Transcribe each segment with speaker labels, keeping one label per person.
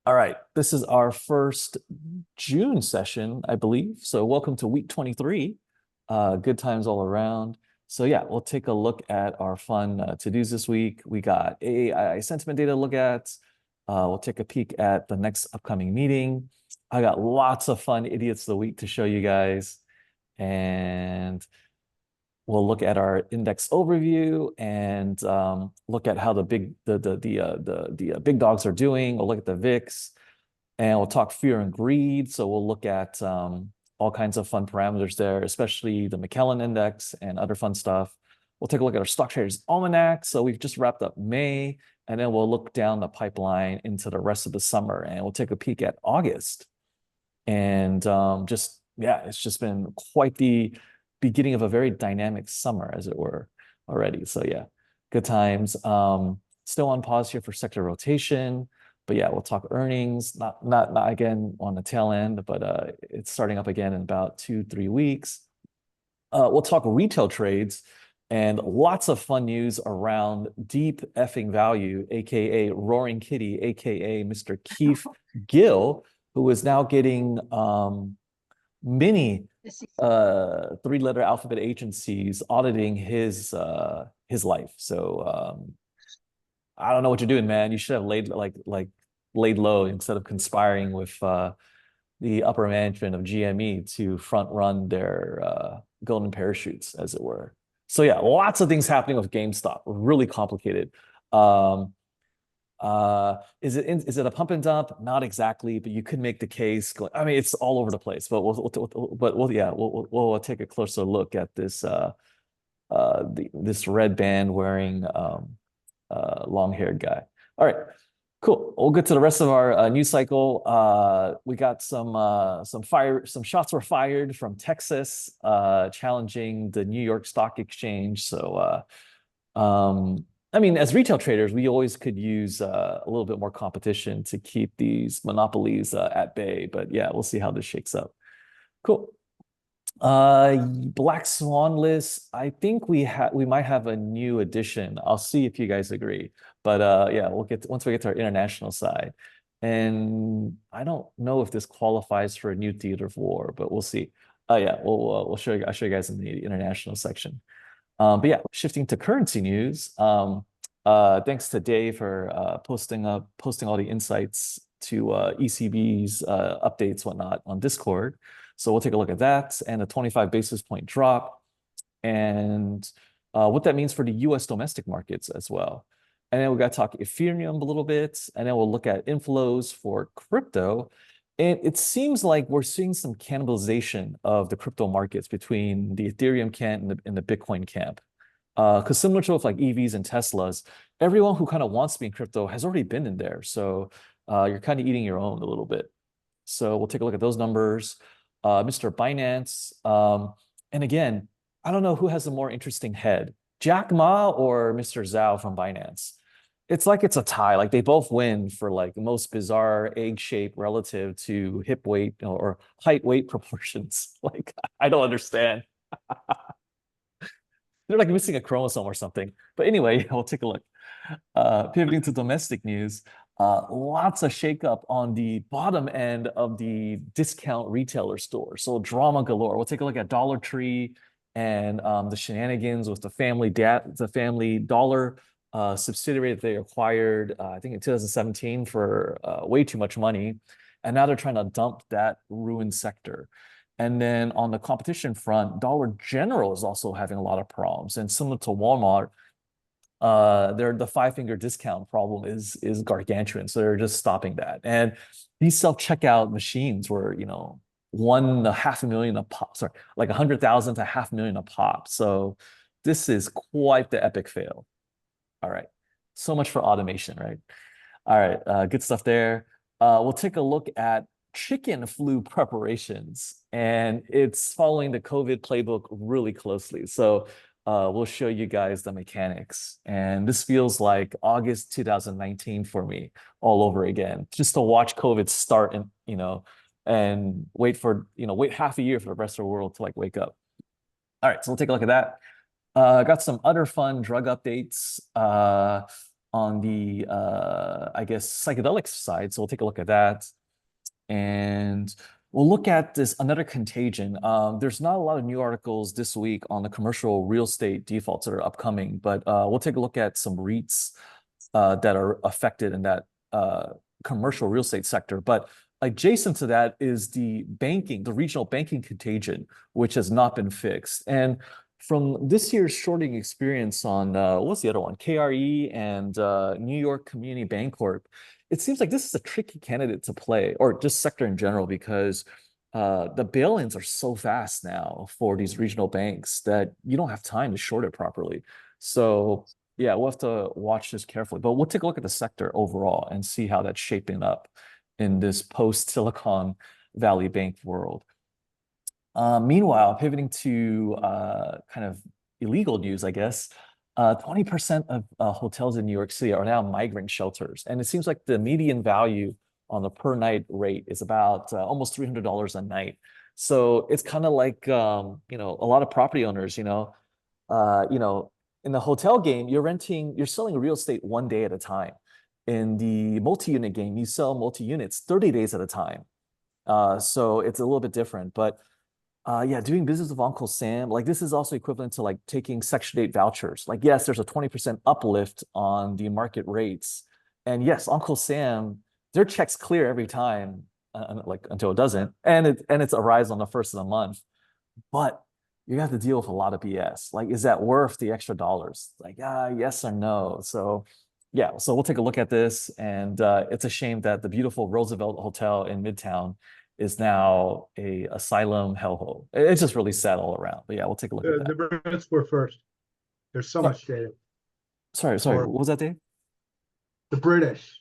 Speaker 1: All right, this is our first June session, I believe. So welcome to week 23. Good times all around. So yeah, we'll take a look at our fun to-dos this week. We got AI sentiment data to look at. We'll take a peek at the next upcoming meeting. I got lots of fun idiots of the week to show you guys. And we'll look at our index overview and look at how the big dogs are doing. We'll look at the VIX, and we'll talk fear and greed. So we'll look at all kinds of fun parameters there, especially the McKellen index and other fun stuff. We'll take a look at our stock traders almanac. So we've just wrapped up May, and then we'll look down the pipeline into the rest of the summer, and we'll take a peek at August. And it's just been quite the beginning of a very dynamic summer, as it were, already. So yeah, good times. Still on pause here for sector rotation, but yeah, we'll talk earnings. Not again on the tail end, but it's starting up again in about 2-3 weeks. We'll talk retail trades and lots of fun news around deep effing value, aka Roaring Kitty, aka Mr. Keith Gill, who is now getting many three-letter alphabet agencies auditing his life. So I don't know what you're doing, man. You should have laid low instead of conspiring with the upper management of GME to front run their golden parachutes, as it were. So yeah, lots of things happening with GameStop. Really complicated. Is it a pump and dump? Not exactly, but you could make the case. I mean, it's all over the place. But we'll take a closer look at this this red band wearing long-haired guy. All right, cool. We'll get to the rest of our news cycle. We got some shots were fired from Texas, challenging the New York Stock Exchange. So I mean, as retail traders, we always could use a little bit more competition to keep these monopolies at bay. But yeah, we'll see how this shakes up. Cool. Black Swan list. I think we might have a new addition. I'll see if you guys agree. But yeah, once we get to our international side. And I don't know if this qualifies for a new theater of war, but we'll see. Yeah, I'll show you guys in the international section. But yeah, shifting to currency news. Thanks to Dave for posting all the insights to ECB's updates, whatnot, on Discord. So we'll take a look at that and a 25 basis point drop, and what that means for the US domestic markets as well. And then we got to talk Ethereum a little bit, and then we'll look at inflows for crypto. And it seems like we're seeing some cannibalization of the crypto markets between the Ethereum camp and the Bitcoin camp. Because similar to with like EVs and Teslas, everyone who kind of wants to be in crypto has already been in there. So you're kind of eating your own a little bit. So we'll take a look at those numbers. Mr. Binance. And again, I don't know who has the more interesting head, Jack Ma or Mr. Zhao from Binance. It's like it's a tie. Like they both win for like the most bizarre egg shape relative to hip weight or height weight proportions. Like I don't understand. They're like missing a chromosome or something. But anyway, we'll take a look. Pivoting to domestic news, lots of shakeup on the bottom end of the discount retailer store. So drama galore. We'll take a look at Dollar Tree and the shenanigans with the family dollar subsidiary that they acquired, I think in 2017 for way too much money. And now they're trying to dump that ruined sector. And then on the competition front, Dollar General is also having a lot of problems. And similar to Walmart, the five-finger discount problem is gargantuan. So they're just stopping that. And these self-checkout machines were, $1.5 a pop, sorry, like 100,000 to $500,000 a pop. So this is quite the epic fail. All right. So much for automation, right? All right. Good stuff there. We'll take a look at chicken flu preparations, and it's following the COVID playbook really closely. So we'll show you guys the mechanics. And this feels like August 2019 for me all over again, just to watch COVID start and wait half a year for the rest of the world to like wake up. All right, so we'll take a look at that. Got some other fun drug updates on the I guess, psychedelic side. So we'll take a look at that. And we'll look at this another contagion. There's not a lot of new articles this week on the commercial real estate defaults that are upcoming, but we'll take a look at some REITs that are affected in that commercial real estate sector. But adjacent to that is the regional banking contagion, which has not been fixed. And from this year's shorting experience on what's the other one? KRE and New York Community Bank Corp. It seems like this is a tricky candidate to play, or just sector in general, because the bail-ins are so fast now for these regional banks that you don't have time to short it properly. So yeah, we'll have to watch this carefully, but we'll take a look at the sector overall and see how that's shaping up in this post-Silicon Valley Bank world. Meanwhile, pivoting to kind of illegal news, I guess, 20% of hotels in New York City are now migrant shelters. And it seems like the median value on the per night rate is about almost $300 a night. So it's kind of like, a lot of property owners, in the hotel game, you're selling real estate one day at a time. In the multi-unit game, you sell multi-units 30 days at a time. So it's a little bit different, but yeah, doing business with Uncle Sam, like this is also equivalent to like taking Section 8 vouchers. Like, yes, there's a 20% uplift on the market rates. And yes, Uncle Sam, their checks clear every time, like until it doesn't. And it's a rise on the first of the month. But you have to deal with a lot of BS. Like, is that worth the extra dollars? Like, yes or no. So yeah, so we'll take a look at this. And it's a shame that the beautiful Roosevelt Hotel in Midtown is now a asylum hellhole. It's just really sad all around. But yeah, we'll take a look at that.
Speaker 2: The Brits were first. There's so much data.
Speaker 1: Sorry. What was that, Dave?
Speaker 2: The British.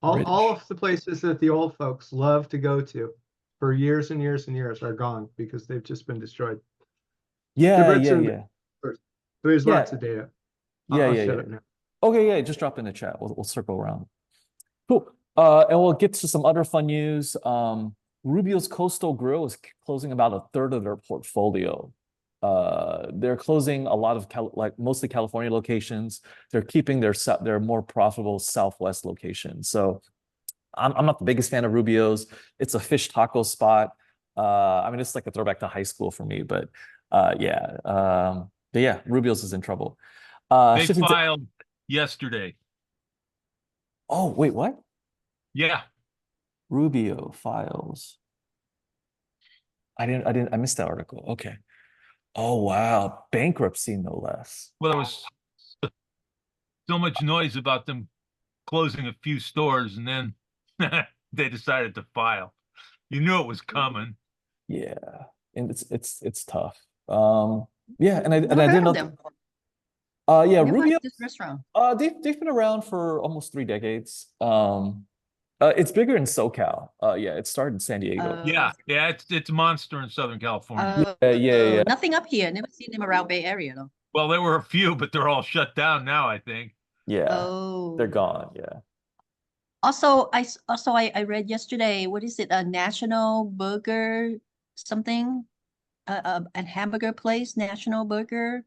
Speaker 2: All of the places that the old folks love to go to for years and years and years are gone because they've just been destroyed.
Speaker 1: Yeah.
Speaker 2: First. There's lots of data. I'll shut it now.
Speaker 1: Okay, yeah, just drop in the chat. We'll circle around. Cool. And we'll get to some other fun news. Rubio's Coastal Grill is closing about a third of their portfolio. They're closing a lot of mostly California locations. They're keeping their more profitable Southwest locations. So I'm not the biggest fan of Rubio's. It's a fish taco spot. I mean, it's like a throwback to high school for me, but yeah. But yeah, Rubio's is in trouble.
Speaker 3: They filed yesterday.
Speaker 1: Oh, wait, what?
Speaker 3: Yeah.
Speaker 1: Rubio files. I missed that article. Okay. Oh, wow. Bankruptcy, no less.
Speaker 3: Well, there was so much noise about them closing a few stores, and then they decided to file. You knew it was coming.
Speaker 1: Yeah. And it's tough. Yeah, and I didn't know
Speaker 4: them.
Speaker 1: Yeah, Rubio.
Speaker 4: This restaurant.
Speaker 1: They've been around for almost 3 decades. It's bigger in SoCal. Yeah, it started in San Diego.
Speaker 3: Yeah, it's a monster in Southern California.
Speaker 1: Yeah.
Speaker 4: Nothing up here. Never seen them around Bay Area though.
Speaker 3: Well, there were a few, but they're all shut down now, I think.
Speaker 1: Yeah.
Speaker 4: Oh.
Speaker 1: They're gone. Yeah.
Speaker 4: Also, I read yesterday. What is it? A National Burger something? A hamburger place, National Burger.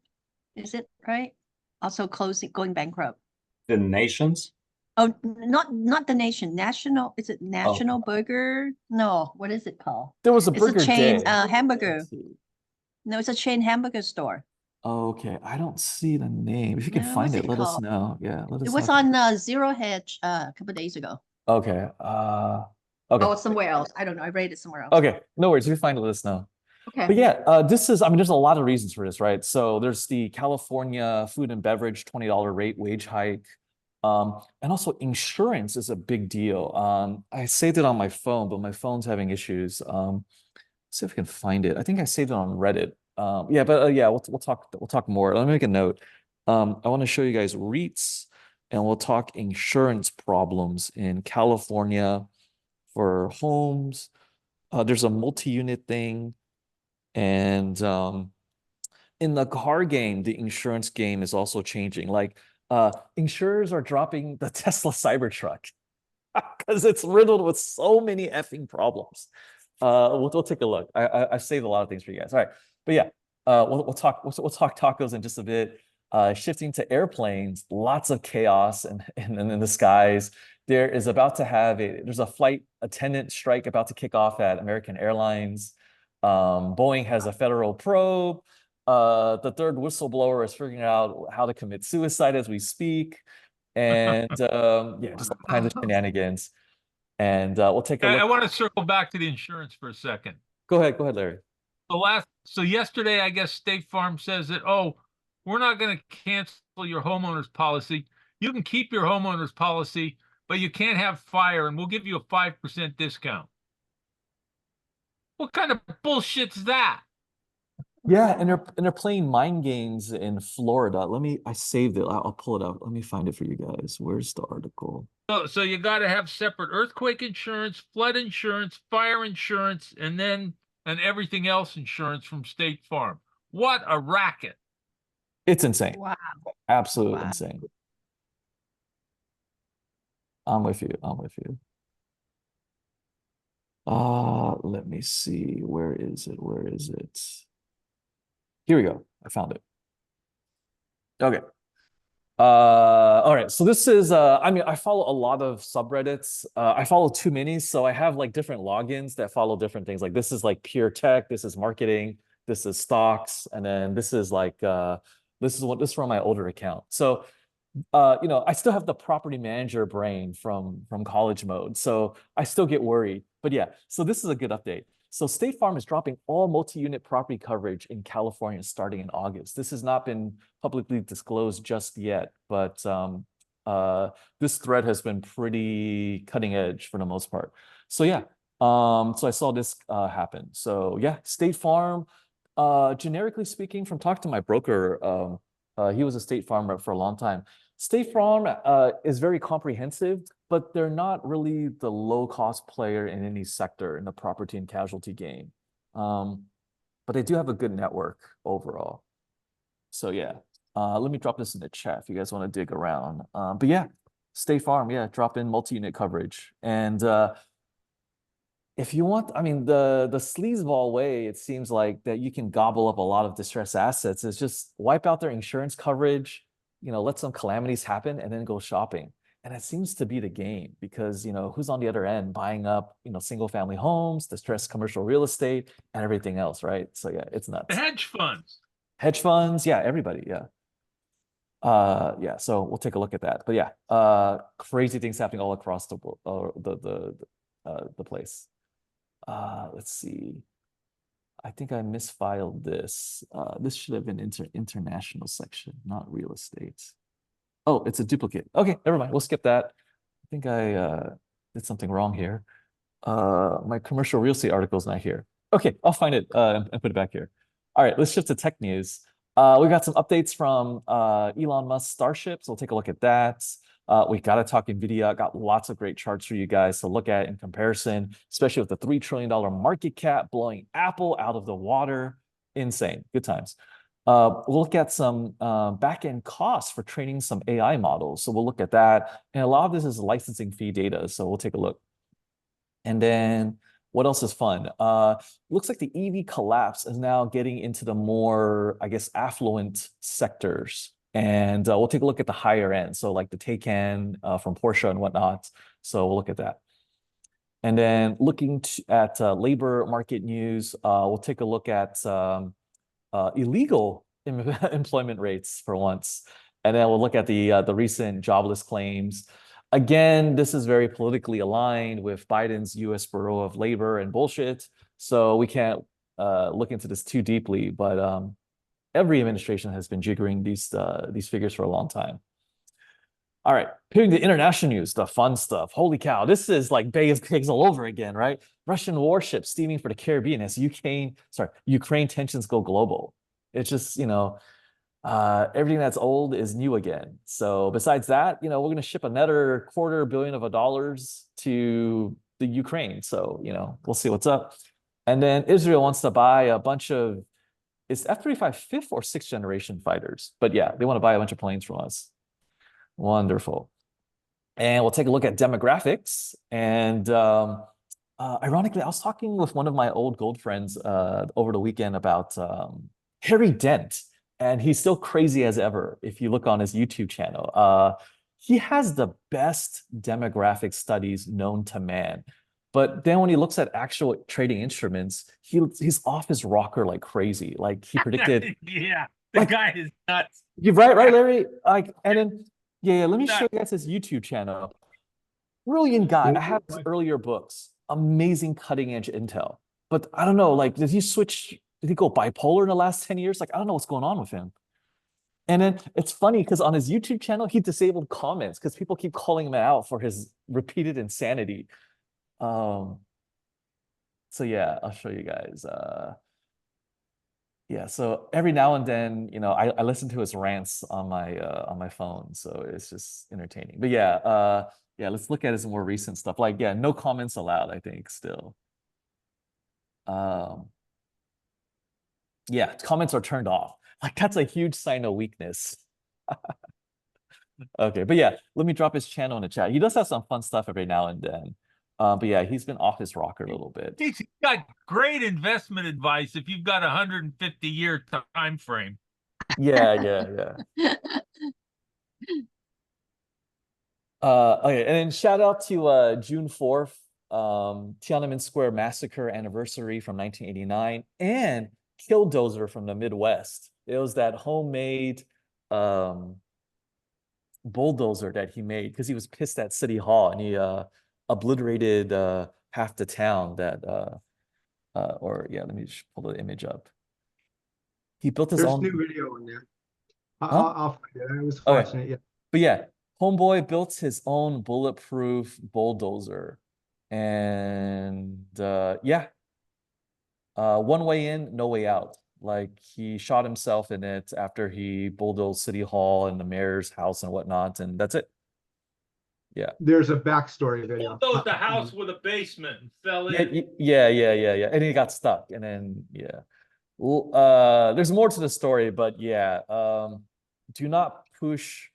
Speaker 4: Is it right? Also going bankrupt.
Speaker 5: The Nations?
Speaker 4: Oh, not the Nation. National. Is it National Burger? No. What is it called?
Speaker 1: There was a
Speaker 4: It's
Speaker 1: burger
Speaker 4: a chain
Speaker 1: day.
Speaker 4: hamburger. No, it's a chain hamburger store.
Speaker 1: Okay, I don't see the name. If you can find it, let us know. Yeah, let us know.
Speaker 4: It was on Zero Hedge a couple of days ago.
Speaker 1: Okay. Okay.
Speaker 4: Oh, it's somewhere else. I don't know. I read it somewhere else.
Speaker 1: Okay, no worries. If you find it, let us know.
Speaker 4: Okay.
Speaker 1: But yeah, there's a lot of reasons for this, right? So there's the California food and beverage $20 rate wage hike. And also insurance is a big deal. I saved it on my phone, but my phone's having issues. Let's see if I can find it. I think I saved it on Reddit. Yeah, but yeah, we'll talk more. Let me make a note. I want to show you guys REITs, and we'll talk insurance problems in California for homes. There's a multi-unit thing. And in the car game, the insurance game is also changing. Like insurers are dropping the Tesla Cybertruck because it's riddled with so many effing problems. We'll take a look. I saved a lot of things for you guys. All right, but yeah, we'll talk tacos in just a bit. Shifting to airplanes, lots of chaos in the skies. There's a flight attendant strike about to kick off at American Airlines. Boeing has a federal probe. The third whistleblower is figuring out how to commit suicide as we speak. And yeah, just all kinds of shenanigans. And we'll take a
Speaker 3: I
Speaker 1: look.
Speaker 3: want to circle back to the insurance for a second.
Speaker 1: Go ahead, Larry.
Speaker 3: So yesterday, I guess State Farm says that, oh, we're not going to cancel your homeowner's policy. You can keep your homeowner's policy, but you can't have fire, and we'll give you a 5% discount. What kind of bullshit's that?
Speaker 1: Yeah, and they're playing mind games in Florida. I saved it. I'll pull it up. Let me find it for you guys. Where's the article?
Speaker 3: So you got to have separate earthquake insurance, flood insurance, fire insurance, and everything else insurance from State Farm. What a racket.
Speaker 1: It's insane.
Speaker 4: Wow.
Speaker 1: Absolutely
Speaker 4: Wow.
Speaker 1: insane. I'm with you. Let me see. Where is it? Here we go. I found it. Okay. All right. So this is I follow a lot of subreddits. I follow too many, so I have like different logins that follow different things. Like this is like pure tech, this is marketing, this is stocks, and then this is like this is from my older account. So I still have the property manager brain from college mode, so I still get worried. But yeah, so this is a good update. So State Farm is dropping all multi-unit property coverage in California starting in August. This has not been publicly disclosed just yet, but this thread has been pretty cutting edge for the most part. So yeah, so I saw this happen. So yeah, State Farm, generically speaking, from talking to my broker, he was a State Farm rep for a long time. State Farm is very comprehensive, but they're not really the low-cost player in any sector in the property and casualty game. But they do have a good network overall. So yeah, let me drop this in the chat if you guys want to dig around. But yeah, State Farm, yeah, drop in multi-unit coverage. And if you want, the sleazeball way, it seems like that you can gobble up a lot of distressed assets is just wipe out their insurance coverage, let some calamities happen and then go shopping. And it seems to be the game because, who's on the other end buying up, single family homes, distressed commercial real estate and everything else, right? So yeah, it's nuts.
Speaker 3: The hedge funds.
Speaker 1: Hedge funds, yeah, everybody, yeah. Yeah, so we'll take a look at that. But yeah, crazy things happening all across the place. Let's see. I think I misfiled this. This should have been international section, not real estate. Oh, it's a duplicate. Okay, never mind. We'll skip that. I think I did something wrong here. My commercial real estate article is not here. Okay, I'll find it and put it back here. All right, let's shift to tech news. We got some updates from Elon Musk's Starship, so we'll take a look at that. We got to talk NVIDIA. Got lots of great charts for you guys to look at in comparison, especially with the $3 trillion market cap blowing Apple out of the water. Insane. Good times. We'll look at some back-end costs for training some AI models. So we'll look at that. And a lot of this is licensing fee data. So we'll take a look. And then what else is fun? Looks like the EV collapse is now getting into the more, I guess, affluent sectors. And we'll take a look at the higher end. So like the Taycan from Porsche and whatnot. So we'll look at that. And then looking at labor market news, we'll take a look at illegal employment rates for once. And then we'll look at the recent jobless claims. Again, this is very politically aligned with Biden's U.S. Bureau of Labor and bullshit. So we can't look into this too deeply, but every administration has been jiggering these figures for a long time. All right, pivoting to international news, the fun stuff. Holy cow, this is like Bay of Pigs all over again, right? Russian warships steaming for the Caribbean as Ukraine tensions go global. It's just, everything that's old is new again. So besides that, we're going to ship another $250 million to the Ukraine. So, we'll see what's up. And then Israel wants to buy a bunch of, it's F-35 fifth or sixth generation fighters. But yeah, they want to buy a bunch of planes from us. Wonderful. And we'll take a look at demographics. And ironically, I was talking with one of my old gold friends over the weekend about Harry Dent. and he's still crazy as ever. If you look on his YouTube channel, he has the best demographic studies known to man. But then when he looks at actual trading instruments, he's off his rocker like crazy. Like he predicted,
Speaker 3: Yeah, the
Speaker 1: like,
Speaker 3: guy is nuts.
Speaker 1: you're right, Larry. Like, and then yeah, let me show
Speaker 3: Nuts.
Speaker 1: you guys his YouTube channel. Brilliant guy. I have his
Speaker 2: Yeah.
Speaker 1: earlier books. Amazing cutting edge intel. But I don't know, like, did he go bipolar in the last 10 years? Like, I don't know what's going on with him. And then it's funny because on his YouTube channel, he disabled comments because people keep calling him out for his repeated insanity. So yeah, I'll show you guys. Yeah, so every now and then, I listen to his rants on my phone, so it's just entertaining. But yeah, let's look at his more recent stuff. Like, yeah, no comments allowed, I think, still. Yeah, comments are turned off. Like, that's a huge sign of weakness. Okay, but yeah, let me drop his channel in the chat. He does have some fun stuff every now and then. But yeah, he's been off his rocker a little bit.
Speaker 3: He's got great investment advice if you've got a 150-year time frame.
Speaker 1: Yeah. Okay, and then shout out to June 4th, Tiananmen Square massacre anniversary from 1989, and Killdozer from the Midwest. It was that homemade bulldozer that he made because he was pissed at City Hall, and he obliterated half the town that or yeah, let me just pull the image up. He built his
Speaker 2: There's
Speaker 1: own.
Speaker 2: new video on there.
Speaker 1: Huh?
Speaker 2: I'll find it. I was
Speaker 1: Okay.
Speaker 2: watching it. Yeah.
Speaker 1: But yeah, homeboy built his own bulletproof bulldozer, and yeah, one way in, no way out. Like, he shot himself in it after he bulldozed City Hall and the mayor's house and whatnot, and that's it. Yeah.
Speaker 2: There's a backstory video.
Speaker 3: Bulldozed the house with a basement and fell
Speaker 1: Yeah,
Speaker 3: in.
Speaker 1: yeah. And he got stuck, and then yeah. Well, there's more to the story, but yeah, do not push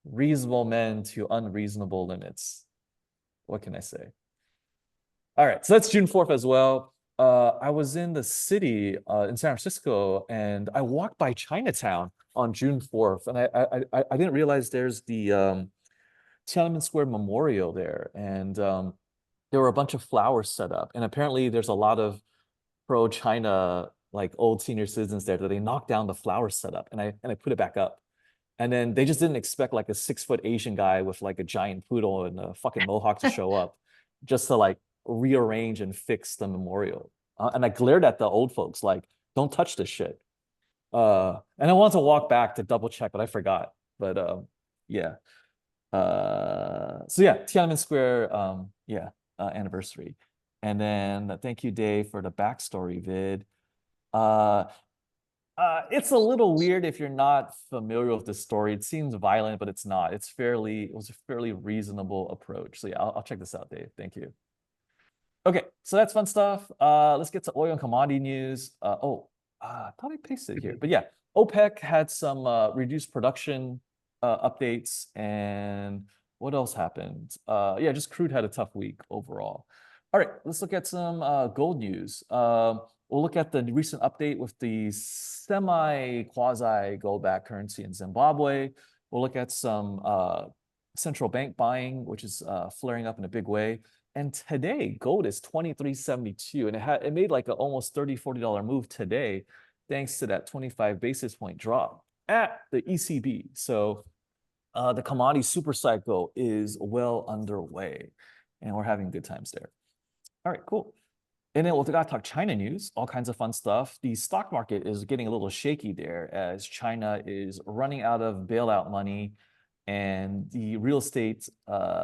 Speaker 1: reasonable men to unreasonable limits. What can I say? All right, so that's June 4th as well. I was in the city in San Francisco, and I walked by Chinatown on June 4th, and I didn't realize there's the Tiananmen Square Memorial there, and there were a bunch of flowers set up, and apparently there's a lot of pro-China, like, old senior citizens there that they knocked down the flower setup, and I put it back up. And then they just didn't expect like a 6-foot Asian guy with like a giant poodle and a fucking mohawk to show up just to like rearrange and fix the memorial. And I glared at the old folks like, don't touch this shit. And I wanted to walk back to double check, but I forgot. But yeah. So yeah, Tiananmen Square, anniversary. And then thank you, Dave, for the backstory vid. It's a little weird if you're not familiar with the story. It seems violent, but it's not. It was a fairly reasonable approach. So yeah, I'll check this out, Dave. Thank you. Okay, so that's fun stuff. Let's get to oil and commodity news. I thought I pasted it here, but yeah, OPEC had some reduced production updates, and what else happened? Yeah, just crude had a tough week overall. All right, let's look at some gold news. We'll look at the recent update with the semi-quasi gold-backed currency in Zimbabwe. We'll look at some central bank buying, which is flaring up in a big way. And today, gold is 23.72, and it made like an almost $30-$40 move today, thanks to that 25 basis point drop at the ECB. So the commodity super cycle is well underway, and we're having good times there. All right, cool. And then we'll talk China news, all kinds of fun stuff. The stock market is getting a little shaky there as China is running out of bailout money, and the real estate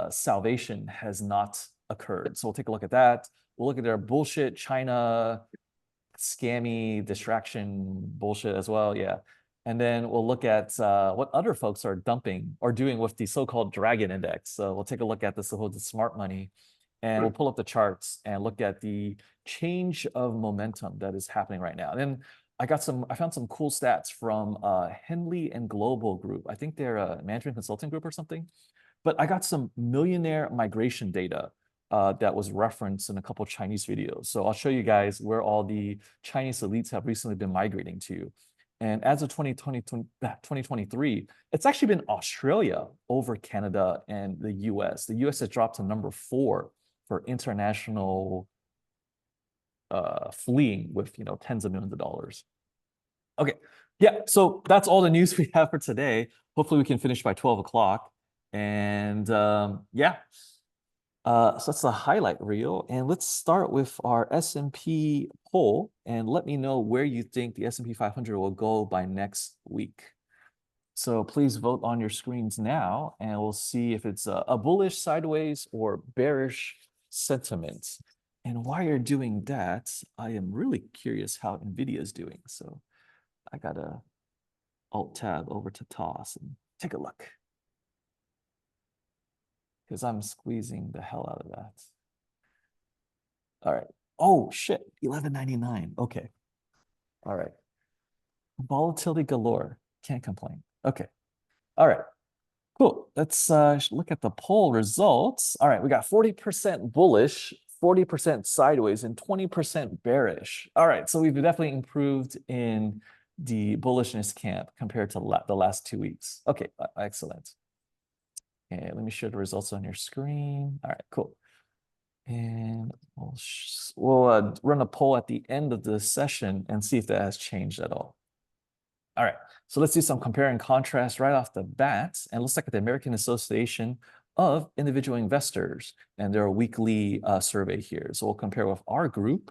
Speaker 1: salvation has not occurred. So we'll take a look at that. We'll look at their bullshit China scammy distraction bullshit as well. Yeah. And then we'll look at what other folks are dumping or doing with the so-called Dragon Index. So we'll take a look at the so-called smart money, and we'll pull up the charts and look at the change of momentum that is happening right now. And then I found some cool stats from Henley and Global Group. I think they're a management consulting group or something. But I got some millionaire migration data that was referenced in a couple of Chinese videos. So I'll show you guys where all the Chinese elites have recently been migrating to. And as of 2023, it's actually been Australia over Canada and the US. The US has dropped to number 4 for international fleeing with, tens of millions of dollars. Okay, yeah, so that's all the news we have for today. Hopefully we can finish by 12 o'clock. And yeah, so that's the highlight reel. And let's start with our S&P poll and let me know where you think the S&P 500 will go by next week. So please vote on your screens now and we'll see if it's a bullish, sideways, or bearish sentiment. And while you're doing that, I am really curious how NVIDIA is doing. So I gotta Alt tab over to TOS and take a look. Because I'm squeezing the hell out of that. All right. Oh shit, 11.99. Okay. All right. Volatility galore. Can't complain. Okay. All right. Cool. Let's look at the poll results. All right, we got 40% bullish, 40% sideways, and 20% bearish. All right, so we've definitely improved in the bullishness camp compared to the last 2 weeks. Okay, excellent. And let me share the results on your screen. All right, cool. And we'll run a poll at the end of the session and see if that has changed at all. All right, so let's do some compare and contrast right off the bat. And let's look at the American Association of Individual Investors and their weekly survey here. So we'll compare with our group.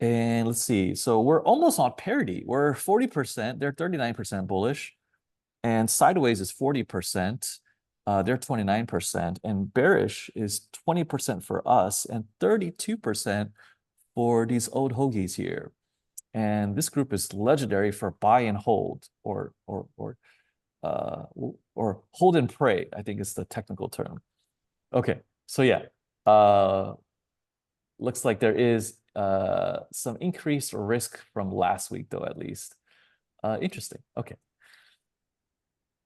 Speaker 1: And let's see, so we're almost on parity. We're 40%, they're 39% bullish. And sideways is 40%, they're 29%. And bearish is 20% for us and 32% for these old hoagies here. And this group is legendary for buy and hold, or hold and pray, I think is the technical term. Okay, so yeah, looks like there is some increased risk from last week, though, at least. Interesting. Okay.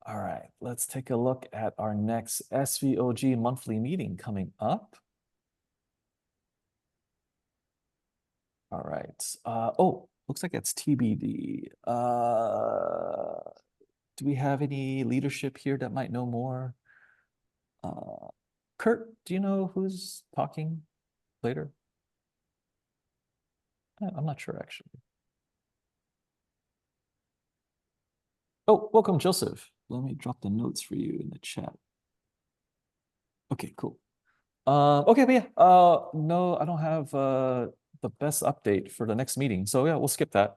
Speaker 1: All right, let's take a look at our next SVOG monthly meeting coming up. All right. Oh, looks like it's TBD. Do we have any leadership here that might know more? Kurt, do you know who's talking later? I'm not sure, actually. Oh, welcome, Joseph. Let me drop the notes for you in the chat. Okay, cool. Okay, but yeah, no, I don't have the best update for the next meeting. So yeah, we'll skip that.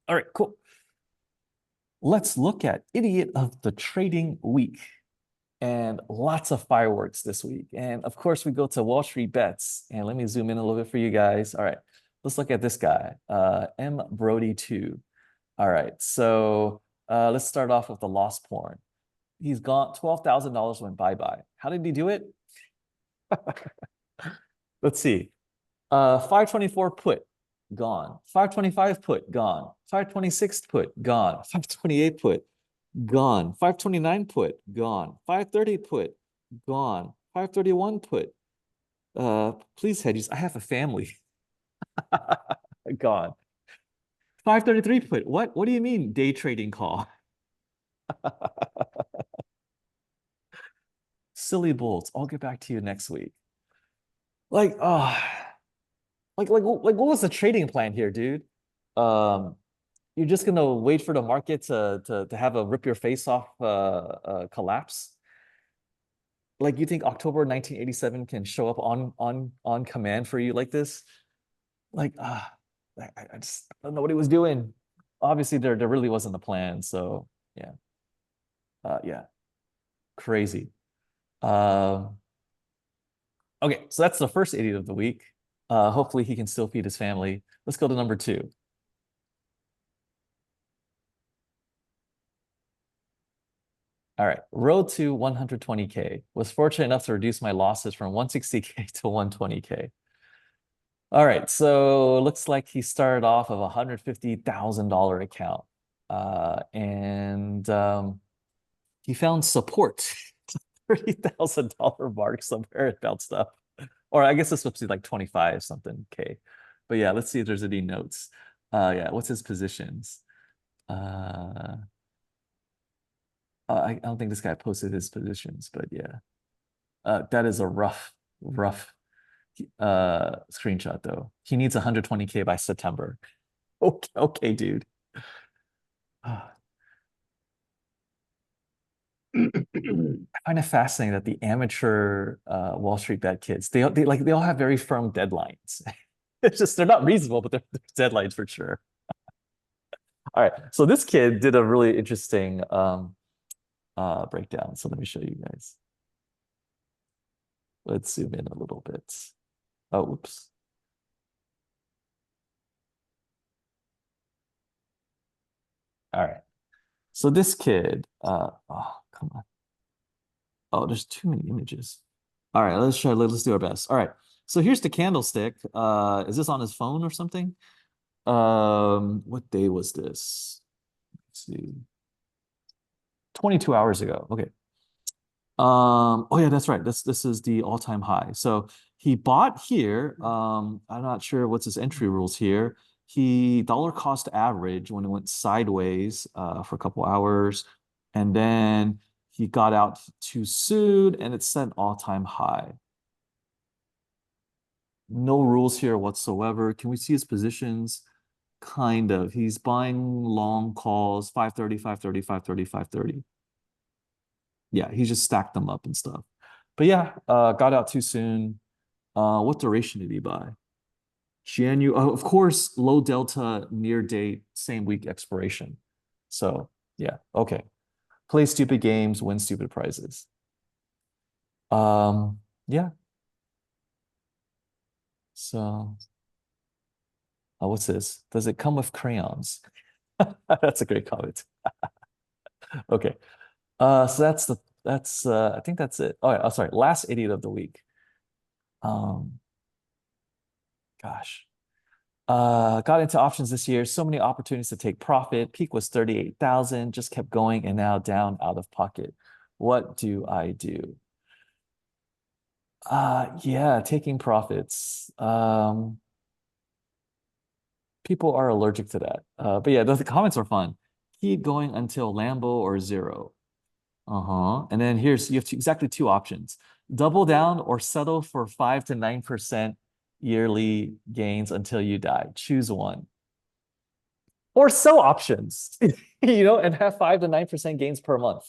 Speaker 1: All right, cool. Let's look at Idiot of the Trading Week. And lots of fireworks this week. And of course, we go to Wall Street Bets. And let me zoom in a little bit for you guys. All right, let's look at this guy, M. Brody 2. All right, so let's start off with the loss porn. He's gone, $12,000 went bye-bye. How did he do it? Let's see. 524 put, gone. 525 put, gone. 526 put, gone. 528 put, gone. 529 put, gone. 530 put, gone. 531 put. Please, hedges, I have a family. Gone. 533 put. What do you mean day trading call? Silly bulls. I'll get back to you next week. Like, like what was the trading plan here, dude? You're just gonna wait for the market to have a rip your face off collapse? Like, you think October 1987 can show up on command for you like this? Like, I just don't know what he was doing. Obviously, there really wasn't a plan. So yeah, yeah, crazy. Okay, so that's the first idiot of the week. Hopefully, he can still feed his family. Let's go to number 2. All right, road to 120K. Was fortunate enough to reduce my losses from 160K to 120K. All right, so looks like he started off of a $150,000 account. And he found support, $30,000 mark somewhere it bounced up. Or I guess it's supposed to be like 25 something K. But yeah, let's see if there's any notes. Yeah, what's his positions? Uh, I don't think this guy posted his positions, but yeah. That is a rough screenshot though. He needs 120K by September. Okay, dude. I find it fascinating that the amateur Wall Street bet kids, they all have very firm deadlines. It's just they're not reasonable, but they're deadlines for sure. All right. So this kid did a really interesting breakdown. So let me show you guys. Let's zoom in a little bit. Oh, oops. All right. So this kid, oh, come on. Oh, there's too many images. All right, let's do our best. All right. So here's the candlestick. Is this on his phone or something? What day was this? Let's see. 22 hours ago. Okay. Oh yeah, that's right. This is the all-time high. So he bought here. I'm not sure what's his entry rules here. He dollar cost average when it went sideways for a couple hours, and then he got out too soon, and it set an all-time high. No rules here whatsoever. Can we see his positions? Kind of. He's buying long calls, 530, 530, 530, 530. Yeah, he just stacked them up and stuff. But yeah, got out too soon. What duration did he buy? Oh, of course, low delta, near date, same week expiration. So yeah, okay. Play stupid games, win stupid prizes. Yeah. So, what's this? Does it come with crayons? That's a great comment. Okay. So I think that's it. Oh, yeah, oh, sorry. Last idiot of the week. Um, gosh. Got into options this year. So many opportunities to take profit. Peak was 38,000, just kept going and now down out of pocket. What do I do? Yeah, taking profits. People are allergic to that. But yeah, the comments are fun. Keep going until Lambo or zero. And then you have exactly two options. Double down or settle for 5 to 9% yearly gains until you die. Choose one. Or sell options, and have 5 to 9% gains per month.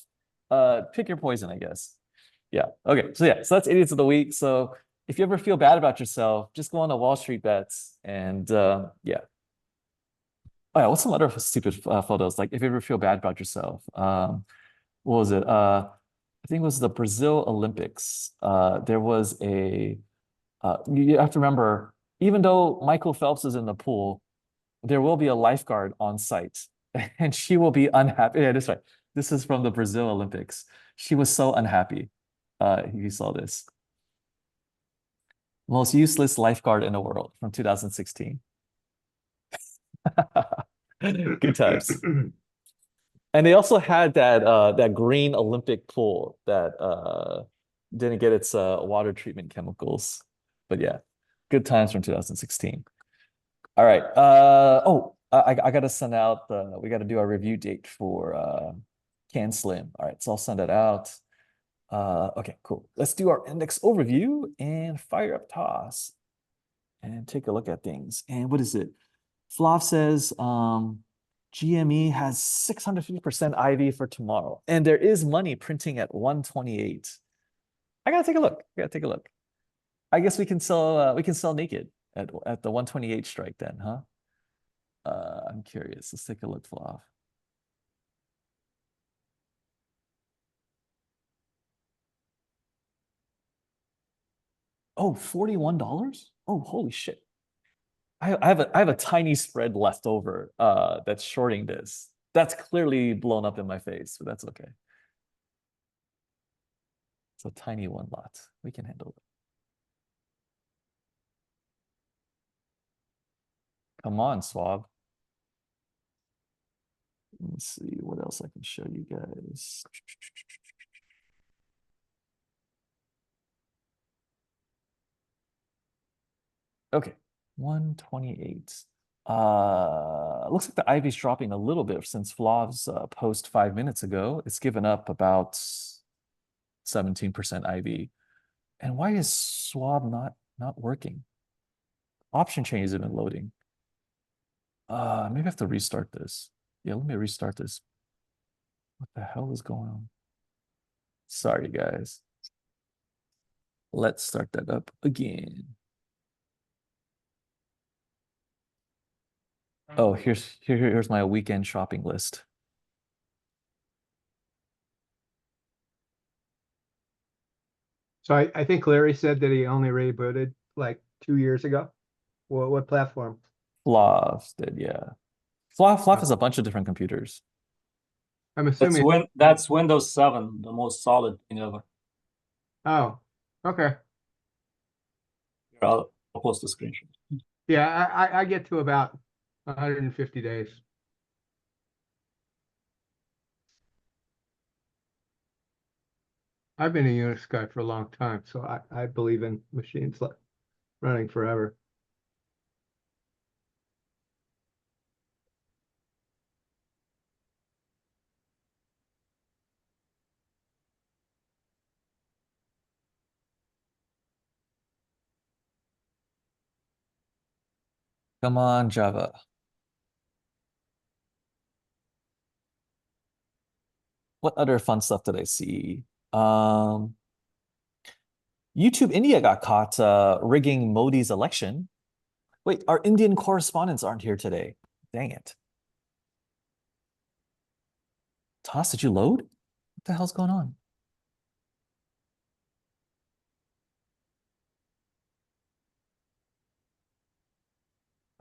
Speaker 1: Pick your poison, I guess. Yeah. Okay. So yeah, so that's idiots of the week. So if you ever feel bad about yourself, just go on to Wall Street Bets and yeah. Oh yeah, what's some other stupid photos? Like if you ever feel bad about yourself, what was it? I think it was the Brazil Olympics. There was you have to remember, even though Michael Phelps is in the pool, there will be a lifeguard on site, and she will be unhappy. Yeah, that's right. This is from the Brazil Olympics. She was so unhappy. You saw this. Most useless lifeguard in the world from 2016. Good times. And they also had that green Olympic pool that didn't get its water treatment chemicals. But yeah, good times from 2016. All right. I gotta send out we gotta do our review date for Can Slim. All right, so I'll send it out. Okay, cool. Let's do our index overview and fire up toss and take a look at things. And what is it? Flav says GME has 650% IV for tomorrow, and there is money printing at 128. I gotta take a look. I guess we can sell naked at the 128 strike then, huh? I'm curious. Let's take a look, Flav. Oh, $41? Oh, holy shit. I have a tiny spread left over that's shorting this. That's clearly blown up in my face, but that's okay. It's a tiny one lot. We can handle it. Come on, Swab. Let me see what else I can show you guys. Okay, 128. looks like the IV's dropping a little bit since Flav's post 5 minutes ago. It's given up about 17% IV. And why is SWAB not working? Option chain isn't been loading. Maybe I have to restart this. Yeah, let me restart this. What the hell is going on? Sorry, guys. Let's start that up again. Oh, here's my weekend shopping list.
Speaker 2: So I think Larry said that he only rebooted like 2 years ago. What platform?
Speaker 1: Flav did, yeah. Flav has a bunch of different computers.
Speaker 2: I'm assuming.
Speaker 5: That's Windows 7, the most solid thing ever.
Speaker 2: Oh, okay.
Speaker 5: Here, I'll post a screenshot.
Speaker 2: Yeah, I get to about 150 days. I've been a Unix guy for a long time, so I believe in machines like running forever.
Speaker 1: Come on, Java. What other fun stuff did I see? YouTube India got caught rigging Modi's election. Wait, our Indian correspondents aren't here today. Dang it. Toss, did you load? What the hell's going on?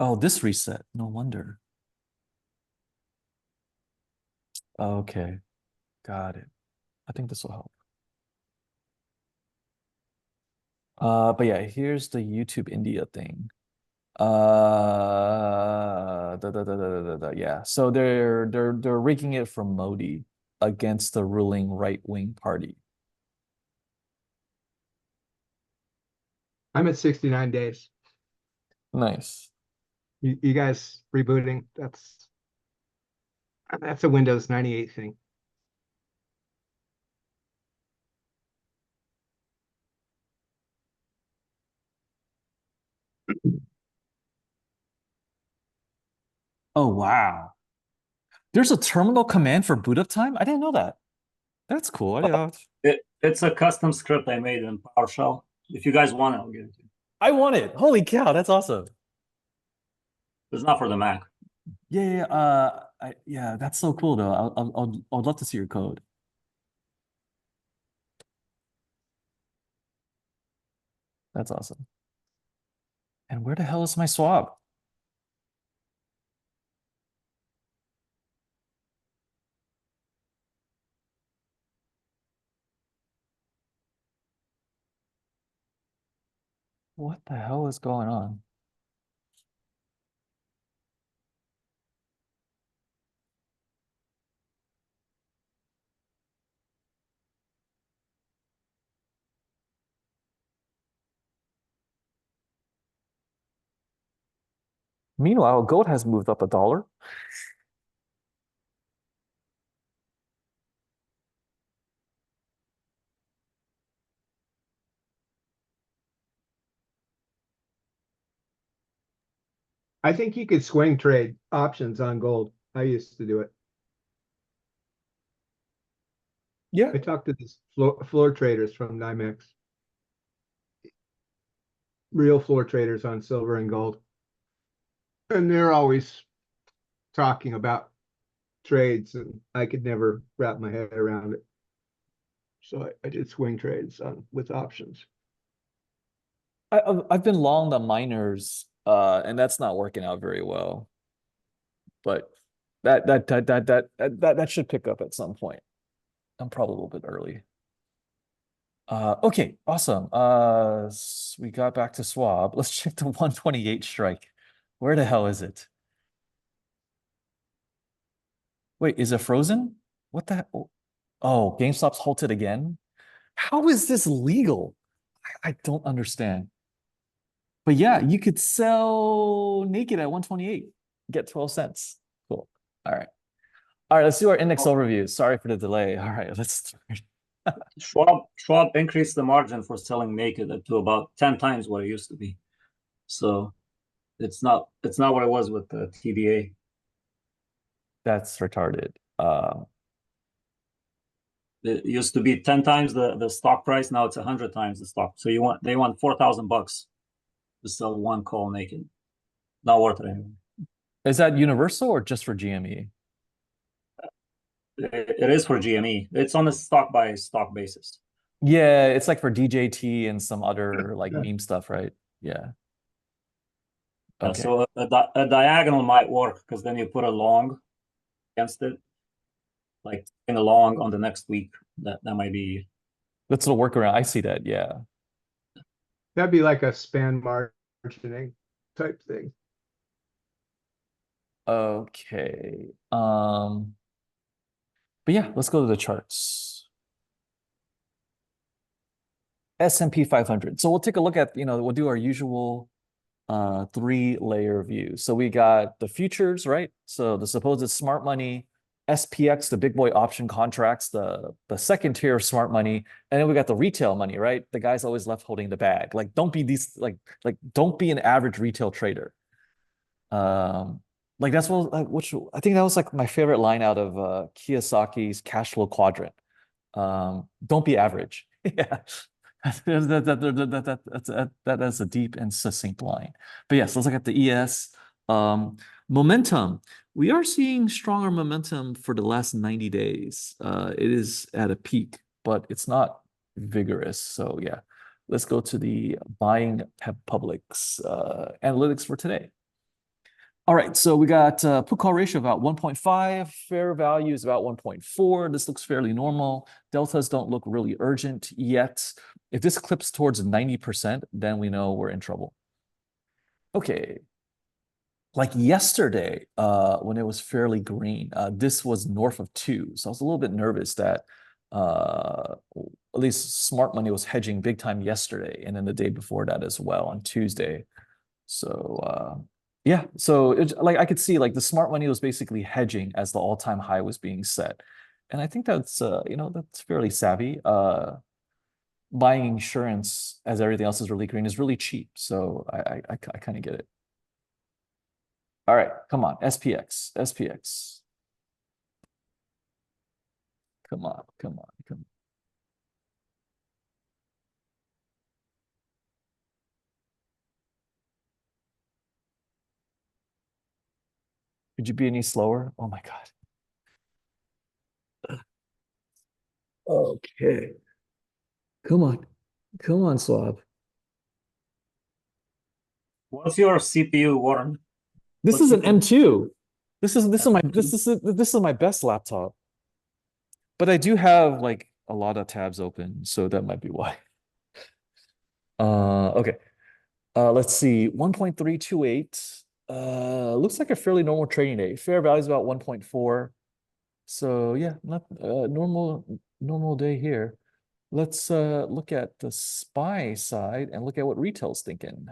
Speaker 1: Oh, this reset. No wonder. Okay. Got it. I think this will help. But yeah, here's the YouTube India thing. Yeah. So they're rigging it from Modi against the ruling right-wing party.
Speaker 2: I'm at 69 days.
Speaker 1: Nice.
Speaker 2: You guys rebooting? That's a Windows 98 thing.
Speaker 1: Oh, wow. There's a terminal command for boot up time? I didn't know that. That's cool. I didn't know.
Speaker 5: It's a custom script I made in PowerShell. If you guys want it, I'll give it to you.
Speaker 1: I want it. Holy cow, that's awesome.
Speaker 5: It's not for the Mac.
Speaker 1: Yeah, that's so cool though. I'd love to see your code. That's awesome. And where the hell is my swab? What the hell is going on? Meanwhile, gold has moved up $1.
Speaker 2: I think you could swing trade options on gold. I used to do it.
Speaker 1: Yeah.
Speaker 2: I talked to these floor traders from NYMEX. Real floor traders on silver and gold. And they're always talking about trades, and I could never wrap my head around it. So I did swing trades with options.
Speaker 1: I've been long the miners, and that's not working out very well. But that should pick up at some point. I'm probably a little bit early. Okay, awesome. We got back to swab. Let's check the 128 strike. Where the hell is it? Wait, is it frozen? What the hell? Oh, GameStop's halted again. How is this legal? I don't understand. But yeah, you could sell naked at 128. get 12 cents. Cool. All right. All right, let's do our index overview. Sorry for the delay. All right, let's start.
Speaker 5: Schwab increased the margin for selling naked to about 10 times what it used to be. So it's not what it was with the TDA.
Speaker 1: That's retarded.
Speaker 5: It used to be 10 times the stock price. Now it's 100 times the stock. So they want $4,000 to sell one call naked. Not worth it anymore.
Speaker 1: Is that universal or just for GME?
Speaker 5: It is for GME. It's on a stock by stock basis.
Speaker 1: Yeah, it's like for DJT and some other like meme stuff, right? Yeah.
Speaker 5: Yeah,
Speaker 1: Okay.
Speaker 5: so a diagonal might work because then you put a long against it, like in a long on the next week. That might be.
Speaker 1: That's a workaround. I see that. Yeah.
Speaker 2: That'd be like a span margining type thing.
Speaker 1: Okay. But yeah, let's go to the charts. S&P 500. So we'll take a look at, we'll do our usual 3-layer view. So we got the futures, right? So the supposed smart money, SPX, the big boy option contracts, the second tier of smart money, and then we got the retail money, right? The guy's always left holding the bag. Like, don't be these like don't be an average retail trader. Like that's what which I think that was like my favorite line out of Kiyosaki's cash flow quadrant. Don't be average. Yeah. That's a deep and succinct line. But yes, let's look at the ES. Momentum. We are seeing stronger momentum for the last 90 days. It is at a peak, but it's not vigorous. So yeah, let's go to the buying publics analytics for today. All right, so we got put call ratio about 1.5, fair value is about 1.4. This looks fairly normal. Deltas don't look really urgent yet. If this clips towards 90%, then we know we're in trouble. Okay, like yesterday, when it was fairly green, this was north of 2. So I was a little bit nervous that at least smart money was hedging big time yesterday, and then the day before that as well on Tuesday. So yeah, so like I could see like the smart money was basically hedging as the all-time high was being set. And I think that's that's fairly savvy. Buying insurance as everything else is really green is really cheap. So I kind of get it. All right, come on, SPX. Come on. Could you be any slower? Oh my God. Okay. Come on, Swab.
Speaker 5: What's your CPU, Warren?
Speaker 1: This is an M2. This is my best laptop. But I do have like a lot of tabs open, so that might be why. Okay. Let's see. 1.328. Looks like a fairly normal trading day. Fair value is about 1.4. So yeah, not normal day here. Let's look at the SPY side and look at what retail's thinking.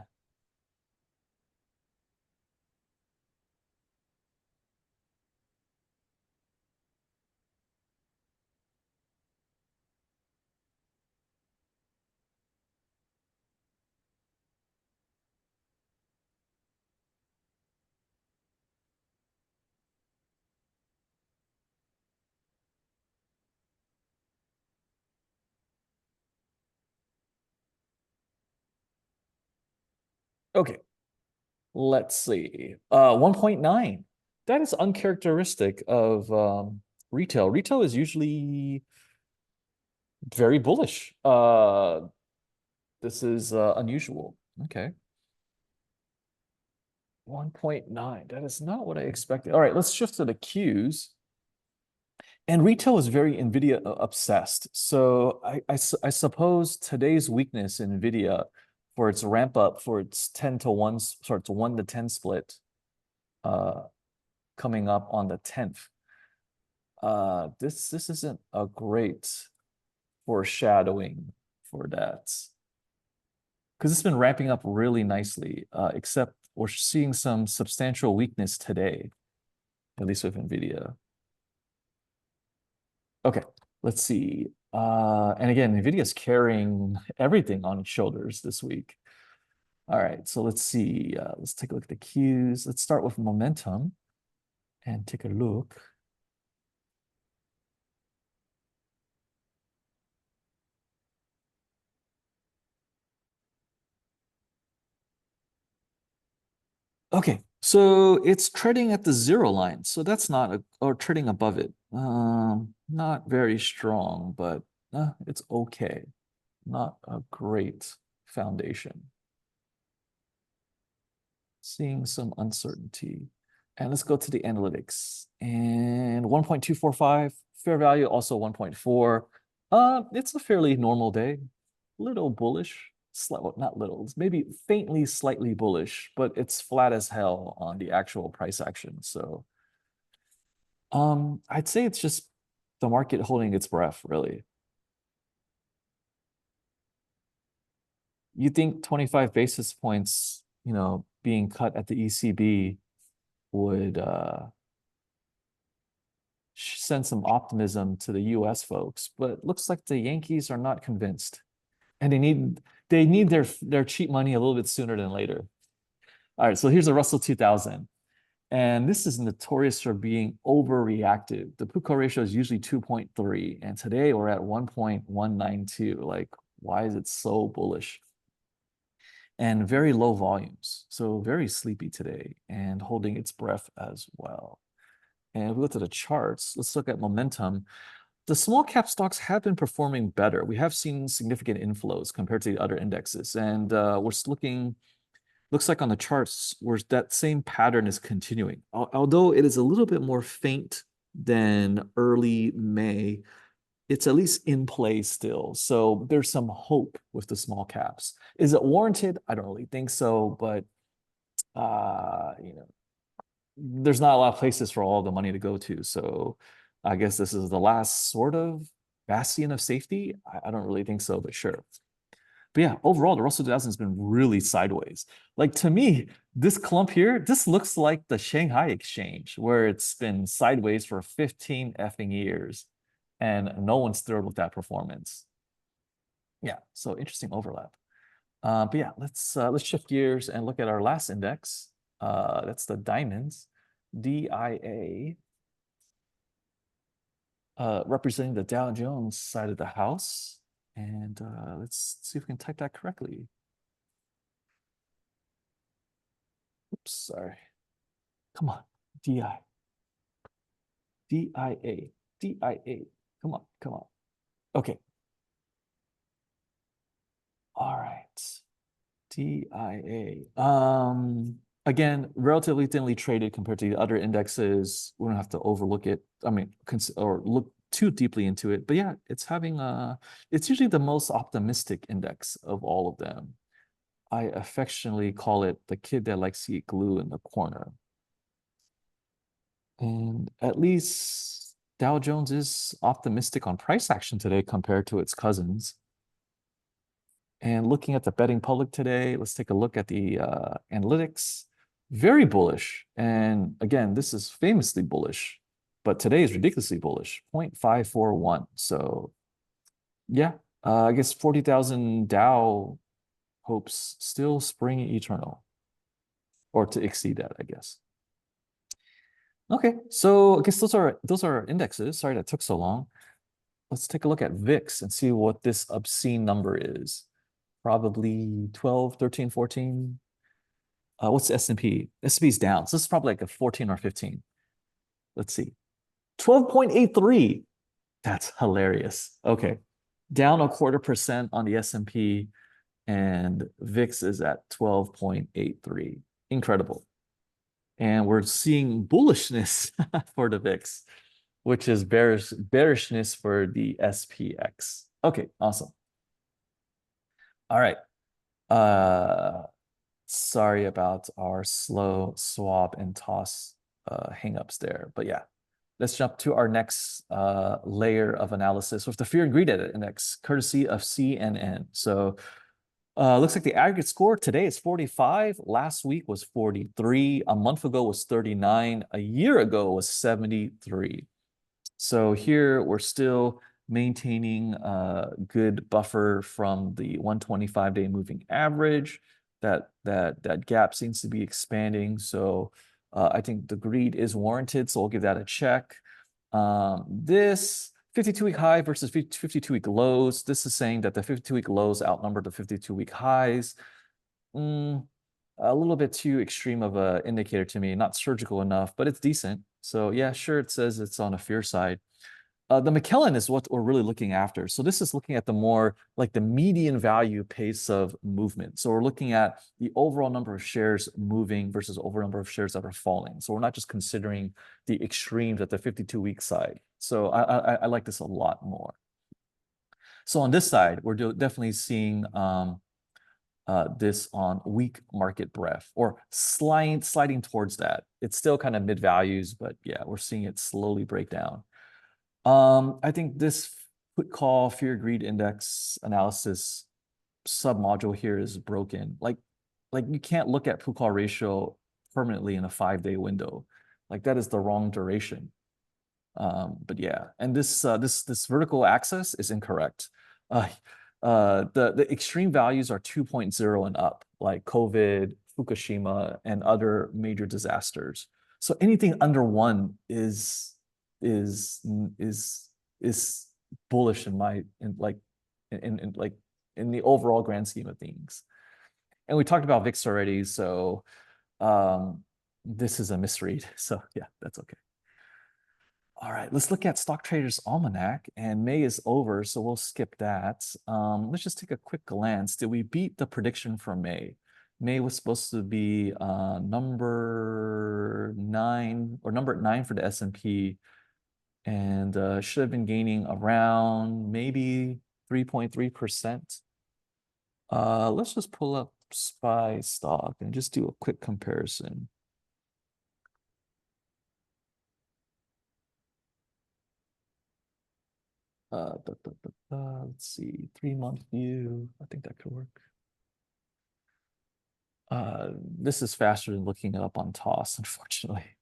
Speaker 1: Okay, let's see. 1.9. That is uncharacteristic of retail. Retail is usually very bullish. This is unusual. Okay. 1.9. That is not what I expected. All right, let's shift to the Qs. And retail is very NVIDIA obsessed. So I suppose today's weakness in NVIDIA for its ramp up for its 10 to 1, sorry, it's 1 to 10 split coming up on the 10th. This isn't a great foreshadowing for that. Because it's been ramping up really nicely, except we're seeing some substantial weakness today, at least with NVIDIA. Okay, let's see. And again, NVIDIA's carrying everything on its shoulders this week. All right, so let's see. Let's take a look at the cues. Let's start with momentum and take a look. Okay, so it's trading at the 0 line. So that's not or trading above it. Not very strong, but it's okay. Not a great foundation. Seeing some uncertainty. And let's go to the analytics. And 1.245, fair value also 1.4. It's a fairly normal day. Little bullish. Well, not little, it's maybe faintly slightly bullish, but it's flat as hell on the actual price action. So I'd say it's just the market holding its breath, really. You think 25 basis points, you know, being cut at the ECB would send some optimism to the US folks, but it looks like the Yankees are not convinced. And they need their cheap money a little bit sooner than later. All right, so here's a Russell 2000. And this is notorious for being overreactive. The put-call ratio is usually 2.3, and today we're at 1.192. Like, why is it so bullish? And very low volumes, so very sleepy today and holding its breath as well. And if we look at the charts, let's look at momentum. The small cap stocks have been performing better. We have seen significant inflows compared to the other indexes, and looks like on the charts where that same pattern is continuing. Although it is a little bit more faint than early May, it's at least in play still. So there's some hope with the small caps. Is it warranted? I don't really think so, but you know, there's not a lot of places for all the money to go to. So I guess this is the last sort of bastion of safety. I don't really think so, but sure. But yeah, overall, the Russell 2000 has been really sideways. Like, to me, this clump here, this looks like the Shanghai Exchange, where it's been sideways for 15 effing years, and no one's thrilled with that performance. Yeah, so interesting overlap. But yeah, let's shift gears and look at our last index. That's the diamonds, DIA, representing the Dow Jones side of the house. And let's see if we can type that correctly. Oops, sorry. Come on, DIA. Come on, come on. Okay. All right. DIA. Again, relatively thinly traded compared to the other indexes. We don't have to overlook it. I mean, or look too deeply into it. But yeah, it's having it's usually the most optimistic index of all of them. I affectionately call it the kid that likes to eat glue in the corner. And at least Dow Jones is optimistic on price action today compared to its cousins. And looking at the betting public today, let's take a look at the analytics. Very bullish. And again, this is famously bullish, but today is ridiculously bullish, 0.541. So yeah, I guess 40,000 Dow hopes still spring eternal, or to exceed that, I guess. Okay, so I guess those are indexes. Sorry that took so long. Let's take a look at VIX and see what this obscene number is. Probably 12, 13, 14. What's the S&P? S&P's down. So this is probably like a 14 or 15. Let's see. 12.83. That's hilarious. Okay. Down 0.25% on the S&P, and VIX is at 12.83. Incredible. And we're seeing bullishness for the VIX, which is bearishness for the SPX. Okay, awesome. All right. Sorry about our slow swap and toss hangups there. But yeah, let's jump to our next layer of analysis with the Fear and Greed Index, courtesy of CNN. So Looks like the aggregate score today is 45. Last week was 43. A month ago was 39. A year ago was 73. So here we're still maintaining a good buffer from the 125-day moving average. That gap seems to be expanding. So I think the greed is warranted. So we'll give that a check. This 52-week high versus 52-week lows. This is saying that the 52-week lows outnumber the 52-week highs. A little bit too extreme of an indicator to me, not surgical enough, but it's decent. So yeah, sure, it says it's on a fear side. The McKellen is what we're really looking after. So this is looking at the more like the median value pace of movement. So we're looking at the overall number of shares moving versus overall number of shares that are falling. So we're not just considering the extremes at the 52-week side. So I like this a lot more. So on this side, we're definitely seeing this on weak market breadth or sliding towards that. It's still kind of mid values, but yeah, we're seeing it slowly break down. I think this put call fear greed index analysis submodule here is broken. Like you can't look at put call ratio permanently in a 5-day window. Like that is the wrong duration. But yeah, and this vertical axis is incorrect. The extreme values are 2.0 and up, like COVID, Fukushima, and other major disasters. So anything under 1 is bullish in the overall grand scheme of things. And we talked about VIX already, so this is a misread. So yeah, that's okay. All right, let's look at Stock Traders Almanac, and May is over, so we'll skip that. Let's just take a quick glance. Did we beat the prediction for May? May was supposed to be number 9 for the S&P, and should have been gaining around maybe 3.3%. Let's just pull up SPY stock and just do a quick comparison. Let's see, 3-month view. I think that could work. This is faster than looking it up on TOS, unfortunately.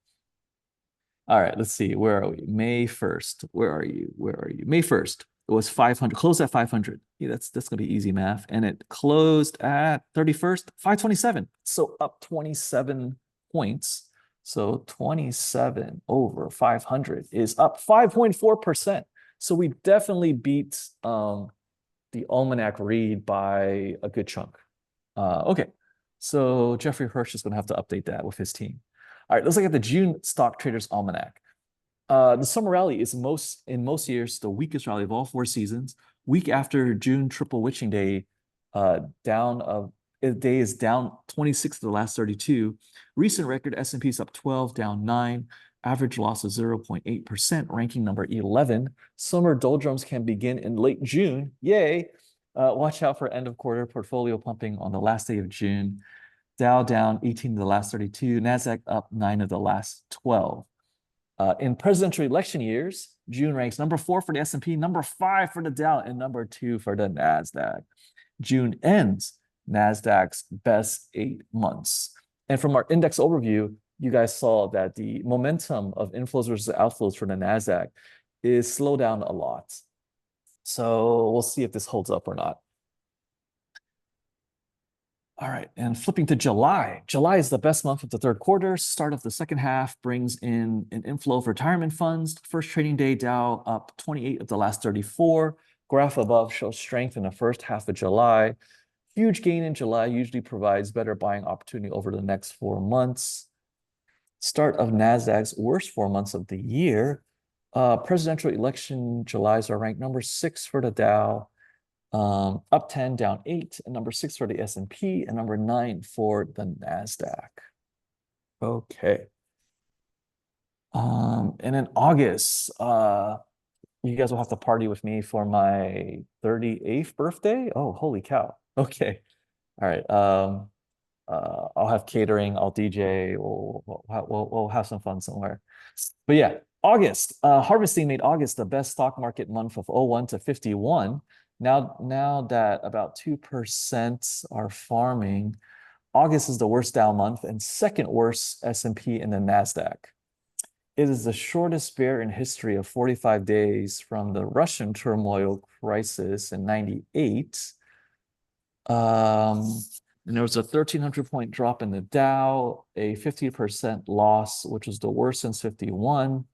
Speaker 1: All right, let's see. Where are we? May 1st. Where are you? May 1st. It was 500. Closed at 500. Yeah, that's gonna be easy math. And it closed at 31st, 527. So up 27 points. So 27 over 500 is up 5.4%. So we definitely beat the Almanac read by a good chunk. Okay, so Jeffrey Hirsch is going to have to update that with his team. All right, let's look at the June Stock Traders Almanac. The summer rally is in most years the weakest rally of all 4 seasons. Week after June Triple Witching Day, day is down 26 of the last 32. Recent record S&P is up 12, down 9. Average loss of 0.8%, ranking number 11. Summer doldrums can begin in late June. Yay! Watch out for end of quarter portfolio pumping on the last day of June. Dow down 18 of the last 32. NASDAQ up 9 of the last 12. In presidential election years, June ranks number 4 for the S&P, number 5 for the Dow, and number 2 for the NASDAQ. June ends NASDAQ's best 8 months. And from our index overview, you guys saw that the momentum of inflows versus outflows for the NASDAQ is slowed down a lot. So we'll see if this holds up or not. All right, and flipping to July. July is the best month of the 3rd quarter. Start of the 2nd half brings in an inflow of retirement funds. First trading day, Dow up 28 of the last 34. Graph above shows strength in the first half of July. Huge gain in July usually provides better buying opportunity over the next 4 months. Start of NASDAQ's worst 4 months of the year. Presidential election Julys are ranked number 6 for the Dow, up 10, down 8, and number 6 for the S&P, and number 9 for the NASDAQ. Okay. And in August, you guys will have to party with me for my 38th birthday. Oh, holy cow. Okay. All right. I'll have catering, I'll DJ, we'll have some fun somewhere. But yeah, August, harvesting made August the best stock market month of 01 to 51. Now that about 2% are farming, August is the worst Dow month and second worst S&P and the NASDAQ. It is the shortest bear in history of 45 days from the Russian turmoil crisis in 98. And there was a 1,300-point drop in the Dow, a 50% loss, which was the worst since 51.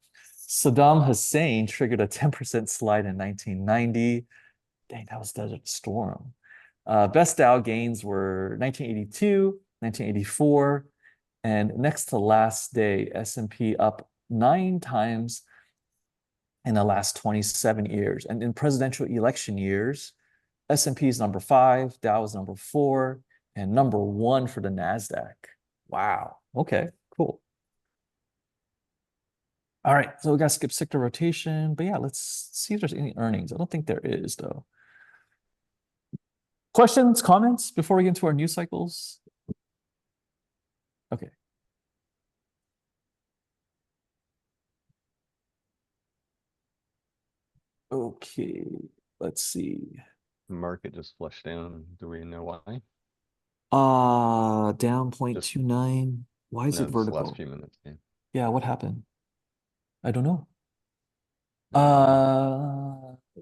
Speaker 1: Saddam Hussein triggered a 10% slide in 1990. Dang, that was Desert Storm. Best Dow gains were 1982, 1984, and next to last day, S&P up 9 times in the last 27 years. And in presidential election years, S&P is number 5, Dow is number 4, and number 1 for the NASDAQ. Wow. Okay, cool. All right, so we got to skip sector rotation, but yeah, let's see if there's any earnings. I don't think there is, though. Questions, comments before we get into our news cycles? Okay. Okay, let's see.
Speaker 6: Market just flushed down. Do we know why?
Speaker 1: Down 0.29. Why is
Speaker 6: No,
Speaker 1: it
Speaker 6: just the
Speaker 1: vertical?
Speaker 6: last few minutes. Yeah.
Speaker 1: Yeah, what happened? I don't know.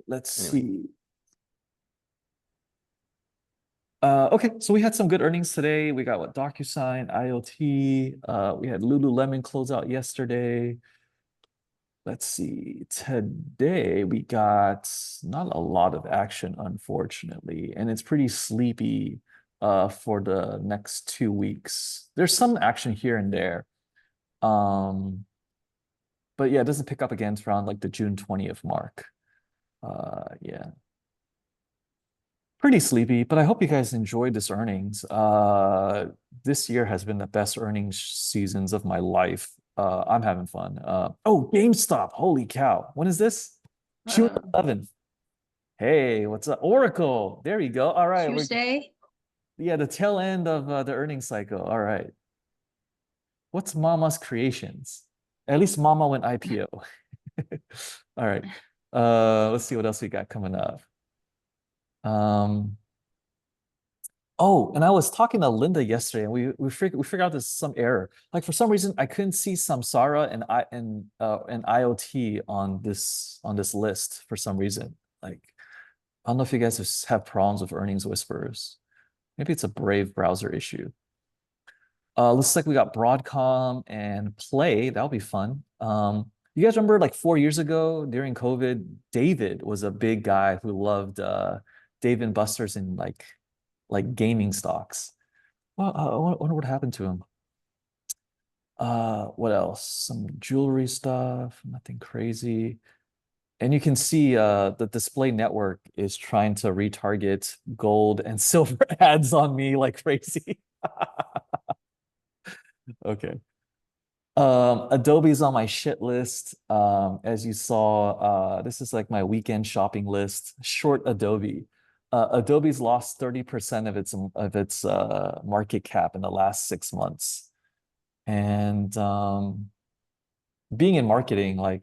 Speaker 1: Let's
Speaker 6: Anyway.
Speaker 1: see. Okay, so we had some good earnings today. We got what, DocuSign, IoT. We had Lululemon close out yesterday. Let's see. Today we got not a lot of action, unfortunately, and it's pretty sleepy for the next 2 weeks. There's some action here and there. But yeah, it doesn't pick up again around like the June 20th mark. Yeah. Pretty sleepy, but I hope you guys enjoyed this earnings. This year has been the best earnings seasons of my life. I'm having fun. Oh, GameStop. Holy cow. When is this? June 11th. Hey, what's up? Oracle. There you go. All right.
Speaker 4: Tuesday.
Speaker 1: Yeah, the tail end of the earnings cycle. All right. What's Mama's Creations? At least Mama went IPO. All right. Let's see what else we got coming up. Oh, and I was talking to Linda yesterday, and we figured out there's some error. Like for some reason, I couldn't see Samsara and IoT on this list for some reason. Like I don't know if you guys have problems with earnings whispers. Maybe it's a Brave browser issue. Looks like we got Broadcom and Play. That'll be fun. You guys remember like 4 years ago during COVID, David was a big guy who loved Dave and Buster's in like gaming stocks. Well, I wonder what happened to him. What else? Some jewelry stuff, nothing crazy. And you can see the display network is trying to retarget gold and silver ads on me like crazy. Okay. Adobe's on my shit list. As you saw, this is like my weekend shopping list. Short Adobe. Adobe's lost 30% of its market cap in the last 6 months. And being in marketing, like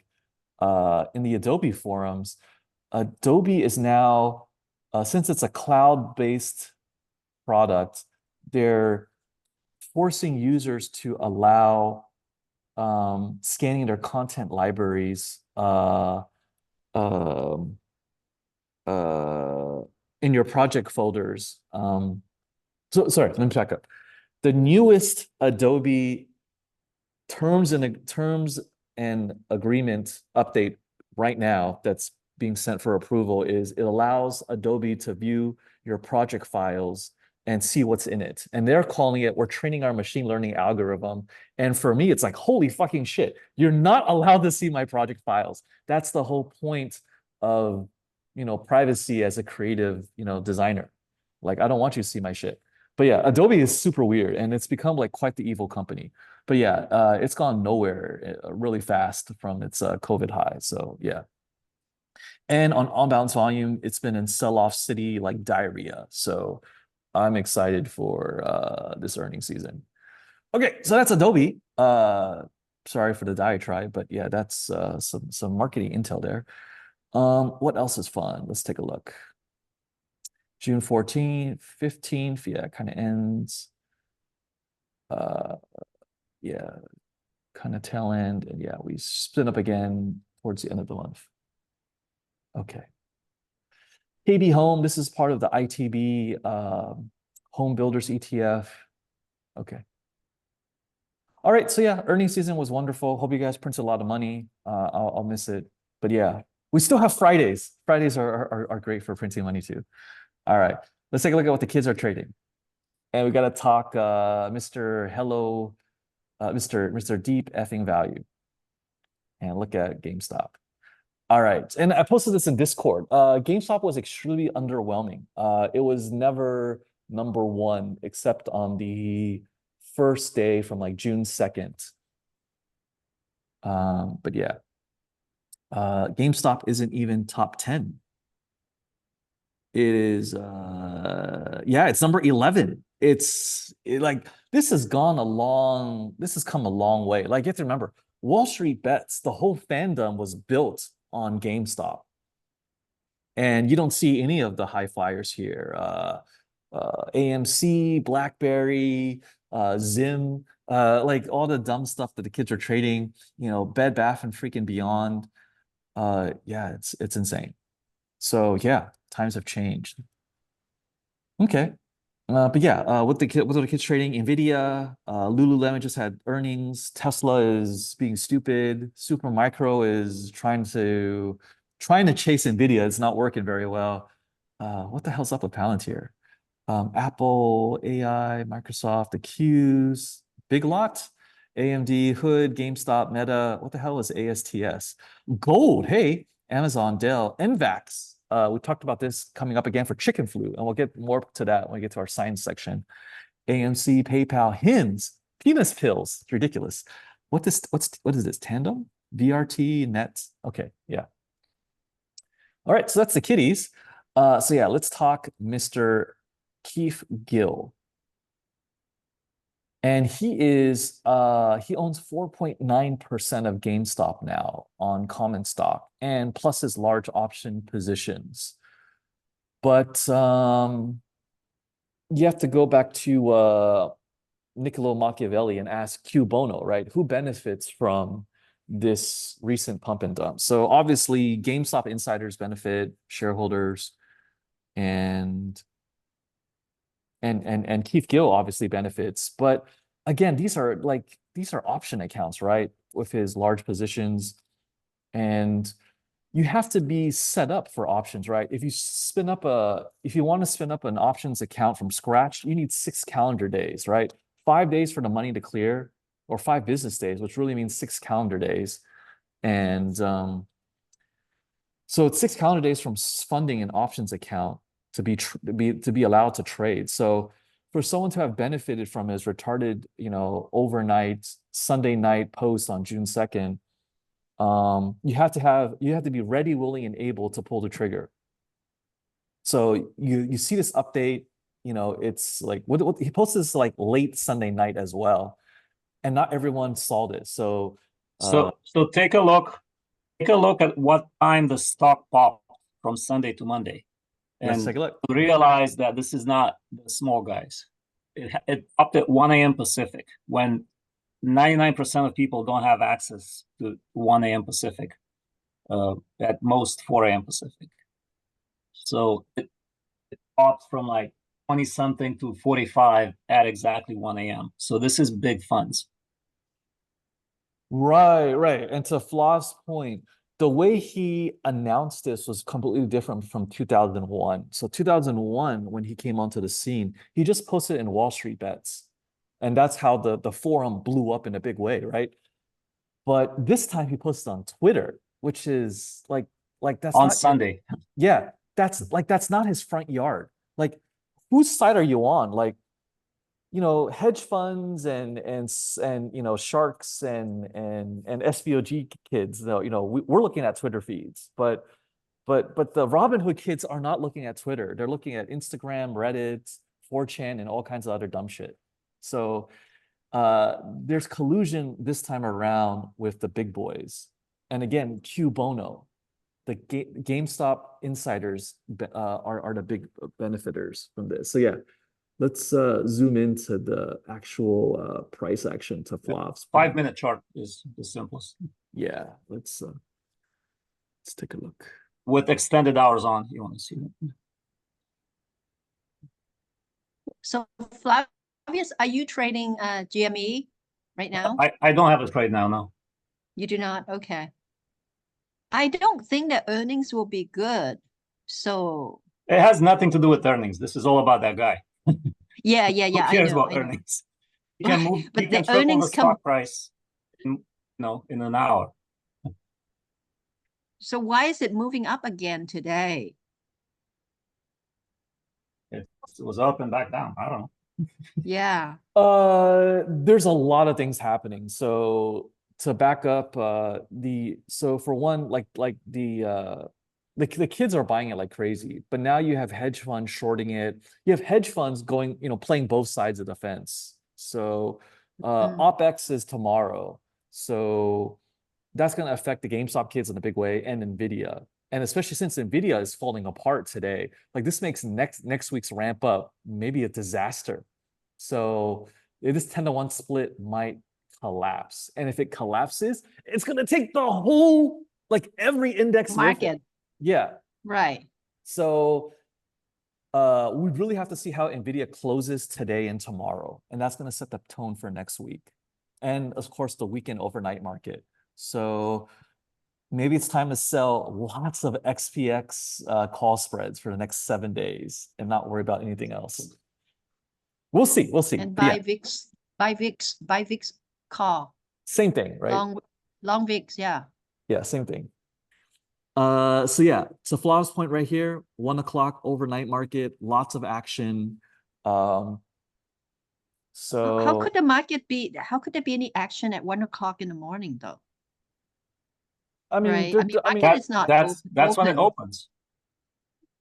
Speaker 1: in the Adobe forums, Adobe is now, since it's a cloud-based product, they're forcing users to allow scanning their content libraries in your project folders. So sorry, let me back up. The newest Adobe terms and agreement update right now that's being sent for approval is it allows Adobe to view your project files and see what's in it. And they're calling it, we're training our machine learning algorithm. And for me, it's like, holy fucking shit. You're not allowed to see my project files. That's the whole point of, privacy as a creative, designer. Like, I don't want you to see my shit. But yeah, Adobe is super weird and it's become like quite the evil company. But yeah, it's gone nowhere really fast from its COVID high. So yeah. And on balance volume, it's been in sell-off city like diarrhea. So I'm excited for this earnings season. Okay, so that's Adobe. Sorry for the diatribe, but yeah, that's some marketing intel there. What else is fun? Let's take a look. June 14th, 15th, yeah, kind of ends. Yeah, kind of tail end, and yeah, we split up again towards the end of the month. Okay. KB Home, this is part of the ITB Home Builders ETF. Okay. All right, so yeah, earnings season was wonderful. Hope you guys printed a lot of money. I'll miss it, but yeah, we still have Fridays. Fridays are great for printing money too. All right, let's take a look at what the kids are trading, and we got to talk Mr. Hello, Mr. Deep Effing Value, and look at GameStop. All right, and I posted this in Discord. GameStop was extremely underwhelming. It was never number one except on the first day from like June 2nd. But yeah, GameStop isn't even top 10. It is, yeah, it's number 11. Like, this has come a long way. Like, you have to remember, Wall Street Bets, the whole fandom was built on GameStop. And you don't see any of the high flyers here. AMC, BlackBerry, Zim, like all the dumb stuff that the kids are trading, Bed Bath and freaking Beyond. Yeah, it's insane. So yeah, times have changed. Okay. But yeah, what are the kids trading? Nvidia, Lululemon just had earnings. Tesla is being stupid. Supermicro is trying to chase Nvidia. It's not working very well. What the hell's up with Palantir? Apple, AI, Microsoft, the Qs, Big Lot, AMD, Hood, GameStop, Meta. What the hell is ASTS? Gold. Hey, Amazon, Dell, NVAX. We talked about this coming up again for chicken flu, and we'll get more to that when we get to our science section. AMC, PayPal, HINS, penis pills. It's ridiculous. What is this? Tandem? VRT, Net. Okay, yeah. All right, so that's the kitties. So yeah, let's talk Mr. Keith Gill. And he owns 4.9% of GameStop now on common stock, and plus his large option positions. But you have to go back to Niccolo Machiavelli and ask Q Bono, right? Who benefits from this recent pump and dump? So obviously GameStop insiders benefit, shareholders, and Keith Gill obviously benefits. But again, these are option accounts, right? With his large positions. And you have to be set up for options, right? If you want to spin up an options account from scratch, you need 6 calendar days, right? 5 days for the money to clear, or 5 business days, which really means 6 calendar days. And so it's 6 calendar days from funding an options account to be allowed to trade. So for someone to have benefited from his retarded, overnight Sunday night post on June 2nd, you have to be ready, willing, and able to pull the trigger. So you see this update, it's like what he posted this like late Sunday night as well, and not everyone saw this. So
Speaker 5: take a look at what time the stock popped from Sunday to Monday.
Speaker 1: Let's take a look.
Speaker 5: Realize that this is not the small guys. It popped at 1 a.m. Pacific, when 99% of people don't have access to 1 a.m. Pacific, at most 4 a.m. Pacific. So it popped from like 20 something to 45 at exactly 1 a.m. So this is big funds.
Speaker 1: Right. And to Floss' point, the way he announced this was completely different from 2001. So 2001, when he came onto the scene, he just posted in Wall Street Bets. And that's how the forum blew up in a big way, right? But this time he posted on Twitter, which is like that's
Speaker 5: on
Speaker 1: not
Speaker 5: Sunday.
Speaker 1: Yeah, that's not his front yard. Like, whose side are you on? Like, hedge funds and sharks and SVOG kids, though, we're looking at Twitter feeds, but the Robinhood kids are not looking at Twitter. They're looking at Instagram, Reddit, 4chan, and all kinds of other dumb shit. So there's collusion this time around with the big boys. And again, Q Bono. GameStop insiders are the big benefiters from this. So yeah, let's zoom into the actual price action to Flav's point.
Speaker 5: 5-minute chart is the simplest.
Speaker 1: Yeah, let's take a look.
Speaker 5: With extended hours on, you want to see it.
Speaker 4: So Flavius, are you trading GME right now?
Speaker 5: I don't have a trade now, no.
Speaker 4: You do not? Okay. I don't think that earnings will be good. So
Speaker 5: It has nothing to do with earnings. This is all about that guy.
Speaker 4: yeah,
Speaker 5: Who
Speaker 4: I
Speaker 5: cares
Speaker 4: know,
Speaker 5: about
Speaker 4: I know.
Speaker 5: earnings? He can move,
Speaker 4: But
Speaker 5: he can
Speaker 4: the
Speaker 5: triple the
Speaker 4: earnings come.
Speaker 5: stock price in an hour.
Speaker 4: So why is it moving up again today?
Speaker 5: It was up and back down. I don't know.
Speaker 4: Yeah.
Speaker 1: There's a lot of things happening. So to back up, so for one, the kids are buying it like crazy, but now you have hedge funds shorting it. You have hedge funds going, playing both sides of the fence. So OpEx is tomorrow. So that's going to affect the GameStop kids in a big way, and Nvidia. And especially since Nvidia is falling apart today, like this makes next week's ramp up maybe a disaster. So this 10-to-1 split might collapse. And if it collapses, it's going to take the whole, like every index
Speaker 4: market.
Speaker 1: Yeah.
Speaker 4: Right.
Speaker 1: So we really have to see how Nvidia closes today and tomorrow. And that's going to set the tone for next week. And of course, the weekend overnight market. So maybe it's time to sell lots of XPX call spreads for the next 7 days and not worry about anything else. We'll see.
Speaker 4: And buy VIX call.
Speaker 1: Same thing, right?
Speaker 4: Long VIX, yeah.
Speaker 1: Yeah, same thing. So yeah, to Flav's point right here, 1 o'clock overnight market, lots of action. So
Speaker 4: how could the market be? How could there be any action at 1 o'clock in the morning, though?
Speaker 1: I mean,
Speaker 4: right?
Speaker 1: that,
Speaker 4: is not
Speaker 5: that's when it
Speaker 4: open.
Speaker 5: opens.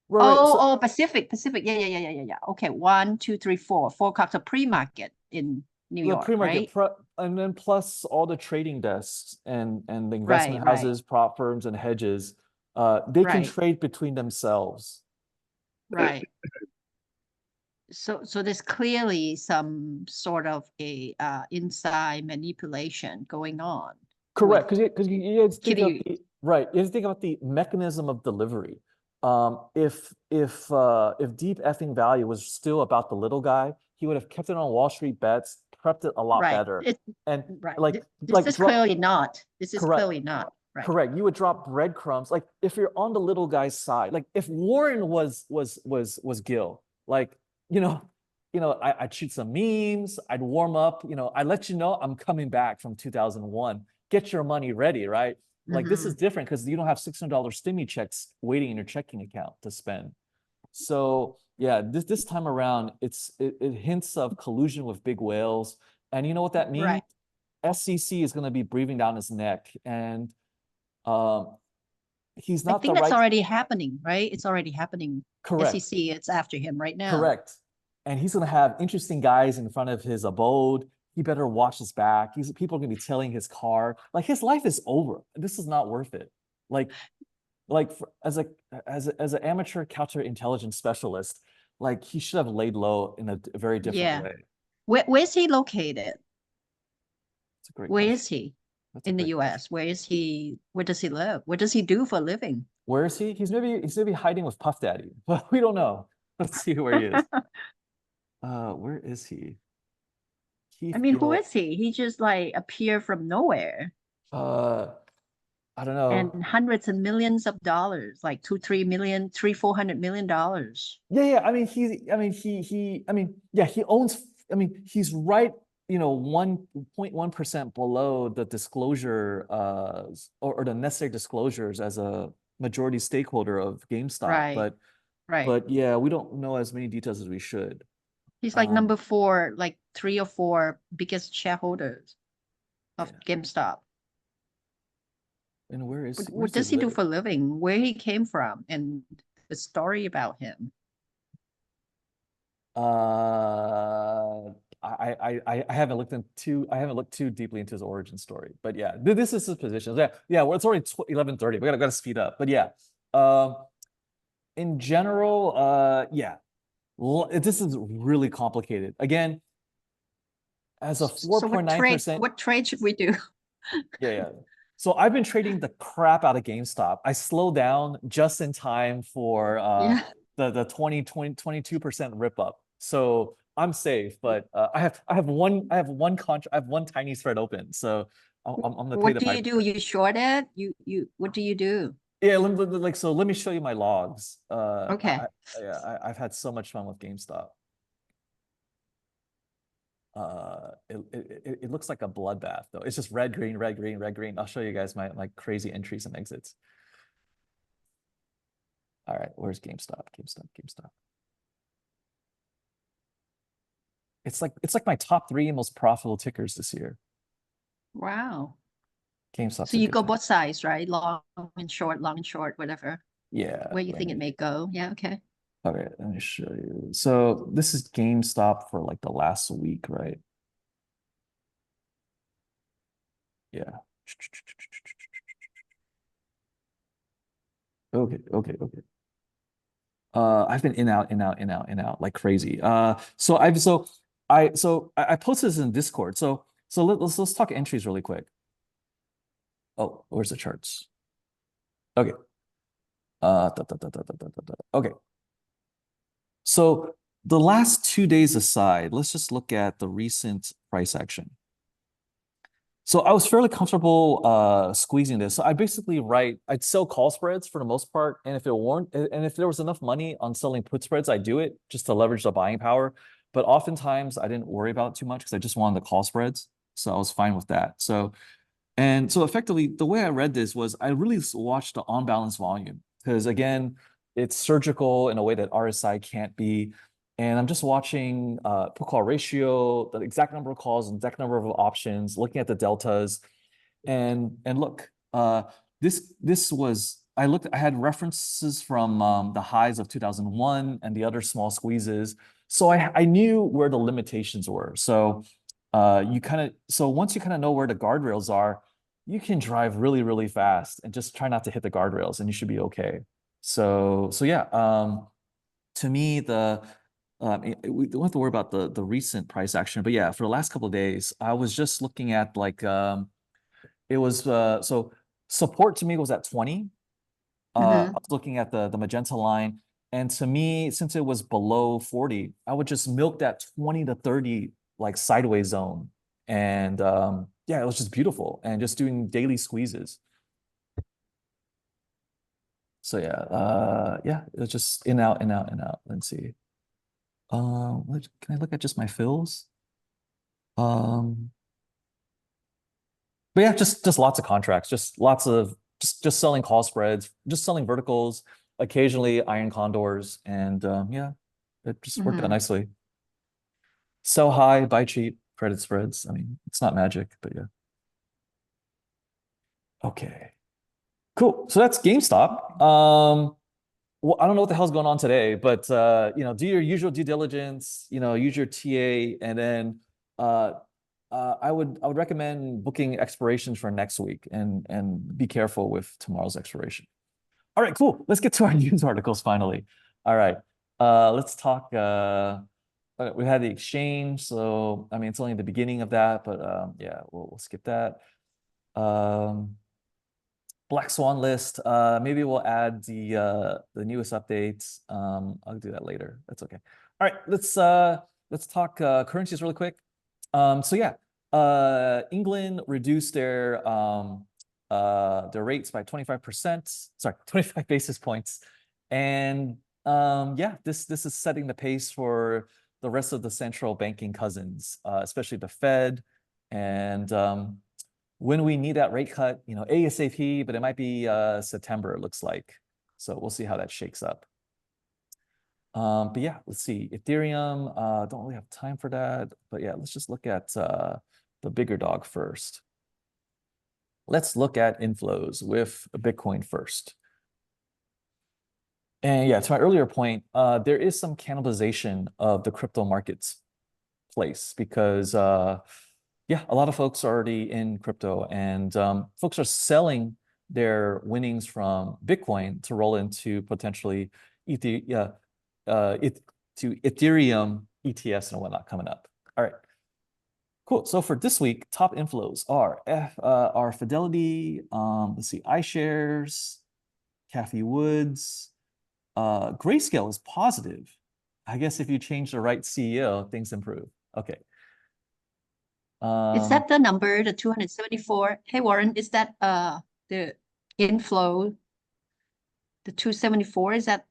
Speaker 1: Right, so,
Speaker 4: Pacific. Yeah. Okay, 1, 2, 3, 4. 4 o'clock, so pre-market in New York,
Speaker 1: pre-market,
Speaker 4: right?
Speaker 1: and then plus all the trading desks and the investment
Speaker 4: Right.
Speaker 1: houses, prop firms, and hedges, they can
Speaker 4: Right.
Speaker 1: trade between themselves.
Speaker 4: Right. So there's clearly some sort of a inside manipulation going on.
Speaker 1: Correct, because you have to think
Speaker 4: Kitty-
Speaker 1: of you have to think about the mechanism of delivery. If deep effing value was still about the little guy, he would have kept it on Wall Street bets, prepped it a lot
Speaker 4: Right.
Speaker 1: better. And
Speaker 4: Right. This is clearly not. This is clearly not. Right.
Speaker 1: Correct. You would drop breadcrumbs. Like if you're on the little guy's side, like if Warren was Gil, like, I'd shoot some memes, I'd warm up, I'd let you know I'm coming back from 2001. Get your money ready, right? Like this is different because you don't have $600 stimmy checks waiting in your checking account to spend. So yeah, this time around, it hints of collusion with big whales. And you know what that means?
Speaker 4: Right.
Speaker 1: SEC is going to be breathing down his neck, and he's
Speaker 4: I
Speaker 1: not
Speaker 4: think
Speaker 1: the
Speaker 4: that's
Speaker 1: right.
Speaker 4: already happening, right? It's already happening.
Speaker 1: Correct.
Speaker 4: SEC, it's after him right now.
Speaker 1: Correct. And he's going to have interesting guys in front of his abode. He better watch his back. People are going to be tailing his car. Like his life is over. This is not worth it. As an amateur counterintelligence specialist, like he should have laid low in a very different way.
Speaker 4: Where's he located?
Speaker 1: It's a great
Speaker 4: Where
Speaker 1: question.
Speaker 4: is he?
Speaker 1: That's a
Speaker 4: In the
Speaker 1: great
Speaker 4: US? Where is he? Where does he live? What does he do for a living?
Speaker 1: Where is he? He's maybe hiding with Puff Daddy, but we don't know. Let's see where he is. Where is he?
Speaker 4: I mean, who is he? He just like appeared from nowhere.
Speaker 1: I don't know.
Speaker 4: And hundreds and millions of dollars, like 2-3 million, $400 million.
Speaker 1: Yeah. I mean, he owns. I mean, he's right. 1.1% below the disclosure, or the necessary disclosures as a majority stakeholder of GameStop.
Speaker 4: Right.
Speaker 1: But yeah, we don't know as many details as we should.
Speaker 4: He's like number 4, like 3 or 4 biggest shareholders of GameStop.
Speaker 1: And where is he?
Speaker 4: What does he do for a living? Where he came from, and the story about him.
Speaker 1: I I haven't looked too deeply into his origin story, but yeah, this is his position. Yeah, well, it's already 11:30. We gotta speed up, but yeah, in general, yeah, this is really complicated. Again, as a
Speaker 4: So what
Speaker 1: 4.9%.
Speaker 4: what trade should we do?
Speaker 1: Yeah. So I've been trading the crap out of GameStop. I slowed down just in time for
Speaker 4: Yeah.
Speaker 1: the 22% rip up. So I'm safe, but I have one contract, I have one tiny spread open. So I'm gonna pay
Speaker 4: What
Speaker 1: the
Speaker 4: do you
Speaker 1: piper.
Speaker 4: do? You short it? What do you do?
Speaker 1: Yeah, so let me show you my logs.
Speaker 4: Okay.
Speaker 1: I've had so much fun with GameStop. It looks like a bloodbath though. It's just red, green, red, green, red, green. I'll show you guys my crazy entries and exits. All right, where's GameStop? GameStop. It's like my top 3 most profitable tickers this year.
Speaker 4: Wow.
Speaker 1: GameStop's
Speaker 4: So
Speaker 1: a
Speaker 4: you
Speaker 1: good
Speaker 4: go
Speaker 1: ticker.
Speaker 4: both sides, right? Long and short, whatever.
Speaker 1: Yeah.
Speaker 4: Where you think it may go. Yeah, okay.
Speaker 1: Okay, let me show you. So this is GameStop for like the last week, right? Yeah. Okay. I've been in out like crazy. I posted this in Discord. So let's talk entries really quick. Oh, where's the charts? Okay. Okay. So the last 2 days aside, let's just look at the recent price action. So I was fairly comfortable squeezing this. So I'd sell call spreads for the most part. And if there was enough money on selling put spreads, I'd do it just to leverage the buying power. But oftentimes I didn't worry about it too much because I just wanted the call spreads. So I was fine with that. So effectively, the way I read this was I really watched the on balance volume because again, it's surgical in a way that RSI can't be. And I'm just watching put call ratio, the exact number of calls, and exact number of options, looking at the deltas, and look, this was I had references from the highs of 2001 and the other small squeezes, so I knew where the limitations were. So once you kind of know where the guardrails are, you can drive really, really fast and just try not to hit the guardrails and you should be okay. So yeah, to me, we don't have to worry about the recent price action, but yeah, for the last couple of days, I was just looking at like, it was, so support to me was at 20. I
Speaker 4: Mhm.
Speaker 1: was looking at the magenta line. And to me, since it was below 40, I would just milk that 20 to 30 like sideways zone. And yeah, it was just beautiful and just doing daily squeezes. So yeah, it was just in, out, in, out, in, out. Let's see. Can I look at just my fills? But yeah, just lots of contracts, just lots of just selling call spreads, just selling verticals, occasionally iron condors, and yeah, it just worked out nicely. Sell high, buy cheap, credit spreads. I mean, it's not magic, but yeah. Okay, cool. So that's GameStop. Well, I don't know what the hell's going on today, but do your usual due diligence, use your TA, and then I would recommend booking expirations for next week and be careful with tomorrow's expiration. All right, cool. Let's get to our news articles finally. All right. Let's talk. We had the exchange, so I mean it's only the beginning of that, but yeah, we'll skip that. Black Swan list. Maybe we'll add the newest updates. I'll do that later. That's okay. All right, let's talk currencies really quick. So yeah, England reduced their rates by 25%. Sorry, 25 basis points, and yeah, this is setting the pace for the rest of the central banking cousins, especially the Fed, and when we need that rate cut, ASAP, but it might be September, it looks like. So we'll see how that shakes up. But yeah, let's see. Ethereum, don't really have time for that. But yeah, let's just look at the bigger dog first. Let's look at inflows with Bitcoin first. And yeah, to my earlier point, there is some cannibalization of the crypto markets. place because yeah, a lot of folks are already in crypto, and folks are selling their winnings from Bitcoin to roll into potentially to Ethereum ETFs and whatnot coming up. All right. Cool. So for this week, top inflows are Fidelity, let's see, iShares, Cathie Woods, Grayscale is positive. I guess if you change the right CEO, things improve. Okay.
Speaker 4: Is that the number, the 274? Hey, Warren, is that the inflow, the 274? Is that,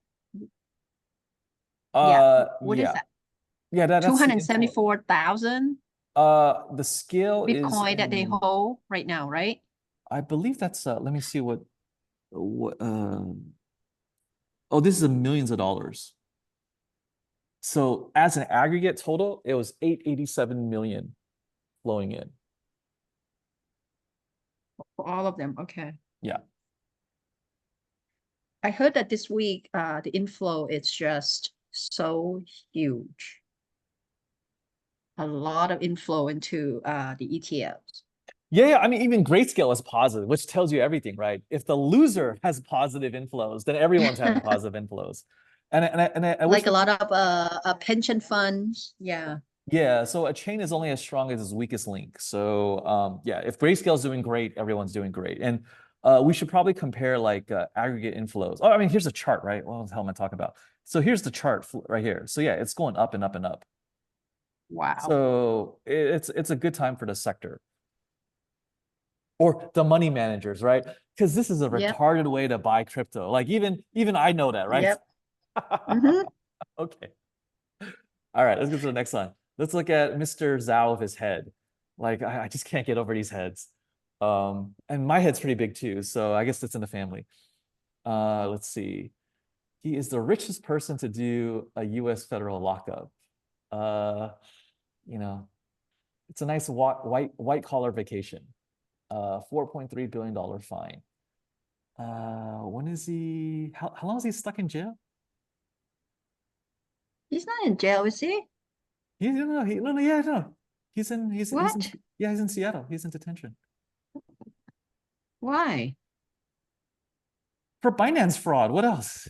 Speaker 4: what is
Speaker 1: yeah.
Speaker 4: that?
Speaker 1: Yeah, that's the inflow.
Speaker 4: 274,000
Speaker 1: The scale is
Speaker 4: Bitcoin that they hold right now, right?
Speaker 1: I believe that's let me see what oh, this is in millions of dollars. So as an aggregate total, it was 887 million flowing in.
Speaker 4: For all of them, okay.
Speaker 1: Yeah.
Speaker 4: I heard that this week, the inflow is just so huge. A lot of inflow into the ETFs.
Speaker 1: Yeah, I mean, even Grayscale is positive, which tells you everything, right? If the loser has positive inflows, then everyone's having positive inflows. I wish
Speaker 4: Like a lot of pension funds. Yeah.
Speaker 1: yeah, so a chain is only as strong as its weakest link. So yeah, if Grayscale's doing great, everyone's doing great. And we should probably compare like aggregate inflows. Oh, I mean, here's a chart, right? What the hell am I talking about? So here's the chart right here. So yeah, it's going up and up and up.
Speaker 4: Wow.
Speaker 1: So it's a good time for the sector. Or the money managers, right? Because this is a
Speaker 4: Yep.
Speaker 1: retarded way to buy crypto. Like even I know that, right?
Speaker 4: Yep. Mhm.
Speaker 1: Okay. All right, let's go to the next one. Let's look at Mr. Zhao with his head. Like I just can't get over these heads. And my head's pretty big too, so I guess that's in the family. Let's see. He is the richest person to do a US federal lockup. You know, it's a nice white collar vacation. $4.3 billion fine. When is he, how long is he stuck in jail?
Speaker 4: He's not in jail, is he?
Speaker 1: No, yeah, no. He's in
Speaker 4: What?
Speaker 1: yeah, he's in Seattle. He's in detention.
Speaker 4: Why?
Speaker 1: For Binance fraud. What else?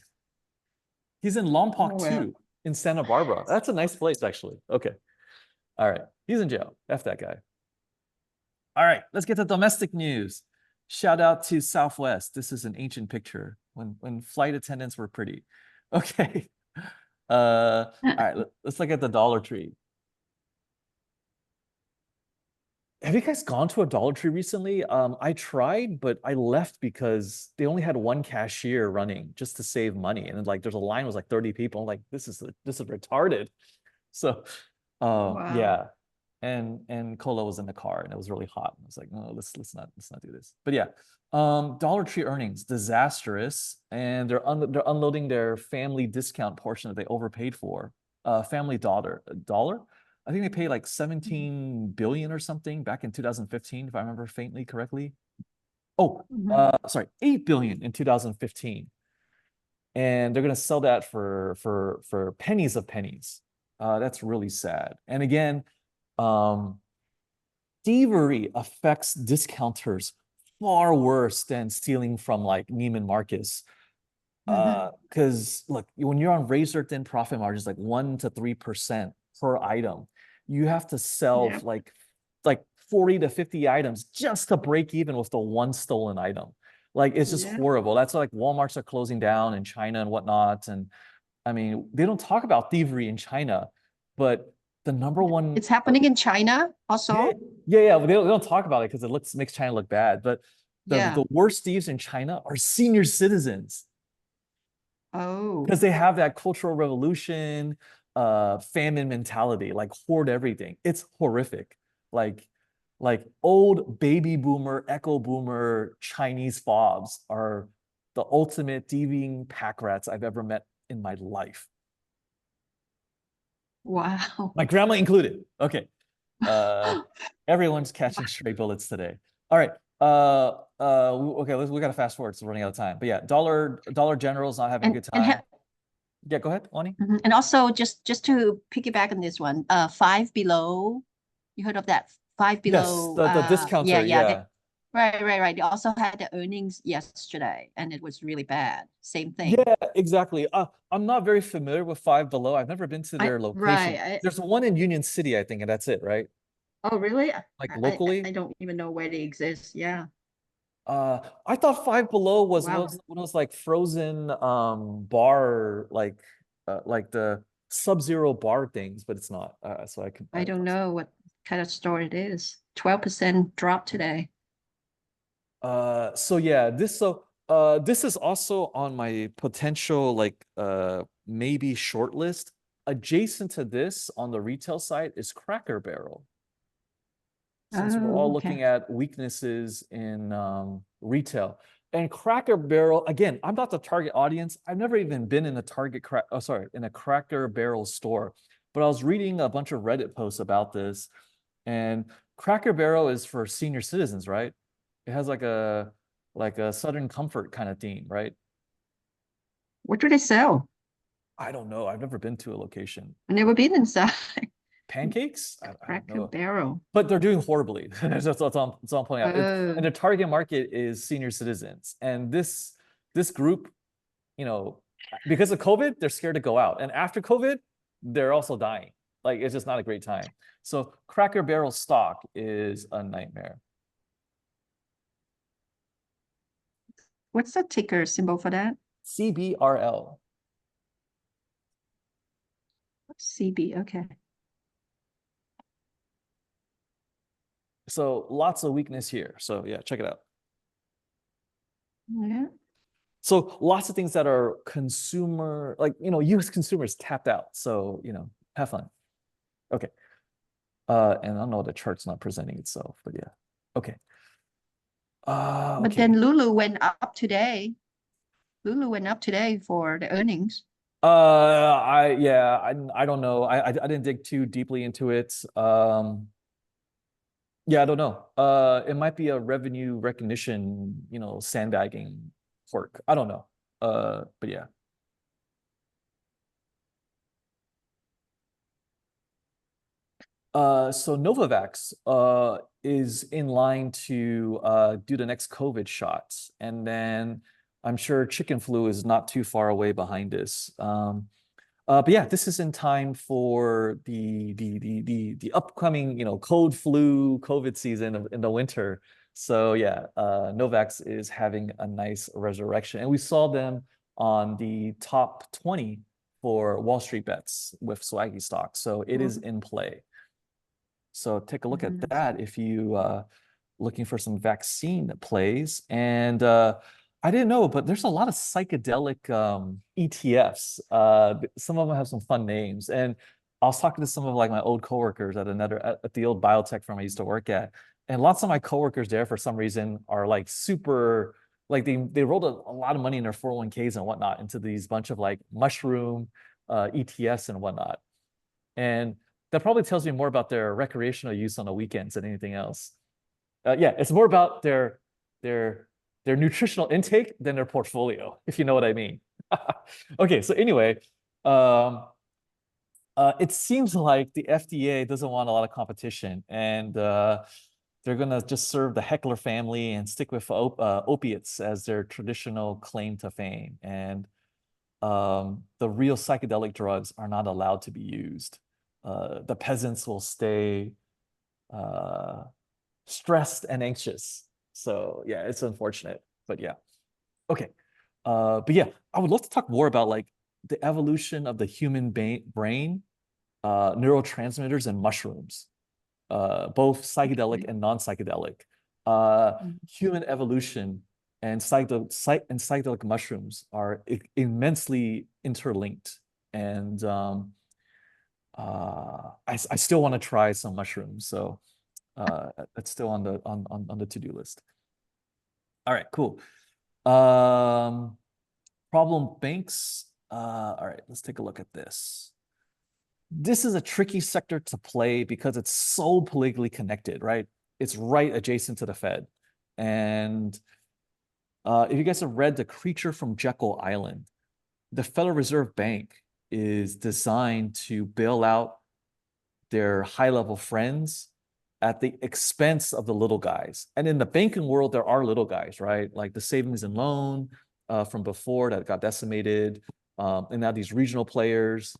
Speaker 1: He's in Lompoc
Speaker 4: Oh, well.
Speaker 1: 2 in Santa Barbara. That's a nice place, actually. Okay. All right. He's in jail. F that guy. All right, let's get to domestic news. Shout out to Southwest. This is an ancient picture when flight attendants were pretty. Okay. All right, let's look at the Dollar Tree. Have you guys gone to a Dollar Tree recently? I tried, but I left because they only had one cashier running just to save money. And then, like there's a line was like 30 people. I'm like, this is retarded. So
Speaker 4: Wow.
Speaker 1: yeah. And Cola was in the car and it was really hot. I was like, no, let's not do this. But yeah, Dollar Tree earnings disastrous, and they're unloading their family discount portion that they overpaid for. Family dollar. I think they paid like 17 billion or something back in 2015, if I remember faintly correctly. Oh, sorry, 8 billion in 2015. And they're gonna sell that for pennies of pennies. That's really sad. And again, thievery affects discounters far worse than stealing from like Neiman Marcus. Because look, when you're on razor thin profit margins, like 1 to 3% per item, you have to sell like 40 to 50 items just to break even with the one stolen item. Like it's just horrible. That's why like Walmarts are closing down in China and whatnot. And I mean, they don't talk about thievery in China, but the number one.
Speaker 4: It's happening in China also.
Speaker 1: Yeah. But they don't makes China look bad. But the worst thieves in China are senior citizens.
Speaker 4: Oh.
Speaker 1: Because they have that cultural revolution, famine mentality, like hoard everything. It's horrific. Like old baby boomer, echo boomer Chinese fobs are the ultimate thieving pack rats I've ever met in my life.
Speaker 4: Wow.
Speaker 1: My grandma included. Okay. Everyone's catching stray bullets today. All right. Okay, we gotta fast forward, so we're running out of time. But yeah, Dollar General's not having a good time. Yeah, go ahead, Ani.
Speaker 4: And also just to piggyback on this one, Five Below, you heard of that? Five
Speaker 1: Yes,
Speaker 4: Below,
Speaker 1: the discounter,
Speaker 4: yeah.
Speaker 1: yeah.
Speaker 4: Right. They also had the earnings yesterday, and it was really bad. Same thing.
Speaker 1: Yeah, exactly. I'm not very familiar with Five Below. I've never been to their location.
Speaker 4: Right.
Speaker 1: There's one in Union City, I think, and that's it, right?
Speaker 4: Oh, really?
Speaker 1: Like
Speaker 4: I
Speaker 1: locally.
Speaker 4: don't even know where they exist. Yeah.
Speaker 1: I thought Five Below was
Speaker 4: Wow.
Speaker 1: one of those like frozen bar like the Sub-Zero bar things, but it's not. So I could
Speaker 4: I don't know what kind of store it is. 12% drop today.
Speaker 1: So yeah, this is also on my potential like maybe short list. Adjacent to this on the retail side is Cracker Barrel. Since we're all
Speaker 4: Oh, okay.
Speaker 1: looking at weaknesses in retail. And Cracker Barrel, again, I'm not the target audience. I've never even been in in a Cracker Barrel store. But I was reading a bunch of Reddit posts about this, and Cracker Barrel is for senior citizens, right? It has like a Southern Comfort kind of theme, right?
Speaker 4: What do they sell?
Speaker 1: I don't know. I've never been to a location.
Speaker 4: I've never been inside.
Speaker 1: Pancakes? I don't
Speaker 4: Cracker
Speaker 1: know.
Speaker 4: Barrel.
Speaker 1: But they're doing horribly. That's what I'm pointing out.
Speaker 4: Oh.
Speaker 1: And the target market is senior citizens. And this group, you know, because of COVID, they're scared to go out. And after COVID, they're also dying. Like it's just not a great time. So Cracker Barrel stock is a nightmare.
Speaker 4: What's the ticker symbol for that?
Speaker 1: CBRL.
Speaker 4: CB, okay.
Speaker 1: So lots of weakness here. So yeah, check it out.
Speaker 4: Yeah.
Speaker 1: So lots of things that are consumer, like, you know, US consumers tapped out. So, you know, have fun. Okay. And I don't know, the chart's not presenting itself, but yeah. Okay.
Speaker 4: But
Speaker 1: Okay.
Speaker 4: then Lulu went up today. Lulu went up today for the earnings.
Speaker 1: I don't know. I didn't dig too deeply into it. Yeah, I don't know. It might be a revenue recognition, you know, sandbagging quirk. I don't know. But yeah. So Novavax is in line to do the next COVID shots, and then I'm sure chicken flu is not too far away behind this. But yeah, this is in time for the upcoming, you know, cold flu COVID season in the winter. So yeah, Novavax is having a nice resurrection, and we saw them on the top 20 for Wall Street bets with swaggy stock. So it is in play. So take a look at that if you looking for some vaccine plays. And I didn't know, but there's a lot of psychedelic ETFs. Some of them have some fun names. And I was talking to some of like my old coworkers at the old biotech firm I used to work at. And lots of my coworkers there for some reason are like super, like they rolled a lot of money in their 401ks and whatnot into these bunch of like mushroom ETFs and whatnot. And that probably tells me more about their recreational use on the weekends than anything else. Yeah, it's more about their nutritional intake than their portfolio, if you know what I mean. Okay, so anyway, it seems like the FDA doesn't want a lot of competition, and they're gonna just serve the heckler family and stick with opiates as their traditional claim to fame. And the real psychedelic drugs are not allowed to be used. The peasants will stay stressed and anxious. So yeah, it's unfortunate, but yeah. Okay. But yeah, I would love to talk more about like the evolution of the human brain, neurotransmitters and mushrooms, both psychedelic and non-psychedelic. Human evolution and psychedelic mushrooms are immensely interlinked. And I still want to try some mushrooms. So that's still on the to-do list. All right, cool. Problem banks. All right, let's take a look at this. This is a tricky sector to play because it's so politically connected, right? It's right adjacent to the Fed. And if you guys have read The Creature from Jekyll Island, the Federal Reserve Bank is designed to bail out their high-level friends at the expense of the little guys. And in the banking world, there are little guys, right? Like the savings and loan from before that got decimated, and now these regional players.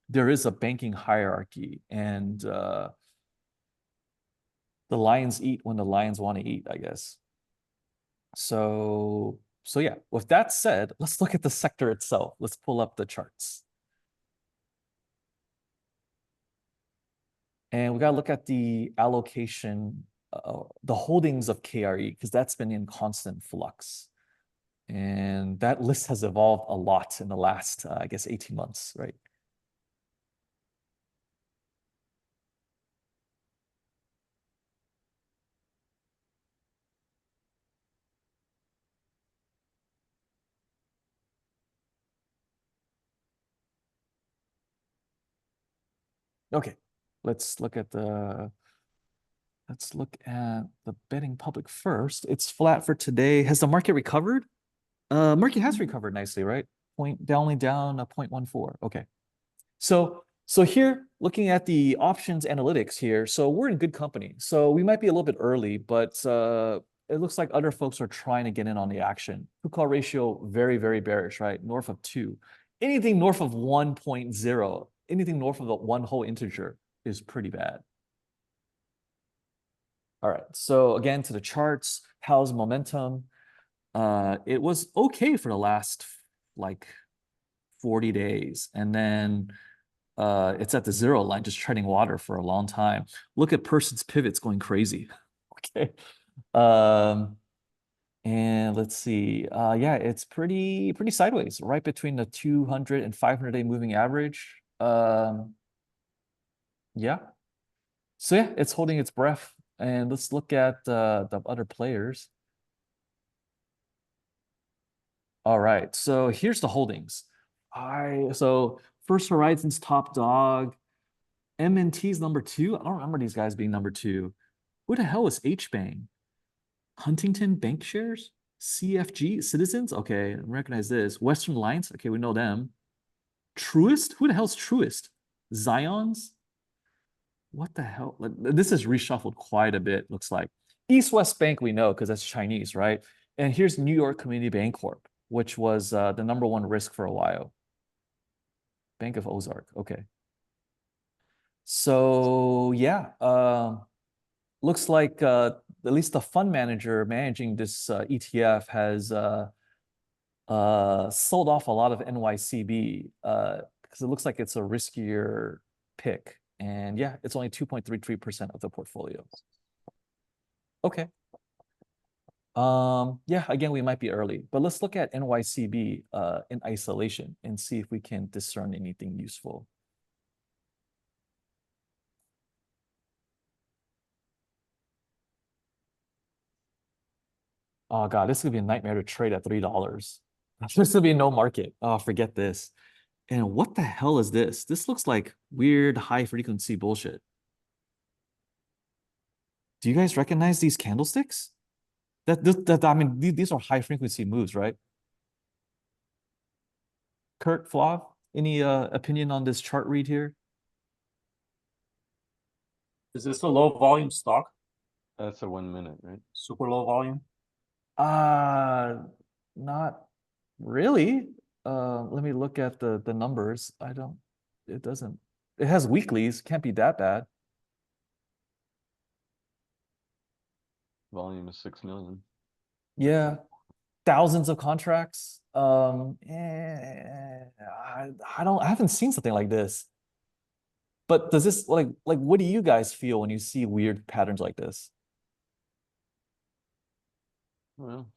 Speaker 1: There is a banking hierarchy, and the lions eat when the lions want to eat, I guess. So yeah, with that said, let's look at the sector itself. Let's pull up the charts. And we got to look at the allocation, the holdings of KRE, because that's been in constant flux. And that list has evolved a lot in the last, I guess, 18 months, right? Okay, let's look at the betting public first. It's flat for today. Has the market recovered? Market has recovered nicely, right? Only down a 0.14. Okay. So here, looking at the options analytics here, so we're in good company. So we might be a little bit early, but it looks like other folks are trying to get in on the action. Put-call ratio, very, very bearish, right? North of 2. Anything north of 1.0, anything north of the one whole integer is pretty bad. All right, so again, to the charts, how's momentum? It was okay for the last like 40 days. And then it's at the 0 line, just treading water for a long time. Look at person's pivots going crazy. Okay. And let's see. Yeah, it's pretty sideways, right between the 200 and 500-day moving average. Yeah. So yeah, it's holding its breath. And let's look at the other players. All right, so here's the holdings. So First Horizon's top dog, MNT's number 2. I don't remember these guys being number 2. Who the hell is HBank? Huntington Bank Shares? CFG Citizens? Okay, I recognize this. Western Alliance? Okay, we know them. Truist? Who the hell's Truist? Zions? What the hell? This is reshuffled quite a bit, looks like. East West Bank we know because that's Chinese, right? And here's New York Community Bank Corp, which was the #1 risk for a while. Bank of Ozark, okay. So yeah, looks like at least the fund manager managing this ETF has sold off a lot of NYCB because it looks like it's a riskier pick. And yeah, it's only 2.33% of the portfolio. Okay. Yeah, again, we might be early, but let's look at NYCB in isolation and see if we can discern anything useful. Oh God, this is gonna be a nightmare to trade at $3. There's gonna be no market. Oh, forget this. And what the hell is this? This looks like weird high frequency bullshit. Do you guys recognize these candlesticks? I mean, these are high frequency moves, right? Kurt, Flav, any opinion on this chart read here?
Speaker 5: Is this a low volume stock?
Speaker 6: That's a 1 minute, right?
Speaker 5: Super low volume?
Speaker 1: Not really. Let me look at the numbers. It has weeklies, can't be that bad.
Speaker 6: Volume is 6 million.
Speaker 1: Yeah, thousands of contracts. I haven't seen something like this. But does this like what do you guys feel when you see weird patterns like this?
Speaker 6: Well,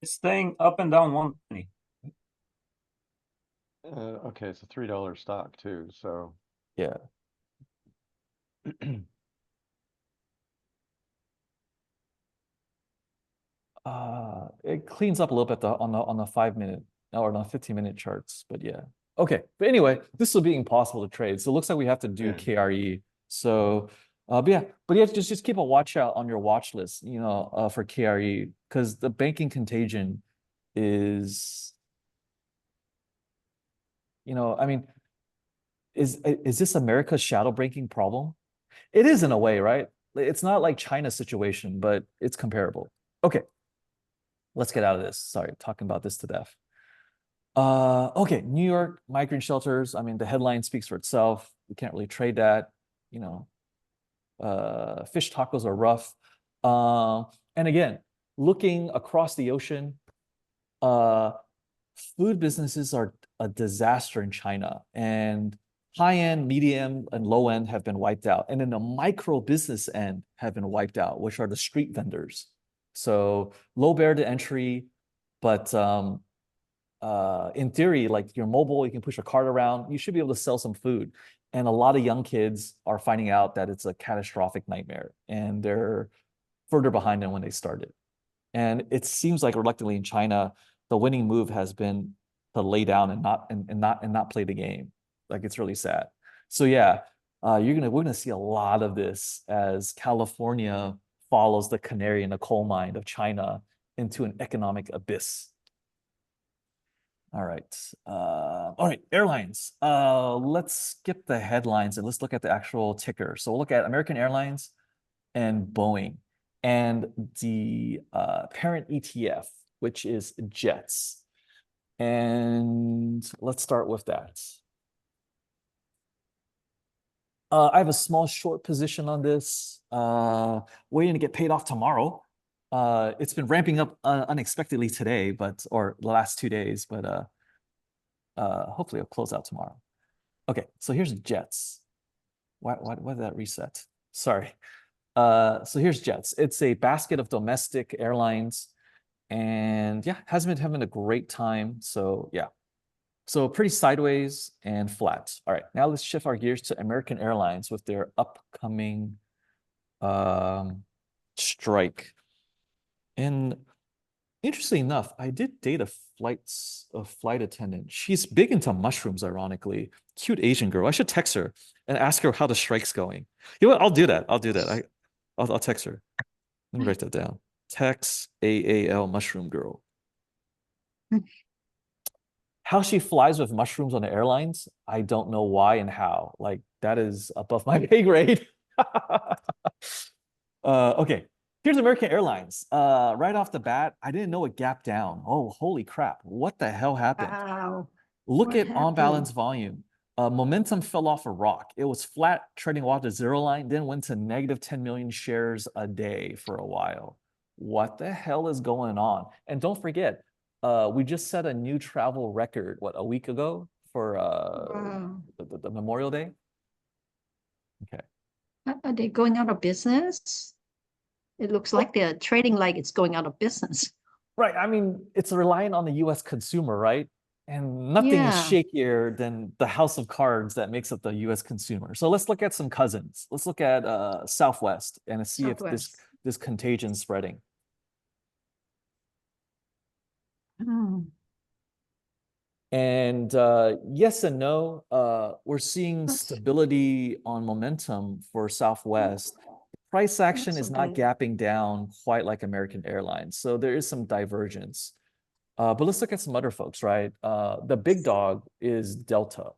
Speaker 5: It's staying up and down 1 penny.
Speaker 6: okay, it's a $3 stock too, so
Speaker 1: Yeah. It cleans up a little bit on the 5-minute or on the 15-minute charts, but yeah. Okay, but anyway, this will be impossible to trade. So it looks like we have to do
Speaker 6: Yeah.
Speaker 1: KRE. So, but yeah, just keep a watch out on your watch list, for KRE because the banking contagion is You know, I mean, is this America's shadow banking problem? It is in a way, right? It's not like China's situation, but it's comparable. Okay, let's get out of this. Sorry, talking about this to death. Okay, New York migrant shelters. I mean, the headline speaks for itself. We can't really trade that. You know, fish tacos are rough. And again, looking across the ocean, food businesses are a disaster in China, and high end, medium, and low end have been wiped out. And then the micro business end have been wiped out, which are the street vendors. So low barrier to entry, but in theory, like you're mobile, you can push a cart around, you should be able to sell some food. And a lot of young kids are finding out that it's a catastrophic nightmare, and they're further behind than when they started. And it seems like reluctantly in China, the winning move has been to lay down and not play the game. Like it's really sad. So yeah, we're gonna see a lot of this as California follows the canary in the coal mine of China into an economic abyss. All right, airlines. Let's skip the headlines and let's look at the actual ticker. So we'll look at American Airlines and Boeing and the parent ETF, which is Jets. And let's start with that. I have a small short position on this, waiting to get paid off tomorrow. It's been ramping up unexpectedly today, or the last 2 days, but hopefully it'll close out tomorrow. Okay, so here's Jets. Why did that reset? Sorry. So here's Jets. It's a basket of domestic airlines, and yeah, hasn't been having a great time. So yeah, so pretty sideways and flat. All right, now let's shift our gears to American Airlines with their upcoming strike. And interestingly enough, I did date a flight attendant. She's big into mushrooms, ironically. Cute Asian girl. I should text her and ask her how the strike's going. You know what? I'll do that. I'll text her. Let me write that down. Text AAL mushroom girl. How she flies with mushrooms on the airlines, I don't know why and how. Like that is above my pay grade. Okay, here's American Airlines. Right off the bat, I didn't know it gapped down. Oh, holy crap. What the hell happened?
Speaker 4: Wow.
Speaker 1: Look
Speaker 4: What
Speaker 1: at on
Speaker 4: happened?
Speaker 1: balance volume. Momentum fell off a rock. It was flat trading off the zero line, then went to negative 10 million shares a day for a while. What the hell is going on? And don't forget, we just set a new travel record, what, a week ago for
Speaker 4: Wow.
Speaker 1: the Memorial Day? Okay.
Speaker 4: Are they going out of business? It looks like they're trading like it's going out of business.
Speaker 1: Right. I mean, it's reliant on the US consumer, right? And nothing is
Speaker 4: Yeah.
Speaker 1: shakier than the house of cards that makes up the US consumer. So let's look at some cousins. Let's look at Southwest and see if this contagion spreading.
Speaker 4: Hmm.
Speaker 1: And yes and no, we're seeing stability on momentum for Southwest. Price action is not gapping down quite like American Airlines. So there is some divergence. But let's look at some other folks, right? The big dog is Delta,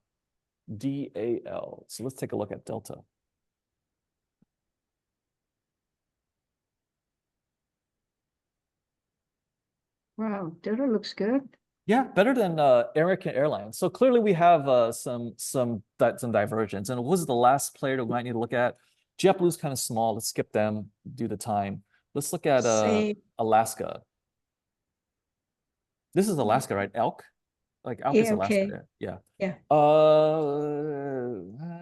Speaker 1: DAL. So let's take a look at Delta.
Speaker 4: Wow, Delta looks good.
Speaker 1: Yeah, better than American Airlines. So clearly we have some divergence. And what was the last player that we might need to look at? JetBlue's kind of small. Let's skip them due to time. Let's look at Alaska. This is Alaska, right? Elk? Like Elk is Alaska
Speaker 4: okay.
Speaker 1: there. Yeah.
Speaker 4: Yeah.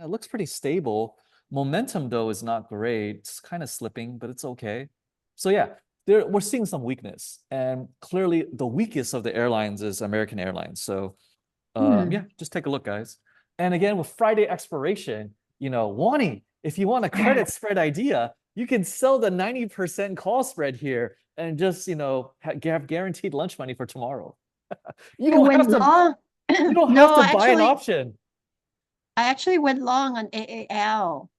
Speaker 1: It looks pretty stable. Momentum though is not great. It's kind of slipping, but it's okay. So yeah, we're seeing some weakness, and clearly the weakest of the airlines is American Airlines. So yeah, just take a look, guys. And again, with Friday expiration, you know, Wani, if you want a credit spread idea, you can sell the 90% call spread here and just, you know, have guaranteed lunch money for tomorrow. You don't have to
Speaker 4: long.
Speaker 1: you don't
Speaker 4: No,
Speaker 1: have to buy an option.
Speaker 4: I actually went long on AAL.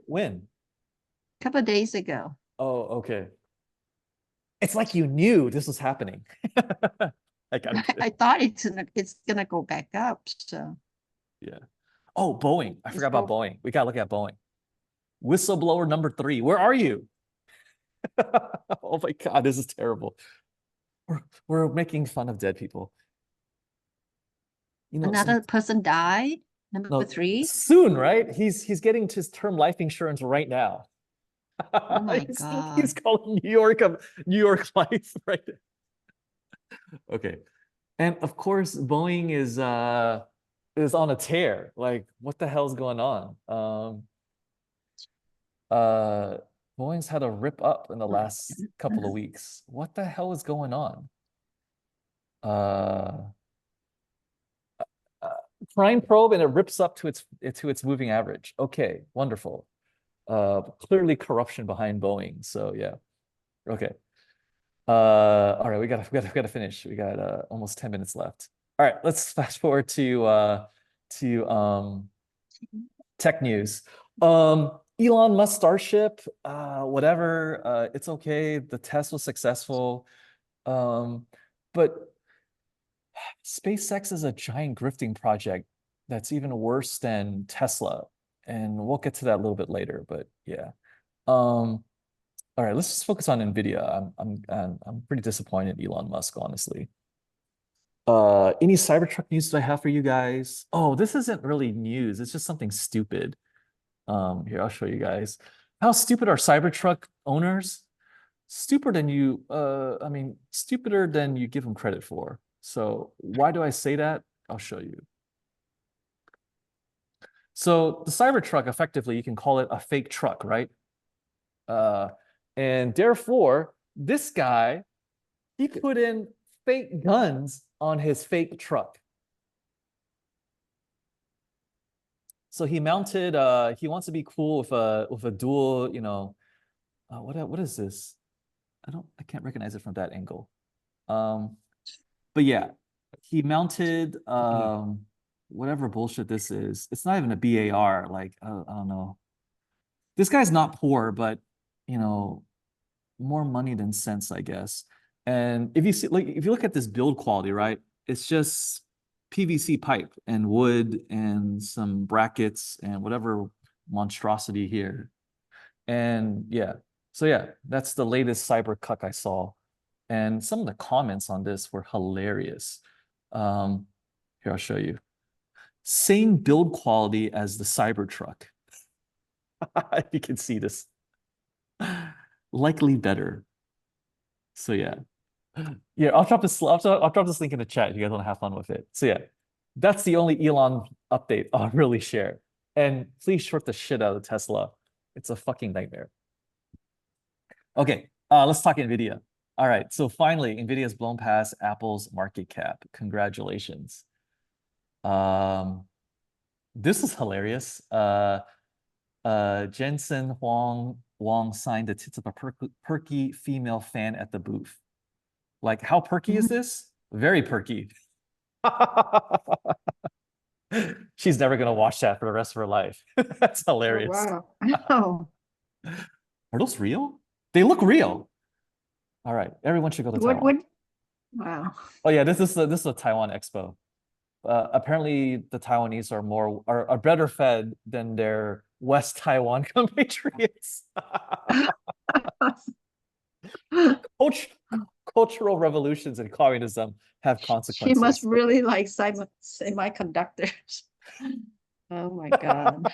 Speaker 1: When?
Speaker 4: A couple of days ago.
Speaker 1: Oh, okay. It's like you knew this was happening. I gotta get
Speaker 4: I
Speaker 1: it.
Speaker 4: thought it's gonna go back up. So
Speaker 1: Yeah. Oh, Boeing. I
Speaker 4: It's
Speaker 1: forgot about
Speaker 4: go-
Speaker 1: Boeing. We gotta look at Boeing. Whistleblower number 3. Where are you? Oh my God, this is terrible. We're making fun of dead people. You know,
Speaker 4: another person died. Number
Speaker 1: no,
Speaker 4: 3.
Speaker 1: soon, right? He's getting his term life insurance right now.
Speaker 4: Oh my
Speaker 1: He's
Speaker 4: God.
Speaker 1: calling New York a New York Life right now. Okay. And of course, Boeing is on a tear. Like, what the hell's going on? Uh Boeing's had a rip up in the last couple of weeks. What the hell is going on? Uh, uh Prime probe and it rips up to its moving average. Okay, wonderful. Clearly corruption behind Boeing. So yeah. Okay. All right, we gotta finish. We got almost 10 minutes left. All right, let's fast forward to tech news. Elon Musk Starship, whatever, it's okay. The test was successful. But SpaceX is a giant grifting project that's even worse than Tesla. And we'll get to that a little bit later, but yeah. All right, let's just focus on Nvidia. I'm pretty disappointed in Elon Musk, honestly. Any Cybertruck news that I have for you guys? Oh, this isn't really news. It's just something stupid. Here, I'll show you guys. How stupid are Cybertruck owners? Stupider than stupider than you give them credit for. So why do I say that? I'll show you. So the Cybertruck, effectively, you can call it a fake truck, right? And therefore, this guy, he put in fake guns on his fake truck. So he mounted, he wants to be cool with a dual, what is this? I can't recognize it from that angle. But yeah, he mounted whatever bullshit this is. It's not even a BAR, like I don't know. This guy's not poor, but more money than sense, I guess. And if you look at this build quality, right? It's just PVC pipe and wood and some brackets and whatever monstrosity here. And yeah, so yeah, that's the latest Cybercuck I saw. And some of the comments on this were hilarious. Here, I'll show you. Same build quality as the Cybertruck. You can see this. Likely better. So yeah. Yeah, I'll drop this link in the chat if you guys want to have fun with it. So yeah, that's the only Elon update I'll really share. And please short the shit out of Tesla. It's a fucking nightmare. Okay, let's talk NVIDIA. All right, so finally, NVIDIA's blown past Apple's market cap. Congratulations. This is hilarious. Jensen Wong signed the tits of a perky female fan at the booth. Like, how perky is this? Very perky. She's never gonna watch that for the rest of her life. That's hilarious.
Speaker 4: Oh, wow.
Speaker 1: Are those real? They look real. All right, everyone should go to Taiwan.
Speaker 4: Wow.
Speaker 1: Oh yeah, this is a Taiwan expo. Apparently the Taiwanese are better fed than their West Taiwan compatriots. Cultural revolutions and communism have consequences.
Speaker 4: She must really like semiconductors. Oh my God.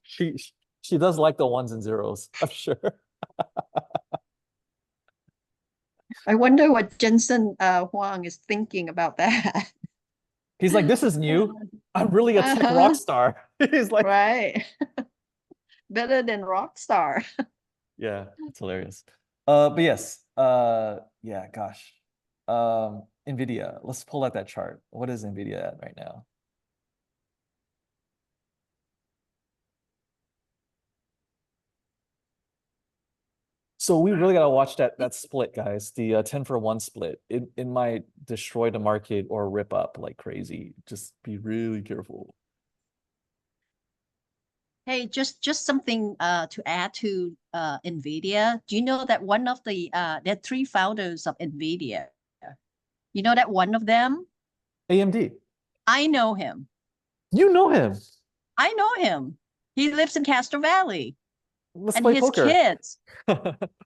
Speaker 1: She does like the ones and zeros, I'm sure.
Speaker 4: I wonder what Jensen Huang is thinking about that.
Speaker 1: He's like, this is new. I'm really a tech rock star. He's like,
Speaker 4: right. Better than Rockstar.
Speaker 1: yeah, it's hilarious. But yes, yeah, gosh. NVIDIA, let's pull out that chart. What is NVIDIA at right now? So we really gotta watch that split, guys. The 10 for 1 split. It might destroy the market or rip up like crazy. Just be really careful.
Speaker 4: Hey, just something to add to NVIDIA. Do you know that one of the there are 3 founders of NVIDIA, You know that one of them?
Speaker 1: AMD.
Speaker 4: I know him.
Speaker 1: You know him.
Speaker 4: I know him. He lives in Castro Valley.
Speaker 1: Let's
Speaker 4: And
Speaker 1: play
Speaker 4: his
Speaker 1: poker.
Speaker 4: kids,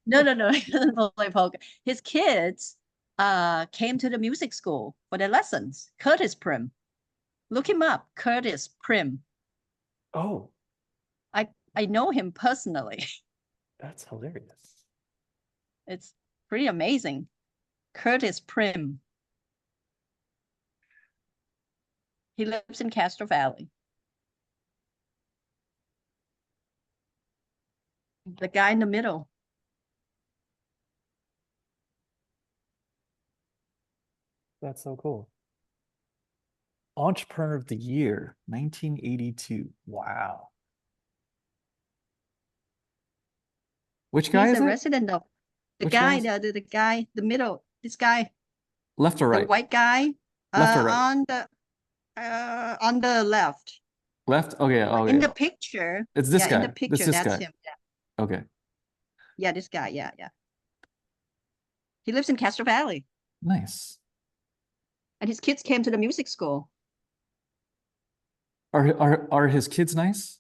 Speaker 4: no, he doesn't play poker. His kids came to the music school for their lessons. Curtis Prim. Look him up, Curtis Prim.
Speaker 1: Oh,
Speaker 4: I know him personally.
Speaker 1: that's hilarious.
Speaker 4: It's pretty amazing. Curtis Prim. He lives in Castro Valley. The guy in the middle.
Speaker 1: That's so cool. Entrepreneur of the Year, 1982. Wow. Which guy
Speaker 4: He's
Speaker 1: is
Speaker 4: a
Speaker 1: it?
Speaker 4: resident of the
Speaker 1: Which guy
Speaker 4: guy, the guy, the middle, this guy,
Speaker 1: Left or
Speaker 4: the
Speaker 1: right?
Speaker 4: white guy,
Speaker 1: Left or right?
Speaker 4: on the left.
Speaker 1: Left? Okay,
Speaker 4: In the
Speaker 1: okay.
Speaker 4: picture.
Speaker 1: It's this
Speaker 4: Yeah, in the
Speaker 1: guy.
Speaker 4: picture,
Speaker 1: This
Speaker 4: that's
Speaker 1: guy.
Speaker 4: him.
Speaker 1: Okay.
Speaker 4: Yeah, this guy. Yeah. He lives in Castro Valley,
Speaker 1: Nice.
Speaker 4: and his kids came to the music school.
Speaker 1: Are his kids nice?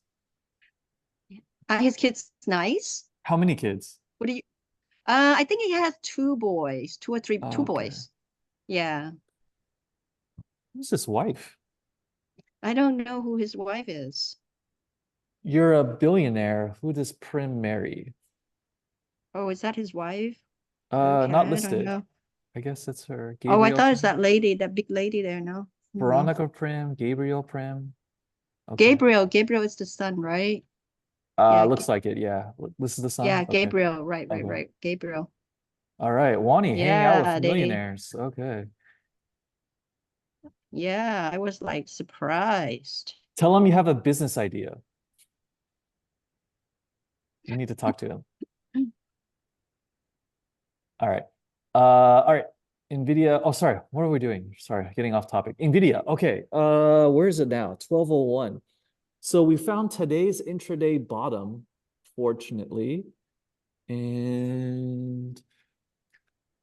Speaker 4: Are his kids nice?
Speaker 1: How many kids?
Speaker 4: What do you? I think he has two boys, two or three,
Speaker 1: Oh,
Speaker 4: two
Speaker 1: okay.
Speaker 4: boys. Yeah,
Speaker 1: Who's his wife?
Speaker 4: I don't know who his wife is.
Speaker 1: You're a billionaire. Who does Prim marry?
Speaker 4: Oh, is that his wife?
Speaker 1: Not
Speaker 4: Okay, I don't
Speaker 1: listed.
Speaker 4: know.
Speaker 1: I guess it's her.
Speaker 4: Oh, I
Speaker 1: Gabriel
Speaker 4: thought it's
Speaker 1: Prim?
Speaker 4: that lady, that big lady there. No. Mhm.
Speaker 1: Veronica Prim, Gabriel Prim. Okay.
Speaker 4: Gabriel is the son, right? Yeah,
Speaker 1: Looks like it, yeah. This is the son?
Speaker 4: yeah,
Speaker 1: Okay.
Speaker 4: Gabriel. Right,
Speaker 1: Okay.
Speaker 4: Gabriel.
Speaker 1: All right. Wani hanging out
Speaker 4: Yeah,
Speaker 1: with millionaires. Okay.
Speaker 4: yeah, I was like surprised.
Speaker 1: Tell him you have a business idea. You need to talk to him. All right. All right. NVIDIA. Oh, sorry. What are we doing? Sorry, getting off topic. NVIDIA. Okay. Where is it now? 12:01. So we found today's intraday bottom, fortunately. And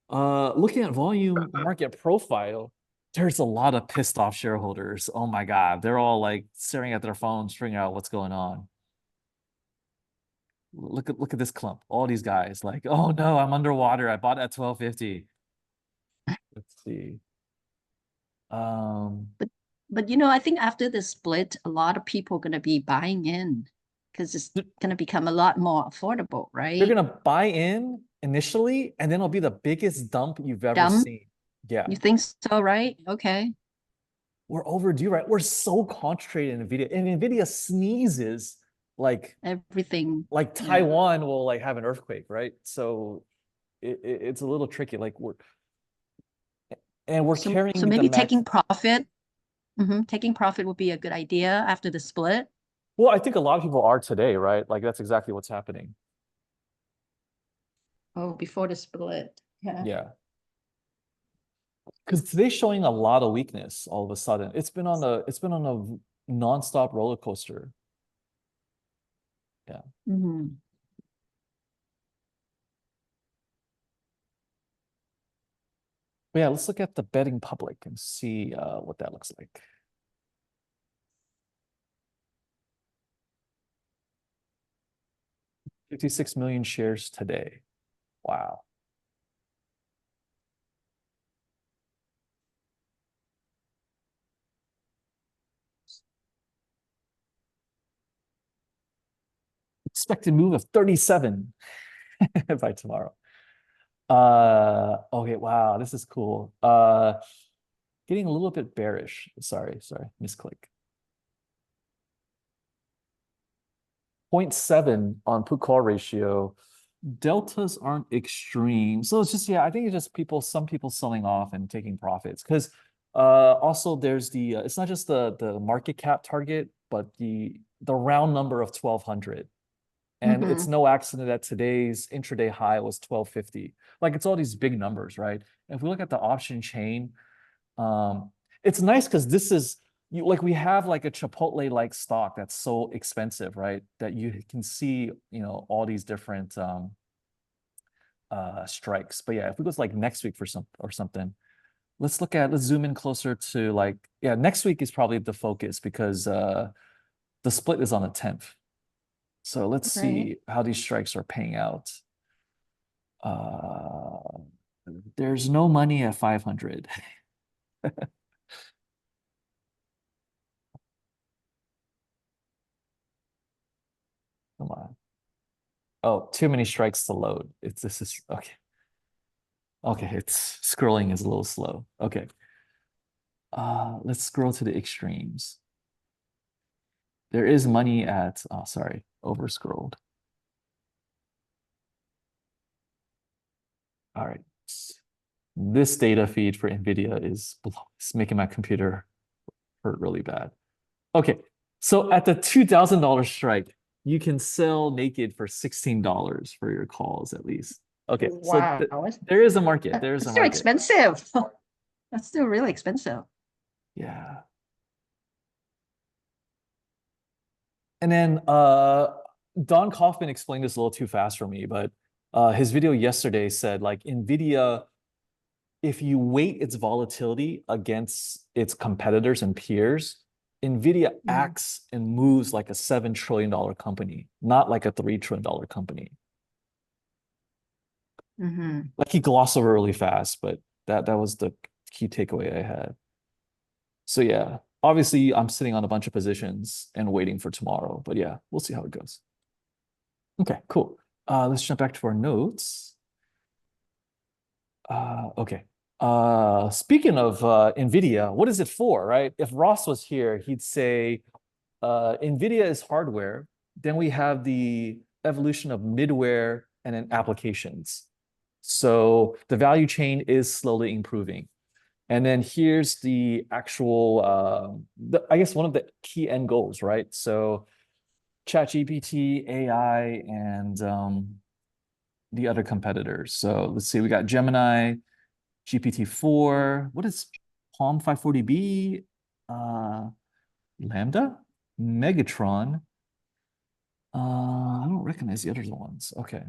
Speaker 1: looking at volume market profile, there's a lot of pissed off shareholders. Oh my God. They're all like staring at their phones, figuring out what's going on. Look at this clump. All these guys like, oh no, I'm underwater. I bought at 1250. Let's see.
Speaker 4: But you know, I think after the split, a lot of people are gonna be buying in because it's gonna become a lot more affordable,
Speaker 1: They're
Speaker 4: right?
Speaker 1: gonna buy in initially, and then it'll be the biggest dump you've ever
Speaker 4: Dump?
Speaker 1: seen. Yeah.
Speaker 4: You think so, right? Okay.
Speaker 1: We're overdue, right? We're so concentrated in NVIDIA. And NVIDIA sneezes like
Speaker 4: Everything. Yeah.
Speaker 1: Taiwan will like have an earthquake, right? So it's a little tricky. Like we're
Speaker 4: So
Speaker 1: carrying the
Speaker 4: maybe
Speaker 1: max.
Speaker 4: taking profit. Taking profit would be a good idea after the split.
Speaker 1: Well, I think a lot of people are today, right? Like that's exactly what's happening.
Speaker 4: Oh, before the split. Yeah.
Speaker 1: Yeah. Because today's showing a lot of weakness all of a sudden. It's been on a nonstop roller coaster. Yeah.
Speaker 4: Mhm.
Speaker 1: But yeah, let's look at the betting public and see what that looks like. $56 million shares today. Wow. Expected move of 37 by tomorrow. Okay, wow, this is cool. Getting a little bit bearish. Sorry, misclick. 0.7 on put call ratio. Deltas aren't extreme. So it's just, yeah, I think it's just some people selling off and taking profits. Because also there's the it's not just the market cap target, but the round number of 1200. And it's no accident that today's intraday high was 1250. Like it's all these big numbers, right? And if we look at the option chain, it's nice because this is like we have like a Chipotle like stock that's so expensive, right? That you can see, all these different strikes. But yeah, if we go to like next week or something, let's zoom in closer to like, yeah, next week is probably the focus because the split is on the 10th. So let's see how these strikes are paying out. There's no money at 500. Come on. Oh, too many strikes to load. This is okay. Okay, it's scrolling is a little slow. Okay. Let's scroll to the extremes. There is money at, oh, sorry, over scrolled. All right. This data feed for NVIDIA is making my computer hurt really bad. Okay, so at the $2,000 strike, you can sell naked for $16 for your calls at least. Okay,
Speaker 4: Wow.
Speaker 1: so there is a market. There is a
Speaker 4: That's still
Speaker 1: market.
Speaker 4: expensive. That's still really expensive.
Speaker 1: Yeah. And then Don Kaufman explained this a little too fast for me, but his video yesterday said like NVIDIA, if you weight its volatility against its competitors and peers, NVIDIA acts and moves like a $7 trillion company, not like a $3 trillion company. Like he glossed over really fast, but that was the key takeaway I had. So yeah, obviously I'm sitting on a bunch of positions and waiting for tomorrow, but yeah, we'll see how it goes. Okay, cool. Let's jump back to our notes. Okay. Speaking of NVIDIA, what is it for, right? If Ross was here, he'd say NVIDIA is hardware. Then we have the evolution of midware and then applications. So the value chain is slowly improving. And then here's the actual, I guess one of the key end goals, right? So ChatGPT, AI, and the other competitors. So let's see, we got Gemini, GPT-4. What is Palm 540B? Lambda? Megatron. I don't recognize the other ones. Okay.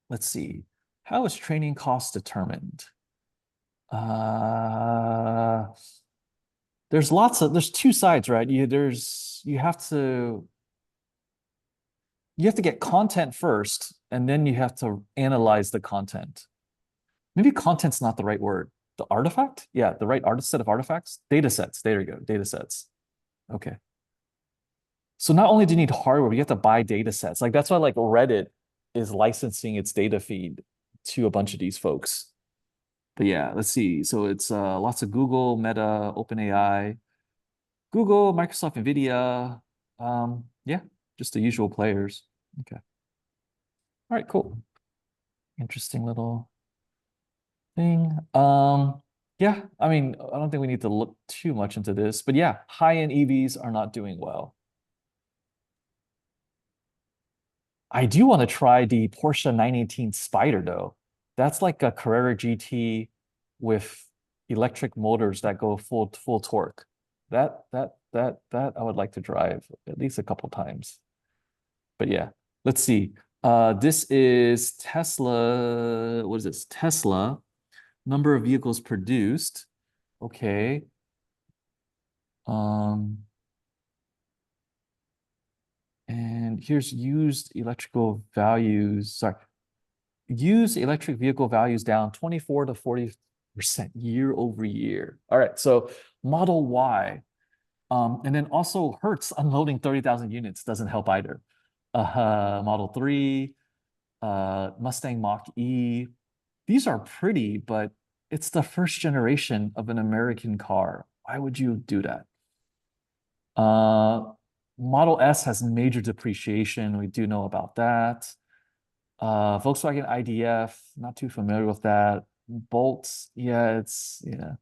Speaker 1: Let's see. How is training cost determined? There's two sides, right? You have to get content first, and then you have to analyze the content. Maybe content's not the right word. The artifact? Yeah, the right set of artifacts. Data sets. There you go. Data sets. Okay. So not only do you need hardware, but you have to buy data sets. Like that's why like Reddit is licensing its data feed to a bunch of these folks. But yeah, let's see. So it's lots of Google, Meta, OpenAI, Google, Microsoft, NVIDIA. Yeah, just the usual players. Okay. All right, cool. Interesting little thing. Yeah, I mean, I don't think we need to look too much into this, but yeah, high-end EVs are not doing well. I do want to try the Porsche 918 Spider though. That's like a Carrera GT with electric motors that go full torque. That I would like to drive at least a couple times. But yeah, let's see. This is Tesla. What is this? Tesla. Number of vehicles produced. Okay. And here's used electrical values. Sorry. Used electric vehicle values down 24 to 40% year over year. All right, so Model Y. And then also Hertz unloading 30,000 units doesn't help either. Model 3, Mustang Mach-E. These are pretty, but it's the first generation of an American car. Why would you do that? Model S has major depreciation. We do know about that. Volkswagen IDF, not too familiar with that. Bolt, yeah, it's, yeah.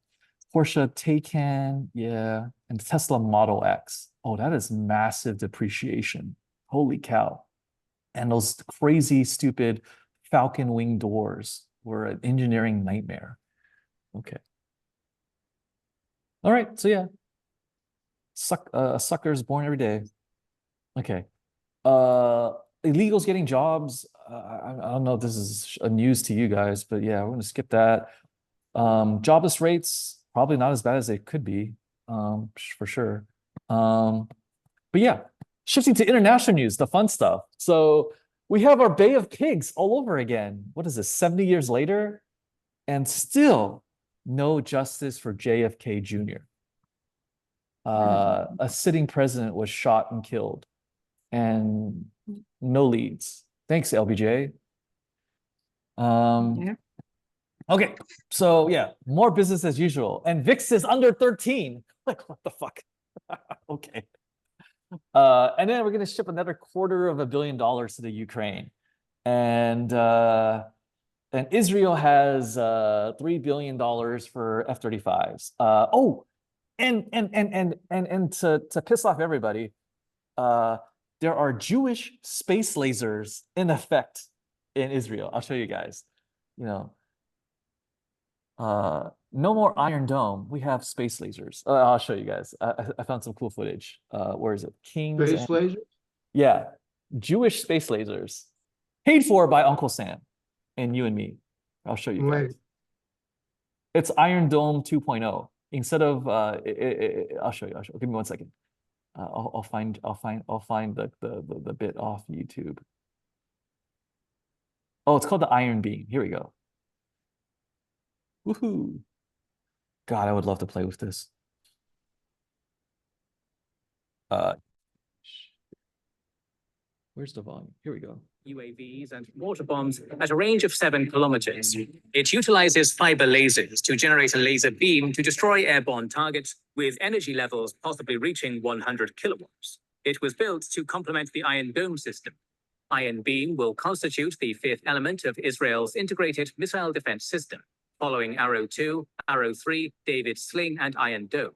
Speaker 1: Porsche Taycan, yeah. And Tesla Model X. Oh, that is massive depreciation. Holy cow. And those crazy, stupid Falcon wing doors were an engineering nightmare. Okay. All right, so yeah. A sucker is born every day. Okay. Illegals getting jobs. I don't know if this is a news to you guys, but yeah, we're gonna skip that. Jobless rates, probably not as bad as they could be, for sure. But yeah, shifting to international news, the fun stuff. So we have our Bay of Pigs all over again. What is this, 70 years later? And still no justice for JFK Jr. A sitting president was shot and killed, and no leads. Thanks, LBJ.
Speaker 4: Yeah.
Speaker 1: Okay, so yeah, more business as usual. And VIX is under 13. Like, what the fuck? Okay. And then we're going to ship another $250 million to the Ukraine. And Israel has $3 billion for F-35s. And to piss off everybody, there are Jewish space lasers in effect in Israel. I'll show you guys. You know, no more Iron Dome. We have space lasers. I'll show you guys. I found some cool footage. Where is it? Kings.
Speaker 2: Space laser?
Speaker 1: Yeah, Jewish space lasers, paid for by Uncle Sam and you and me. I'll show you guys.
Speaker 2: Wait.
Speaker 1: It's Iron Dome 2.0. Instead of I'll show you. Give me 1 second. I'll find the bit off YouTube. Oh, it's called the Iron Beam. Here we go. Woohoo! God, I would love to play with this. Where's the volume? Here we go.
Speaker 7: UAVs and water bombs at a range of 7 kilometers. It utilizes fiber lasers to generate a laser beam to destroy airborne targets with energy levels possibly reaching 100 kilowatts. It was built to complement the Iron Dome system. Iron Beam will constitute the 5th element of Israel's integrated missile defense system, following Arrow 2, Arrow 3, David Sling, and Iron Dome.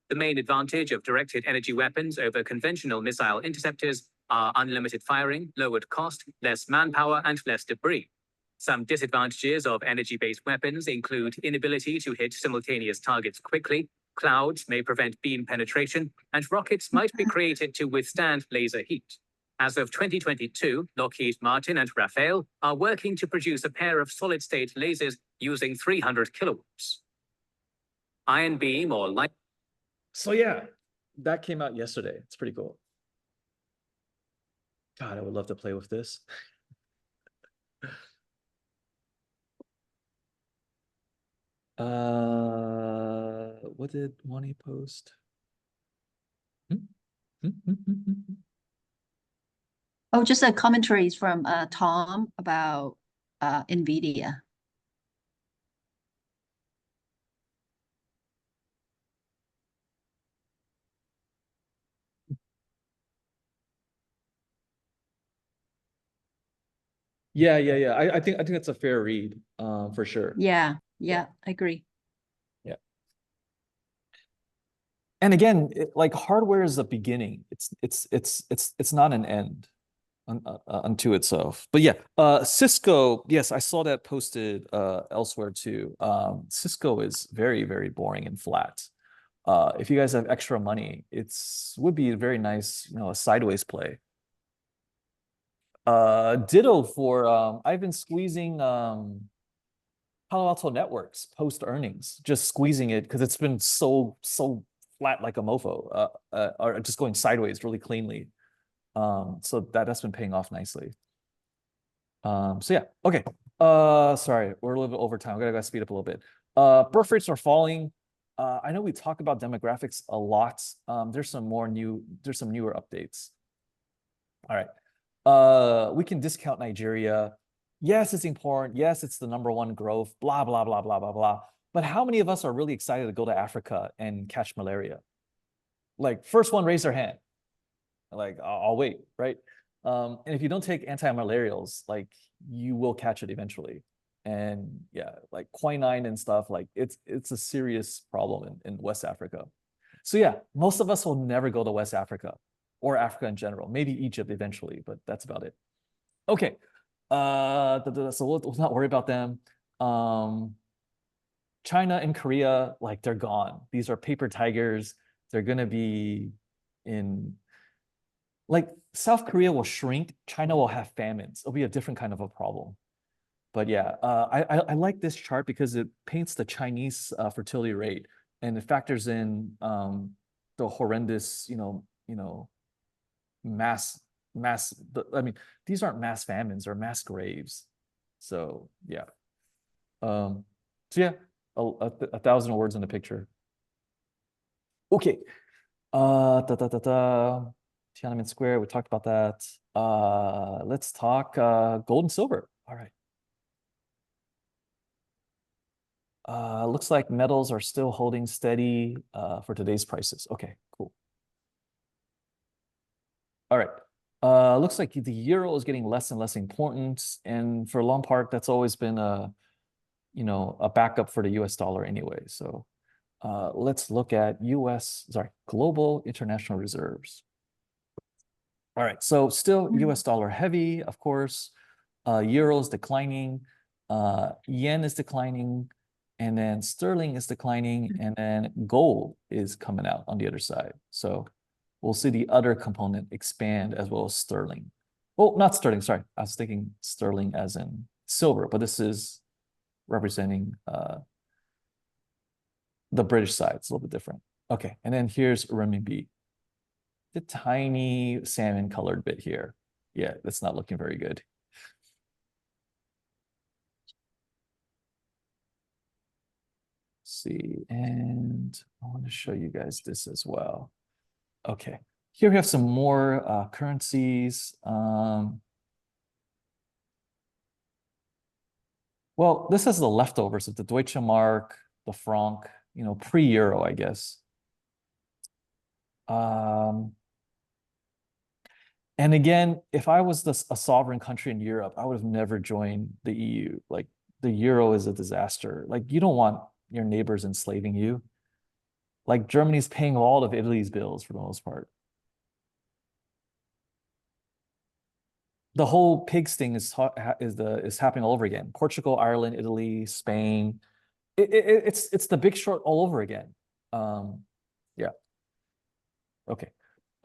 Speaker 7: The main advantage of directed energy weapons over conventional missile interceptors are unlimited firing, lowered cost, less manpower, and less debris. Some disadvantages of energy-based weapons include inability to hit simultaneous targets quickly, clouds may prevent beam penetration, and rockets might be created to withstand laser heat. As of 2022, Lockheed Martin and Rafael are working to produce a pair of solid-state lasers using 300 kilowatts. Iron Beam or light.
Speaker 1: So yeah, that came out yesterday. It's pretty cool. God, I would love to play with this. What did Wani post?
Speaker 4: Oh, just a commentaries from Tom about NVIDIA.
Speaker 1: Yeah. I think that's a fair read, for sure.
Speaker 4: Yeah, I agree.
Speaker 1: Yeah. And again, like hardware is the beginning. It's not an end unto itself. But yeah, Cisco. Yes, I saw that posted elsewhere too. Cisco is very, very boring and flat. If you guys have extra money, would be a very nice, a sideways play. Ditto for I've been squeezing Palo Alto Networks post earnings, just squeezing it because it's been so flat like a mofo, or just going sideways really cleanly. So that's been paying off nicely. So yeah, okay. Sorry, we're a little bit over time. I gotta speed up a little bit. Birth rates are falling. I know we talk about demographics a lot. There's some newer updates. All right. We can discount Nigeria. Yes, it's important. Yes, it's the #1 growth, blah, blah, blah, blah, blah, blah. But how many of us are really excited to go to Africa and catch malaria? Like, first one, raise their hand. Like, I'll wait, right? And if you don't take anti-malarials, like, you will catch it eventually. And yeah, like quinine and stuff, like it's a serious problem in West Africa. So yeah, most of us will never go to West Africa or Africa in general, maybe Egypt eventually, but that's about it. Okay, so we'll not worry about them. China and Korea, like they're gone. These are paper tigers. They're gonna be like South Korea will shrink. China will have famines. It'll be a different kind of a problem. But yeah, I like this chart because it paints the Chinese fertility rate, and it factors in the horrendous, mass I mean, these aren't mass famines or mass graves. So yeah. So yeah, a thousand words in the picture. Okay. Tiananmen Square, we talked about that. Let's talk gold and silver. All right. Looks like metals are still holding steady for today's prices. Okay, cool. All right. Looks like the euro is getting less and less important, and for a long part, that's always been a backup for the US dollar anyway. So let's look at global international reserves. All right, so still US dollar heavy, of course. Euro is declining, yen is declining, and then sterling is declining, and then gold is coming out on the other side. So we'll see the other component expand as well as sterling. Oh, not sterling, sorry. I was thinking sterling as in silver, but this is representing the British side. It's a little bit different. Okay, and then here's renminbi. The tiny salmon colored bit here. Yeah, that's not looking very good. See, and I want to show you guys this as well. Okay, here we have some more currencies. Well, this is the leftovers of the Deutsche Mark, the franc, pre-euro, I guess. And again, if I was a sovereign country in Europe, I would have never joined the EU. Like, the euro is a disaster. Like, you don't want your neighbors enslaving you. Like, Germany's paying all of Italy's bills for the most part. The whole pig sting is happening all over again. Portugal, Ireland, Italy, Spain. It's the Big Short all over again. Yeah. Okay.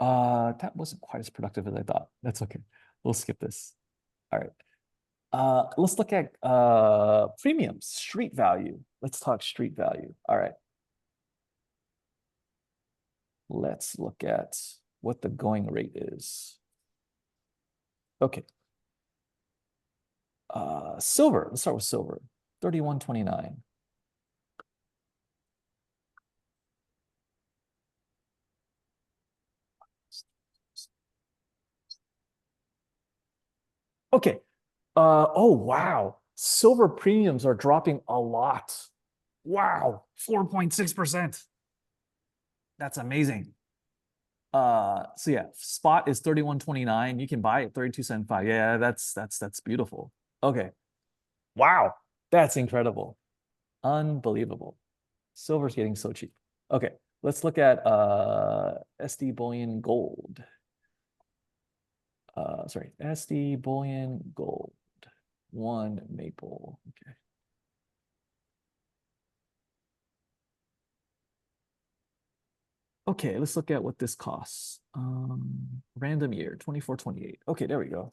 Speaker 1: That wasn't quite as productive as I thought. That's okay. We'll skip this. All right. Let's look at premiums, street value. Let's talk street value. All right. Let's look at what the going rate is. Okay. Silver. Let's start with silver. 31.29. Okay. Oh, wow. Silver premiums are dropping a lot. Wow. 4.6%. That's amazing. So yeah, spot is 31.29. You can buy it 32.75. Yeah, that's beautiful. Okay. Wow. That's incredible. Unbelievable. Silver's getting so cheap. Okay, let's look at SD bullion gold. Sorry, SD bullion gold. 1 maple. Okay. Okay, let's look at what this costs. Random year, 24.28. Okay, there we go.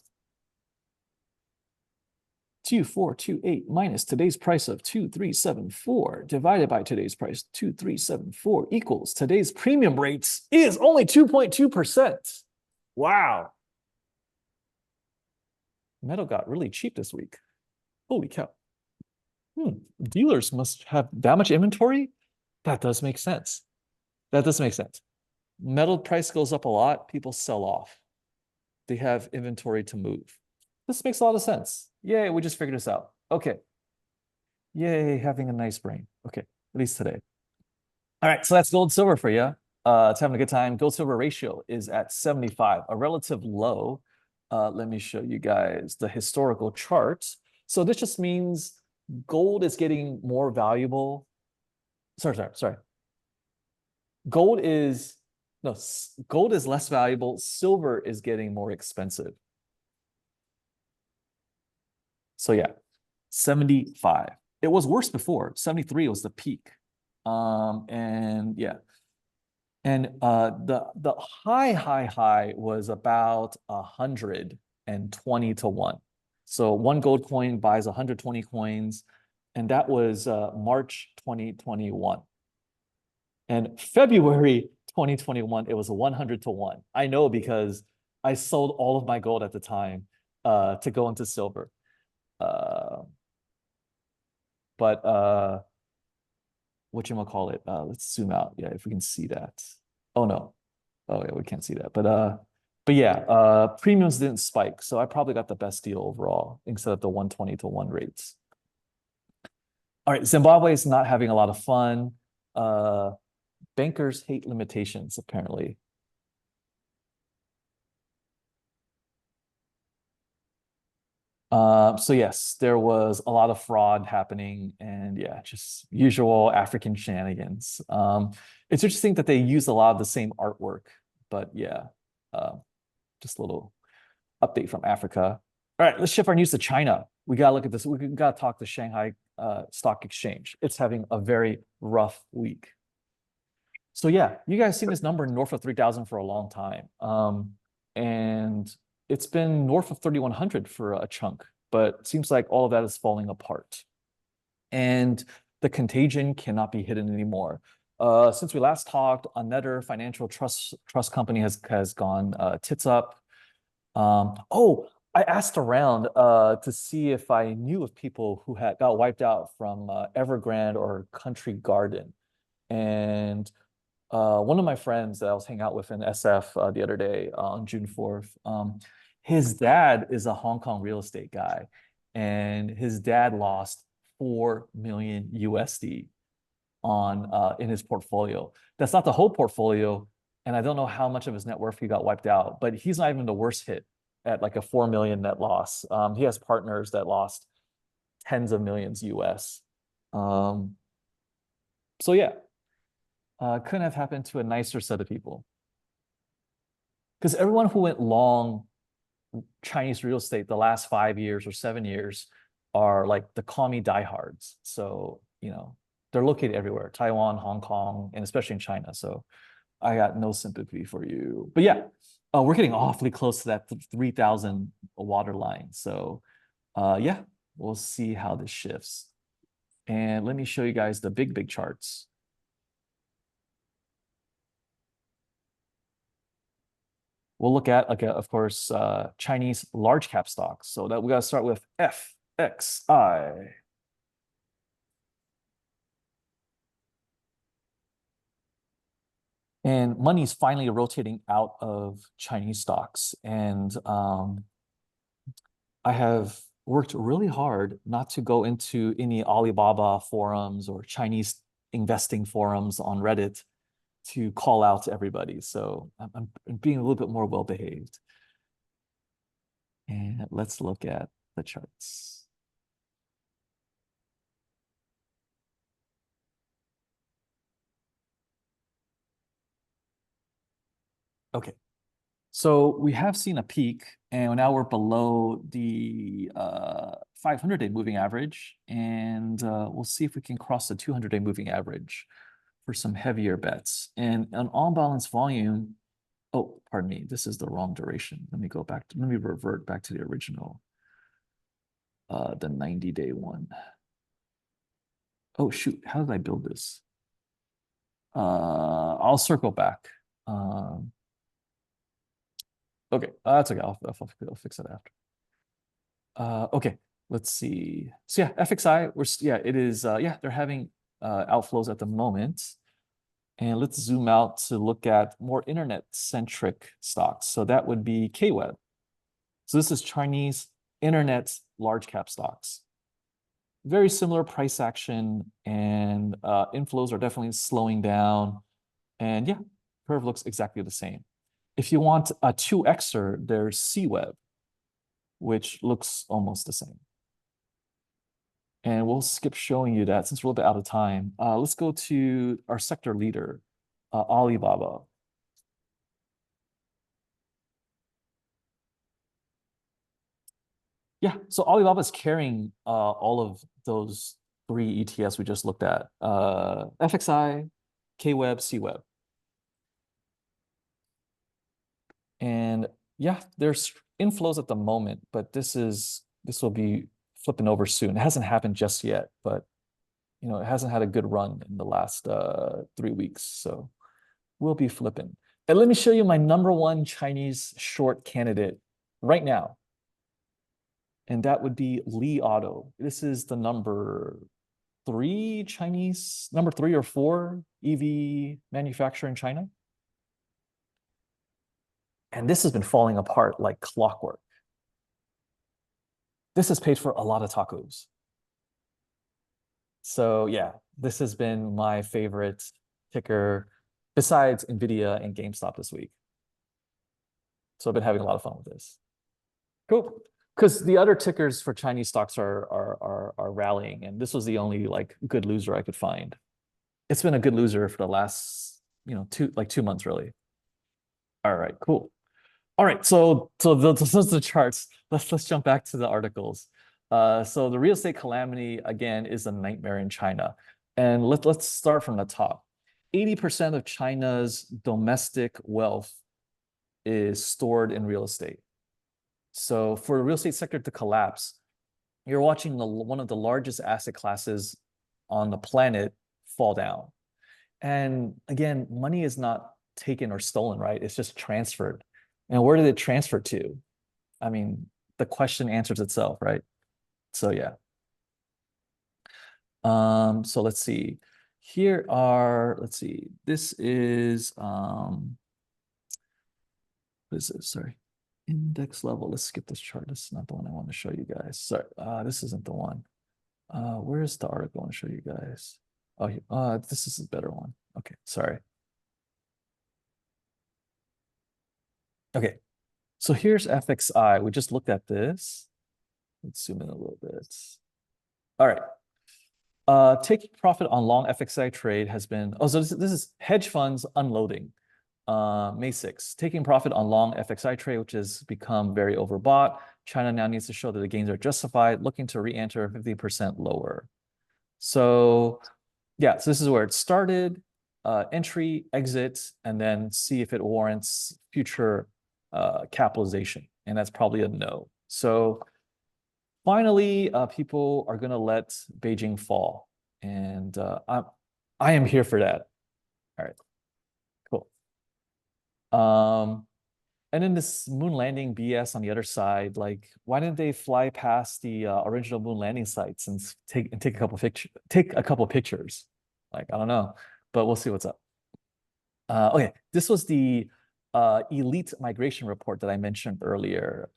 Speaker 1: 2428 minus today's price of 2374 divided by today's price 2374 equals today's premium rates is only 2.2%. Wow. Metal got really cheap this week. Holy cow. Dealers must have that much inventory? That does make sense. That does make sense. Metal price goes up a lot, people sell off. They have inventory to move. This makes a lot of sense. Yay, we just figured this out. Okay. Yay, having a nice brain. Okay, at least today. All right, so that's gold silver for you. It's having a good time. Gold silver ratio is at 75, a relative low. Let me show you guys the historical chart. So this just means gold is getting more valuable. Sorry. Gold is less valuable. Silver is getting more expensive. So yeah, 75. It was worse before. 73 was the peak. And yeah. And the high was about 120 to 1. So one gold coin buys 120 coins, and that was March 2021. And February 2021, it was 100 to 1. I know because I sold all of my gold at the time to go into silver. But whatchamacallit, let's zoom out. Yeah, if we can see that. Oh no. Oh yeah, we can't see that. But yeah, premiums didn't spike. So I probably got the best deal overall instead of the 120 to 1 rates. All right, Zimbabwe is not having a lot of fun. Bankers hate limitations, apparently. So yes, there was a lot of fraud happening, and yeah, just usual African shenanigans. It's interesting that they use a lot of the same artwork, but yeah, just a little update from Africa. All right, let's shift our news to China. We gotta look at this. We gotta talk to Shanghai Stock Exchange. It's having a very rough week. So yeah, you guys seen this number north of 3,000 for a long time. And it's been north of 3,100 for a chunk, but it seems like all of that is falling apart. And the contagion cannot be hidden anymore. Since we last talked, another financial trust company has gone tits up. Oh, I asked around to see if I knew of people who had got wiped out from Evergrande or Country Garden. And one of my friends that I was hanging out with in SF the other day on June 4th, his dad is a Hong Kong real estate guy, and his dad lost 4 million USD on in his portfolio. That's not the whole portfolio, and I don't know how much of his net worth he got wiped out, but he's not even the worst hit at like a 4 million net loss. He has partners that lost tens of millions US. So yeah. Couldn't have happened to a nicer set of people. Because everyone who went long Chinese real estate the last 5 years or 7 years are like the commie diehards. So, you know, they're located everywhere, Taiwan, Hong Kong, and especially in China. So I got no sympathy for you. But yeah, we're getting awfully close to that 3,000 water line. So yeah, we'll see how this shifts. And let me show you guys the big charts. We'll look at, like, of course, Chinese large cap stocks. So that we got to start with FXI. And money's finally rotating out of Chinese stocks. And I have worked really hard not to go into any Alibaba forums or Chinese investing forums on Reddit to call out to everybody. So I'm being a little bit more well-behaved. And let's look at the charts. Okay, so we have seen a peak, and now we're below the 500-day moving average, and we'll see if we can cross the 200-day moving average for some heavier bets. And an on-balance volume, oh, pardon me, this is the wrong duration. Let me revert back to the original, the 90-day one. Oh shoot, how did I build this? I'll circle back. Okay, that's okay. I'll fix it after. Okay, let's see. So yeah, FXI, it is. Yeah, they're having outflows at the moment. And let's zoom out to look at more internet-centric stocks. So that would be KWeb. So this is Chinese internet large cap stocks. Very similar price action, and inflows are definitely slowing down. And yeah, curve looks exactly the same. If you want a 2xer, there's CWeb, which looks almost the same. And we'll skip showing you that since we're a little bit out of time. Let's go to our sector leader, Alibaba. Yeah, so Alibaba is carrying all of those 3 ETFs we just looked at. FXI, KWeb, CWeb. And yeah, there's inflows at the moment, but this is this will be flipping over soon. It hasn't happened just yet, but you know, it hasn't had a good run in the last 3 weeks. So we'll be flipping. And let me show you my number 1 Chinese short candidate right now. And that would be Li Auto. This is the number 3 or 4 EV manufacturer in China. And this has been falling apart like clockwork. This has paid for a lot of tacos. So yeah, this has been my favorite ticker besides NVIDIA and GameStop this week. So I've been having a lot of fun with this. Cool. Because the other tickers for Chinese stocks are rallying, and this was the only like good loser I could find. It's been a good loser for the last, you know, 2 months really. All right, cool. All right, so those are the charts. Let's jump back to the articles. So the real estate calamity again is a nightmare in China, and let's start from the top. 80% of China's domestic wealth is stored in real estate. So for the real estate sector to collapse, you're watching one of the largest asset classes on the planet fall down. And again, money is not taken or stolen, right? It's just transferred. And where did it transfer to? I mean, the question answers itself, right? So yeah. So let's see. Here are, let's see, this is what is this? Sorry. Index level. Let's skip this chart. This is not the one I want to show you guys. Sorry, this isn't the one. Where's the article I want to show you guys? Oh, this is a better one. Okay, sorry. Okay, so here's FXI. We just looked at this. Let's zoom in a little bit. All right. Taking profit on long FXI trade has been, so this is hedge funds unloading. May 6th, taking profit on long FXI trade, which has become very overbought. China now needs to show that the gains are justified, looking to re-enter 50% lower. So yeah, so this is where it started, entry, exit, and then see if it warrants future capitalization. And that's probably a no. So finally, people are gonna let Beijing fall. And I am here for that. All right. And then this moon landing BS on the other side, like, why didn't they fly past the original moon landing sites and take a couple pictures? Like, I don't know, but we'll see what's up. Okay, this was the elite migration report that I mentioned earlier.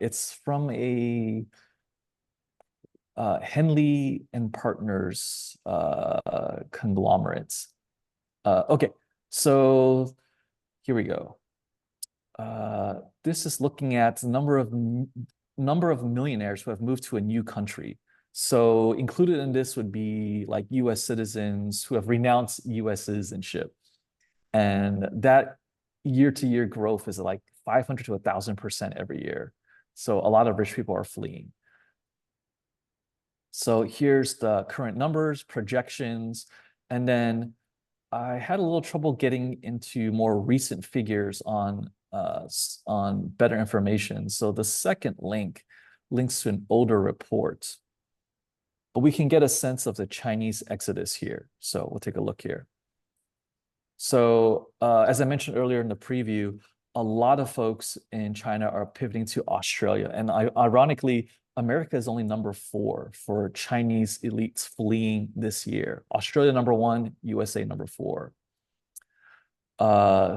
Speaker 1: It's from a Henley and Partners conglomerates. Okay, so here we go. This is looking at the number of millionaires who have moved to a new country. So included in this would be like US citizens who have renounced US citizenship. And that year-to-year growth is like 500 to 1,000% every year. So a lot of rich people are fleeing. So here's the current numbers, projections, and then I had a little trouble getting into more recent figures on better information. So the second link links to an older report, but we can get a sense of the Chinese exodus here. So we'll take a look here. So as I mentioned earlier in the preview, a lot of folks in China are pivoting to Australia. And ironically, America is only number 4 for Chinese elites fleeing this year. Australia number 1, USA number 4.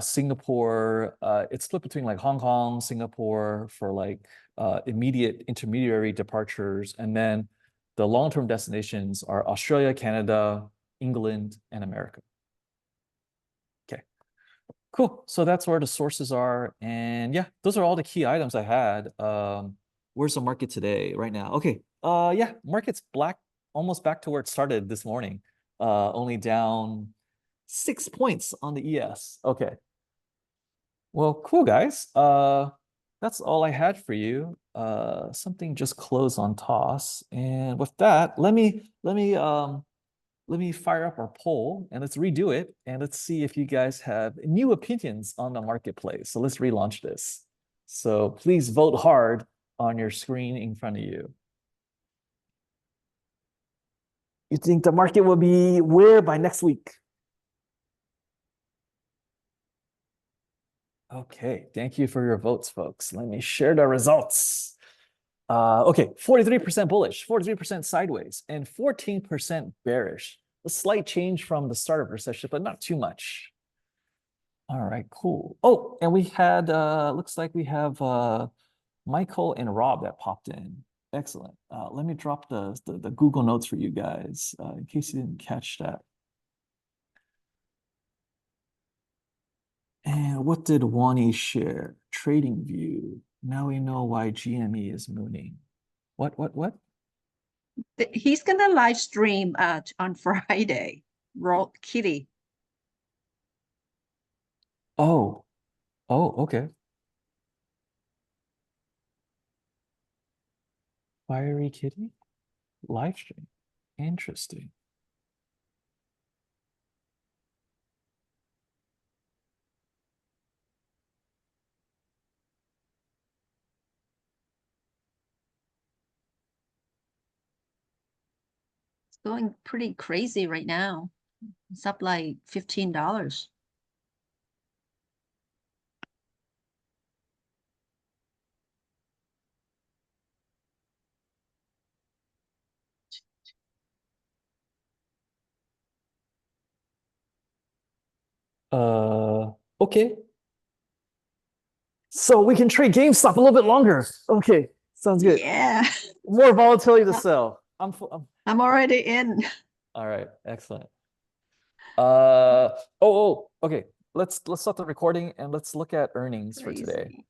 Speaker 1: Singapore, it's split between like Hong Kong, Singapore for like immediate intermediary departures. And then the long-term destinations are Australia, Canada, England, and America. Okay, cool. So that's where the sources are. And yeah, those are all the key items I had. Where's the market today right now? Okay, yeah, market's almost back to where it started this morning. Only down 6 points on the ES. Okay. Well, cool, guys. That's all I had for you. Something just closed on toss. And with that, let me fire up our poll and let's redo it. And let's see if you guys have new opinions on the marketplace. So let's relaunch this. So please vote hard on your screen in front of you. You think the market will be where by next week? Okay, thank you for your votes, folks. Let me share the results. Okay, 43% bullish, 43% sideways, and 14% bearish. A slight change from the start of our session, but not too much. All right, cool. Oh, and we had, looks like we have Michael and Rob that popped in. Excellent. Let me drop the Google Notes for you guys in case you didn't catch that. And what did Wani share? Trading view. Now we know why GME is mooning. What?
Speaker 4: He's gonna live stream on Friday. Kitty.
Speaker 1: Oh, okay. Fiery Kitty? Live stream. Interesting.
Speaker 4: It's going pretty crazy right now. It's up like $15.
Speaker 1: Okay. So we can trade GameStop a little bit longer. Okay, sounds good.
Speaker 4: Yeah,
Speaker 1: More volatility to sell. I'm
Speaker 4: I'm already in.
Speaker 1: all right, excellent. Okay. Let's stop the recording and let's look at earnings for today.
Speaker 4: Crazy.